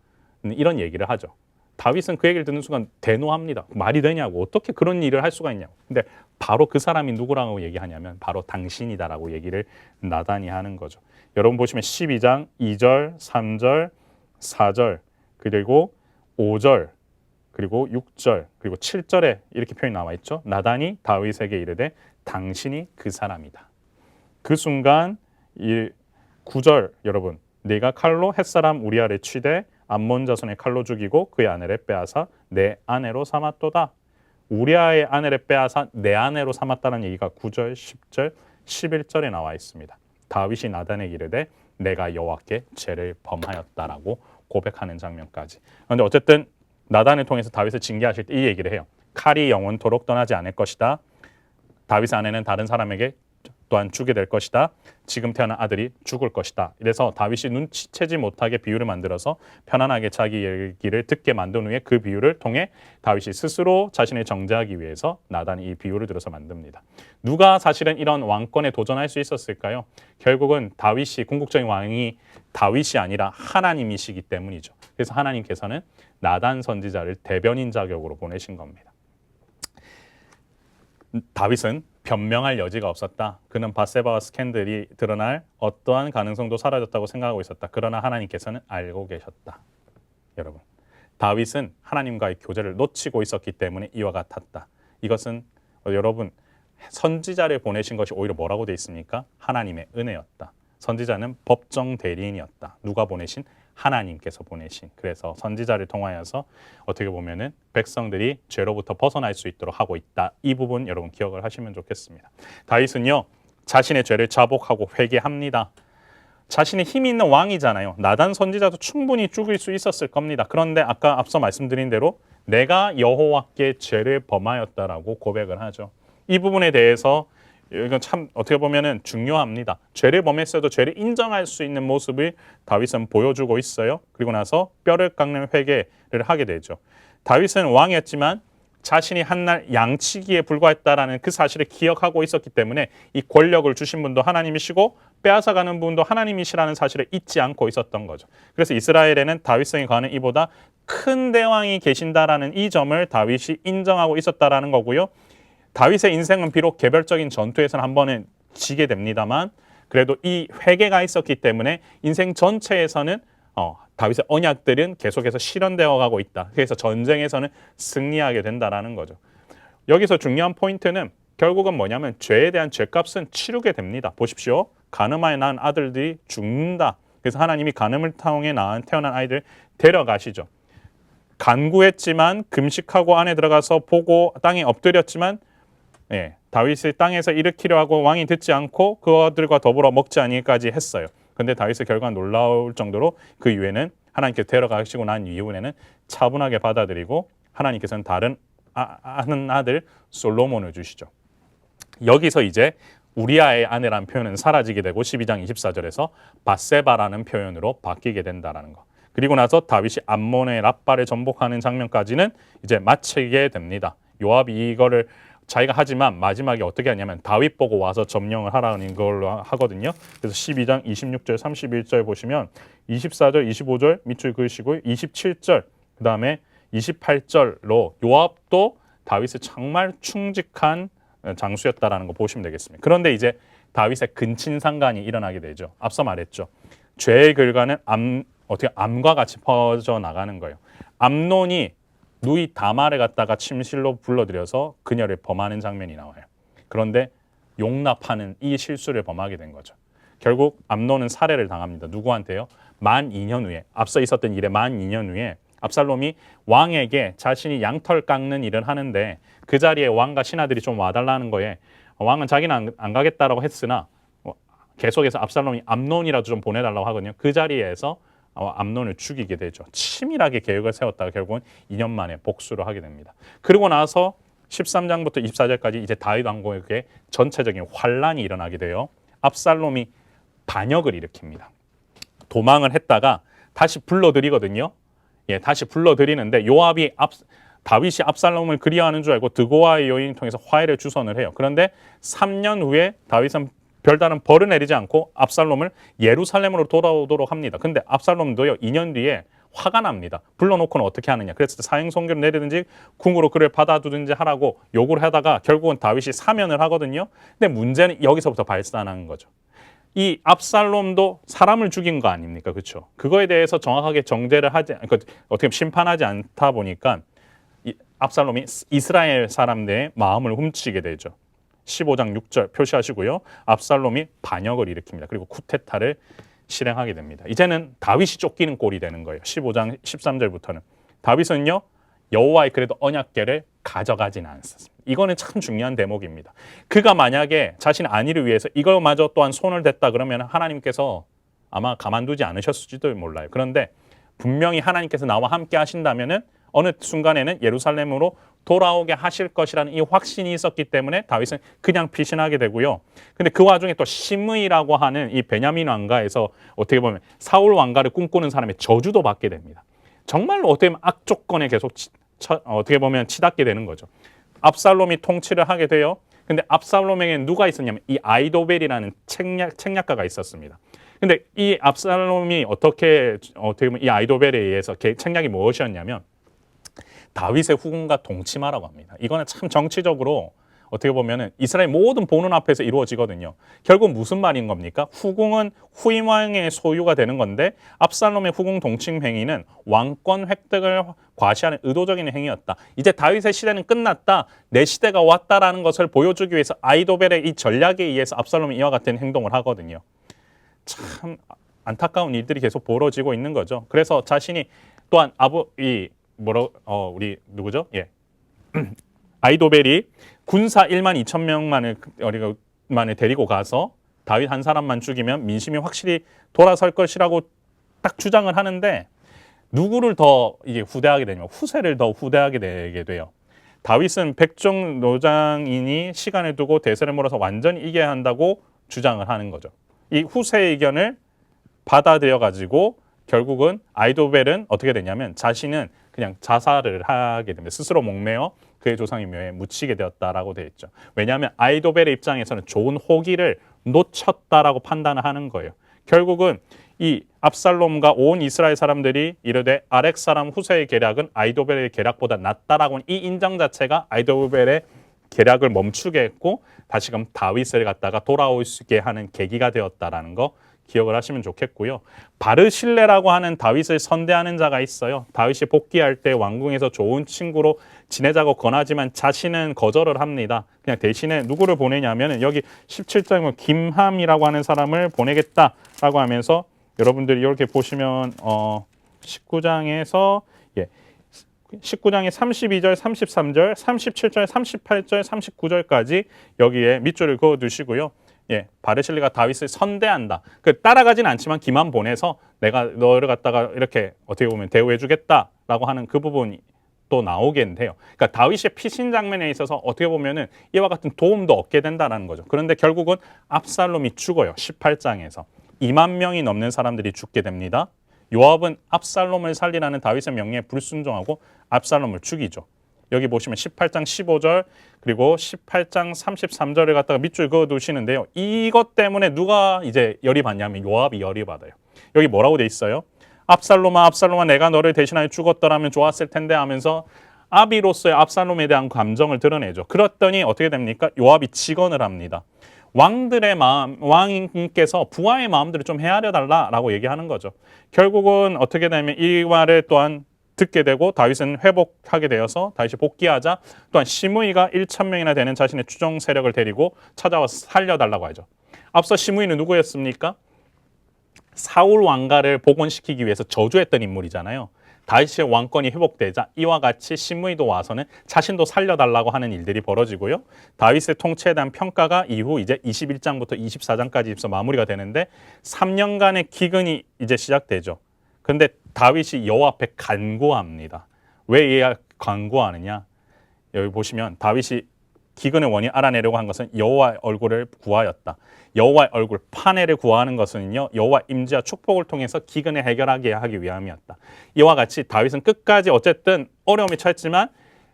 이런 얘기를 하죠. 다윗은 그 얘기를 듣는 순간 대노합니다. 말이 되냐고, 어떻게 그런 일을 할 수가 있냐고. 근데 바로 그 사람이 누구라고 얘기하냐면 바로 당신이다라고 얘기를 나단이 하는 거죠. 여러분 보시면 12장 2절, 3절, 4절, 그리고 5절, 그리고 6절, 그리고 7절에 이렇게 표현이 나와 있죠. 나단이 다윗에게 이르되 당신이 그 사람이다. 그 순간 이 9절 여러분, 네가 칼로 햇사람 우리아를 치되 암몬 자손의 칼로 죽이고 그의 아내를 빼앗아 내 아내로 삼았도다. 우리아의 아내를 빼앗아 내 아내로 삼았다는 얘기가 9절, 10절, 11절에 나와 있습니다. 다윗이 나단에게 이르되 내가 여호와께 죄를 범하였다라고 고백하는 장면까지. 그런데 어쨌든 나단을 통해서 다윗을 징계하실 때 이 얘기를 해요. 칼이 영원토록 떠나지 않을 것이다. 다윗의 아내는 다른 사람에게 또한 주게 될 것이다. 지금 태어난 아들이 죽을 것이다. 이래서 다윗이 눈치채지 못하게 비유를 만들어서 편안하게 자기 얘기를 듣게 만든 후에 그 비유를 통해 다윗이 스스로 자신을 정죄하기 위해서 나단이 이 비유를 들어서 만듭니다. 누가 사실은 이런 왕권에 도전할 수 있었을까요? 결국은 다윗이 궁극적인 왕이 다윗이 아니라 하나님이시기 때문이죠. 그래서 하나님께서는 나단 선지자를 대변인 자격으로 보내신 겁니다. 다윗은 변명할 여지가 없었다. 그는 밧세바와 스캔들이 드러날 어떠한 가능성도 사라졌다고 생각하고 있었다. 그러나 하나님께서는 알고 계셨다. 여러분, 다윗은 하나님과의 교제를 놓치고 있었기 때문에 이와 같았다. 이것은 여러분 선지자를 보내신 것이 오히려 뭐라고 되어 있습니까? 하나님의 은혜였다. 선지자는 법정 대리인이었다. 누가 보내신? 하나님께서 보내신. 그래서 선지자를 통하여서 어떻게 보면은 백성들이 죄로부터 벗어날 수 있도록 하고 있다. 이 부분 여러분 기억을 하시면 좋겠습니다. 다윗은요 자신의 죄를 자복하고 회개합니다. 자신이 힘이 있는 왕이잖아요. 나단 선지자도 충분히 죽일 수 있었을 겁니다. 그런데 아까 앞서 말씀드린 대로 내가 여호와께 죄를 범하였다라고 고백을 하죠. 이 부분에 대해서 이건 참 어떻게 보면은 중요합니다. 죄를 범했어도 죄를 인정할 수 있는 모습을 다윗은 보여주고 있어요. 그리고 나서 뼈를 깎는 회개를 하게 되죠. 다윗은 왕이었지만 자신이 한날 양치기에 불과했다라는 그 사실을 기억하고 있었기 때문에 이 권력을 주신 분도 하나님이시고 빼앗아가는 분도 하나님이시라는 사실을 잊지 않고 있었던 거죠. 그래서 이스라엘에는 다윗성에 관한 이보다 큰 대왕이 계신다라는 이 점을 다윗이 인정하고 있었다라는 거고요. 다윗의 인생은 비록 개별적인 전투에서는 한 번은 지게 됩니다만 그래도 이 회개가 있었기 때문에 인생 전체에서는 다윗의 언약들은 계속해서 실현되어 가고 있다. 그래서 전쟁에서는 승리하게 된다라는 거죠. 여기서 중요한 포인트는 결국은 뭐냐면 죄에 대한 죄값은 치르게 됩니다. 보십시오. 간음하여 낳은 아들들이 죽는다. 그래서 하나님이 간음을 통해 태어난 아이들 데려가시죠. 간구했지만 금식하고 안에 들어가서 보고 땅에 엎드렸지만 다윗을 땅에서 일으키려 하고 왕이 듣지 않고 그들과 더불어 먹지 아니까지 했어요. 그런데 다윗의 결과는 놀라울 정도로 그 이후에는 하나님께서 데려가시고 난 이후에는 차분하게 받아들이고 하나님께서는 다른 아는 아들 솔로몬을 주시죠. 여기서 이제 우리아의 아내라는 표현은 사라지게 되고 12장 24절에서 밧세바라는 표현으로 바뀌게 된다는 거. 그리고 나서 다윗이 암몬의 랍바를 전복하는 장면까지는 이제 마치게 됩니다. 요압이 이거를 자기가 하지만 마지막에 어떻게 하냐면 다윗 보고 와서 점령을 하라는 걸로 하거든요. 그래서 12장 26절 31절 보시면 24절 25절 밑줄 그으시고 27절 그 다음에 28절로 요압도 다윗의 정말 충직한 장수였다라는 거 보시면 되겠습니다. 그런데 이제 다윗의 근친상간이 일어나게 되죠. 앞서 말했죠. 죄의 결과는 어떻게 암과 같이 퍼져 나가는 거예요. 암논이 누이 다말을 갖다가 침실로 불러들여서 그녀를 범하는 장면이 나와요. 그런데 용납하는 이 실수를 범하게 된 거죠. 결국 암논은 살해를 당합니다. 누구한테요? 만 2년 후에, 앞서 있었던 일의 만 2년 후에 압살롬이 왕에게 자신이 양털 깎는 일을 하는데 그 자리에 왕과 신하들이 좀 와달라는 거에 왕은 자기는 안 가겠다라고 했으나 계속해서 압살롬이 암논이라도 좀 보내달라고 하거든요. 그 자리에서 암논을 죽이게 되죠. 치밀하게 계획을 세웠다가 결국은 2년 만에 복수를 하게 됩니다. 그리고 나서 13장부터 24절까지 이제 다윗 왕국에게 전체적인 환란이 일어나게 돼요. 압살롬이 반역을 일으킵니다. 도망을 했다가 다시 불러들이거든요. 예, 다시 불러들이는데 요압이 다윗이 압살롬을 그리워하는 줄 알고 드고아의 여인을 통해서 화해를 주선을 해요. 그런데 3년 후에 다윗은 별다른 벌을 내리지 않고 압살롬을 예루살렘으로 돌아오도록 합니다. 근데 압살롬도요 2년 뒤에 화가 납니다. 불러놓고는 어떻게 하느냐. 그래서 사형선고를 내리든지 궁으로 그를 받아두든지 하라고 요구를 하다가 결국은 다윗이 사면을 하거든요. 근데 문제는 여기서부터 발산하는 거죠. 이 압살롬도 사람을 죽인 거 아닙니까? 그렇죠? 그거에 대해서 정확하게 정죄를 하지, 어떻게 심판하지 않다 보니까 이 압살롬이 이스라엘 사람들의 마음을 훔치게 되죠. 15장 6절 표시하시고요. 압살롬이 반역을 일으킵니다. 그리고 쿠데타를 실행하게 됩니다. 이제는 다윗이 쫓기는 꼴이 되는 거예요. 15장 13절부터는 다윗은요 여호와의 그래도 언약궤를 가져가지는 않았습니다. 이거는 참 중요한 대목입니다. 그가 만약에 자신의 안위를 위해서 이걸마저 또한 손을 댔다 그러면 하나님께서 아마 가만두지 않으셨을지도 몰라요. 그런데 분명히 하나님께서 나와 함께 하신다면은 어느 순간에는 예루살렘으로 돌아오게 하실 것이라는 이 확신이 있었기 때문에 다윗은 그냥 피신하게 되고요. 근데 그 와중에 또 시므이라고 하는 이 베냐민 왕가에서 어떻게 보면 사울 왕가를 꿈꾸는 사람의 저주도 받게 됩니다. 정말로 어떻게 보면 악조건에 계속 어떻게 보면 치닫게 되는 거죠. 압살롬이 통치를 하게 돼요. 근데 압살롬에게 누가 있었냐면 이 아이도벨이라는 책략가가 있었습니다. 근데 이 압살롬이 어떻게 보면 이 아이도벨에 의해서 책략이 무엇이었냐면 다윗의 후궁과 동침하라고 합니다. 이거는 참 정치적으로 어떻게 보면은 이스라엘 모든 보는 앞에서 이루어지거든요. 결국 무슨 말인 겁니까? 후궁은 후임 왕의 소유가 되는 건데 압살롬의 후궁 동침 행위는 왕권 획득을 과시하는 의도적인 행위였다. 이제 다윗의 시대는 끝났다. 내 시대가 왔다라는 것을 보여주기 위해서 아이도벨의 이 전략에 의해서 압살롬이 이와 같은 행동을 하거든요. 참 안타까운 일들이 계속 벌어지고 있는 거죠. 그래서 자신이 또한 우리 누구죠? 예. 아이도벨이 군사 1만 2천 명만을 데리고 가서 다윗 한 사람만 죽이면 민심이 확실히 돌아설 것이라고 딱 주장을 하는데 누구를 더 이게 후대하게 되냐면 후세를 더 후대하게 되게 돼요. 다윗은 백종 노장이니 시간을 두고 대세를 몰아서 완전히 이겨야 한다고 주장을 하는 거죠. 이 후세의 의견을 받아들여 가지고 결국은 아이도벨은 어떻게 되냐면 자신은 그냥 자살을 하게 됩니다. 스스로 목매어 그의 조상의 묘에 묻히게 되었다라고 되어 있죠. 왜냐하면 아이도벨의 입장에서는 좋은 호기를 놓쳤다라고 판단을 하는 거예요. 결국은 이 압살롬과 온 이스라엘 사람들이 이르되 아렉 사람 후세의 계략은 아이도벨의 계략보다 낫다라고 이 인정 자체가 아이도벨의 계략을 멈추게 했고 다시금 다윗을 갖다가 돌아올 수 있게 하는 계기가 되었다라는 거 기억을 하시면 좋겠고요. 바르실레라고 하는 다윗을 선대하는 자가 있어요. 다윗이 복귀할 때 왕궁에서 좋은 친구로 지내자고 권하지만 자신은 거절을 합니다. 그냥 대신에 누구를 보내냐면 여기 17장에 김함이라고 하는 사람을 보내겠다라고 하면서 여러분들이 이렇게 보시면 19장에서 19장의 32절, 33절, 37절, 38절, 39절까지 여기에 밑줄을 그어 두시고요. 예, 바르실레가 다윗을 선대한다. 따라가진 않지만 기만 보내서 내가 너를 갖다가 이렇게 어떻게 보면 대우해주겠다라고 하는 그 부분이 또 나오겠는데요. 그러니까 다윗의 피신 장면에 있어서 어떻게 보면은 이와 같은 도움도 얻게 된다라는 거죠. 그런데 결국은 압살롬이 죽어요. 18장에서 2만 명이 넘는 사람들이 죽게 됩니다. 요압은 압살롬을 살리라는 다윗의 명령에 불순종하고 압살롬을 죽이죠. 여기 보시면 18장 15절 그리고 18장 33절을 갖다가 밑줄 그어 두시는데요. 이것 때문에 누가 이제 열이 받냐면 요압이 열이 받아요. 여기 뭐라고 돼 있어요? 압살롬아 압살롬아 내가 너를 대신하여 죽었더라면 좋았을 텐데 하면서 아비로서의 압살롬에 대한 감정을 드러내죠. 그랬더니 어떻게 됩니까? 요압이 직언을 합니다. 왕들의 마음, 왕님께서 부하의 마음들을 좀 헤아려 달라라고 얘기하는 거죠. 결국은 어떻게 되면 이 말을 또한 듣게 되고 다윗은 회복하게 되어서 다윗이 복귀하자 또한 시므이가 1,000명이나 되는 자신의 추종 세력을 데리고 찾아와서 살려달라고 하죠. 앞서 시므이는 누구였습니까? 사울 왕가를 복원시키기 위해서 저주했던 인물이잖아요. 다윗의 왕권이 회복되자 이와 같이 시므이도 와서는 자신도 살려달라고 하는 일들이 벌어지고요. 다윗의 통치에 대한 평가가 이후 이제 21장부터 24장까지 있어 마무리가 되는데 3년간의 기근이 이제 시작되죠. 근데 다윗이 여호와 앞에 간구합니다. 왜 간구하느냐? 여기 보시면 다윗이 기근의 원인 알아내려고 한 것은 여호와의 얼굴을 구하였다. 여호와의 얼굴, 판회를 구하는 것은요, 여호와 임재와 축복을 통해서 기근을 해결하게 하기 위함이었다. 이와 같이 다윗은 끝까지 어쨌든 어려움에 처했지만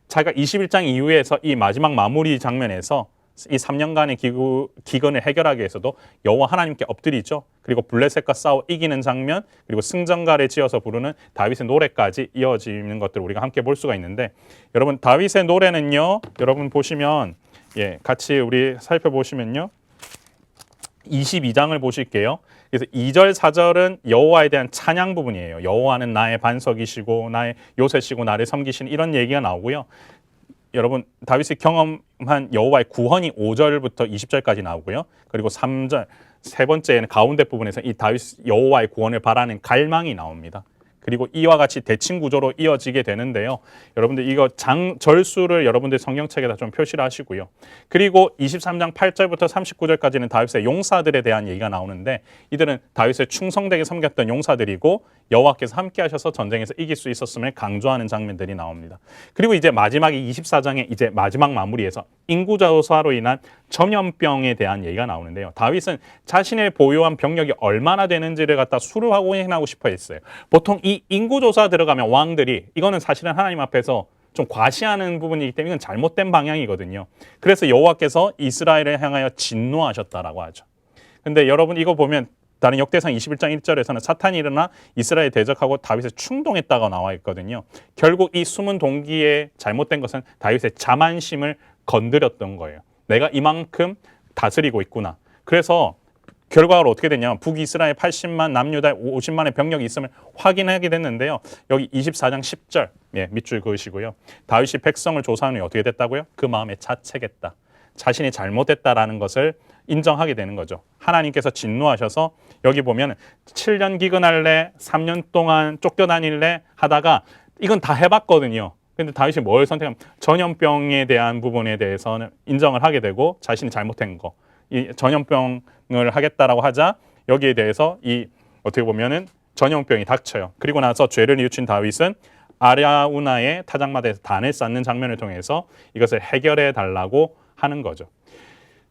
자기가 21장 이후에서 이 마지막 마무리 장면에서 이 3년간의 기근을 해결하기 위해서도 여호와 하나님께 엎드리죠. 그리고 블레셋과 싸워 이기는 장면, 그리고 승전가를 지어서 부르는 다윗의 노래까지 이어지는 것들을 우리가 함께 볼 수가 있는데, 여러분 다윗의 노래는요, 여러분 보시면 같이 우리 살펴보시면요, 22장을 보실게요. 그래서 2절, 4절은 여호와에 대한 찬양 부분이에요. 여호와는 나의 반석이시고 나의 요새시고 나를 섬기신 이런 얘기가 나오고요. 여러분 다윗이 경험한 여호와의 구원이 5절부터 20절까지 나오고요. 그리고 3절, 세 번째는 가운데 부분에서 이 다윗 여호와의 구원을 바라는 갈망이 나옵니다. 그리고 이와 같이 대칭 구조로 이어지게 되는데요. 여러분들 이거 절수를 여러분들 성경책에다 좀 표시를 하시고요. 그리고 23장 8절부터 39절까지는 다윗의 용사들에 대한 얘기가 나오는데, 이들은 다윗의 충성되게 섬겼던 용사들이고 여호와께서 함께 하셔서 전쟁에서 이길 수 있었음을 강조하는 장면들이 나옵니다. 그리고 이제 마지막에 24장의 이제 마지막 마무리에서 인구조사로 인한 전염병에 대한 얘기가 나오는데요. 다윗은 자신의 보유한 병력이 얼마나 되는지를 갖다 수를 확인하고 싶어 했어요. 보통 이 인구조사 들어가면 왕들이, 이거는 사실은 하나님 앞에서 좀 과시하는 부분이기 때문에 이건 잘못된 방향이거든요. 그래서 여호와께서 이스라엘을 향하여 진노하셨다라고 하죠. 근데 여러분 이거 보면 다른 역대상 21장 1절에서는 사탄이 일어나 이스라엘 대적하고 다윗을 충동했다고 나와 있거든요. 결국 이 숨은 동기에 잘못된 것은 다윗의 자만심을 건드렸던 거예요. 내가 이만큼 다스리고 있구나. 그래서 결과로 어떻게 됐냐면 북이스라엘 80만, 남유다 50만의 병력이 있음을 확인하게 됐는데요. 여기 24장 10절 밑줄 그으시고요. 다윗이 백성을 조사하는 후에 어떻게 됐다고요? 그 마음에 자책했다. 자신이 잘못했다라는 것을 인정하게 되는 거죠. 하나님께서 진노하셔서 여기 보면 7년 기근할래, 3년 동안 쫓겨다닐래 하다가 이건 다 해봤거든요. 근데 다윗이 뭘 선택하면 전염병에 대한 부분에 대해서는 인정을 하게 되고 자신이 잘못한 거, 이 전염병을 하겠다라고 하자 여기에 대해서 이 어떻게 보면은 전염병이 닥쳐요. 그리고 나서 죄를 뉘우친 다윗은 아랴우나의 타작마다에서 단을 쌓는 장면을 통해서 이것을 해결해 달라고 하는 거죠.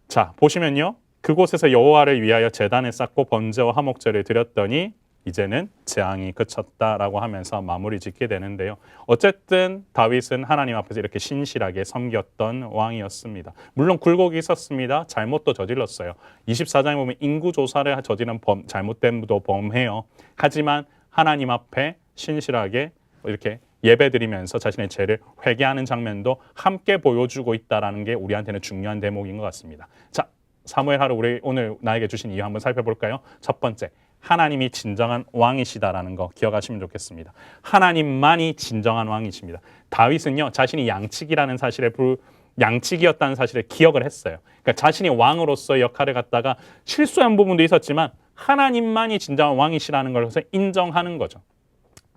자, 보시면요. 그곳에서 여호와를 위하여 제단을 쌓고 번제와 화목제를 드렸더니 이제는 재앙이 그쳤다라고 하면서 마무리 짓게 되는데요. 어쨌든 다윗은 하나님 앞에서 이렇게 신실하게 섬겼던 왕이었습니다. 물론 굴곡이 있었습니다. 잘못도 저질렀어요. 24장에 보면 인구조사를 저지른 잘못됨도 범해요. 하지만 하나님 앞에 신실하게 이렇게 예배드리면서 자신의 죄를 회개하는 장면도 함께 보여주고 있다는 게 우리한테는 중요한 대목인 것 같습니다. 자, 사무엘 하루 우리 오늘 나에게 주신 이유 한번 살펴볼까요? 첫 번째, 하나님이 진정한 왕이시다라는 거 기억하시면 좋겠습니다. 하나님만이 진정한 왕이십니다. 다윗은요, 자신이 양치기라는 사실에 양치기였다는 사실을 기억을 했어요. 그러니까 자신이 왕으로서의 역할을 갖다가 실수한 부분도 있었지만 하나님만이 진정한 왕이시라는 것을 인정하는 거죠.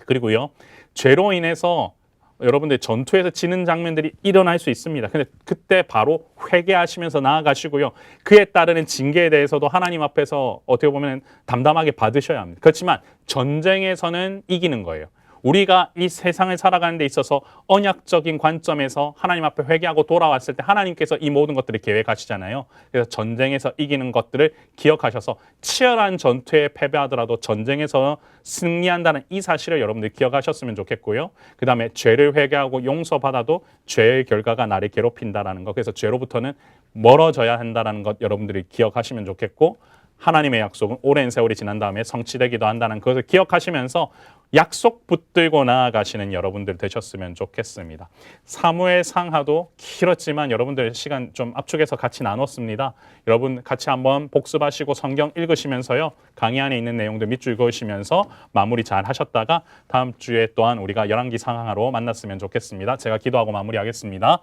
그리고요, 죄로 인해서 여러분들 전투에서 지는 장면들이 일어날 수 있습니다. 근데 그때 바로 회개하시면서 나아가시고요. 그에 따르는 징계에 대해서도 하나님 앞에서 어떻게 보면 담담하게 받으셔야 합니다. 그렇지만 전쟁에서는 이기는 거예요. 우리가 이 세상을 살아가는 데 있어서 언약적인 관점에서 하나님 앞에 회개하고 돌아왔을 때 하나님께서 이 모든 것들을 계획하시잖아요. 그래서 전쟁에서 이기는 것들을 기억하셔서 치열한 전투에 패배하더라도 전쟁에서 승리한다는 이 사실을 여러분들이 기억하셨으면 좋겠고요. 그 다음에 죄를 회개하고 용서받아도 죄의 결과가 나를 괴롭힌다는 것, 그래서 죄로부터는 멀어져야 한다는 것 여러분들이 기억하시면 좋겠고, 하나님의 약속은 오랜 세월이 지난 다음에 성취되기도 한다는 것을 기억하시면서 약속 붙들고 나아가시는 여러분들 되셨으면 좋겠습니다. 사무엘 상하도 길었지만 여러분들 시간 좀 압축해서 같이 나눴습니다. 여러분 같이 한번 복습하시고 성경 읽으시면서요, 강의 안에 있는 내용들 밑줄 그으시면서 마무리 잘 하셨다가 다음 주에 또한 우리가 열왕기 상하로 만났으면 좋겠습니다. 제가 기도하고 마무리하겠습니다.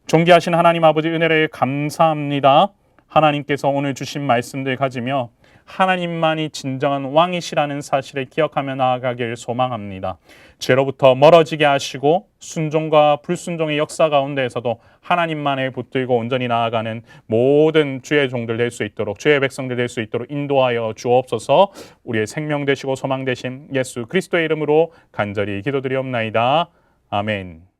존귀하신 하나님 아버지, 은혜를 감사합니다. 하나님께서 오늘 주신 말씀들 가지며 하나님만이 진정한 왕이시라는 사실을 기억하며 나아가길 소망합니다. 죄로부터 멀어지게 하시고 순종과 불순종의 역사 가운데에서도 하나님만을 붙들고 온전히 나아가는 모든 주의 종들 될 수 있도록, 주의 백성들 될 수 있도록 인도하여 주옵소서. 우리의 생명 되시고 소망 되신 예수 그리스도의 이름으로 간절히 기도드리옵나이다. 아멘.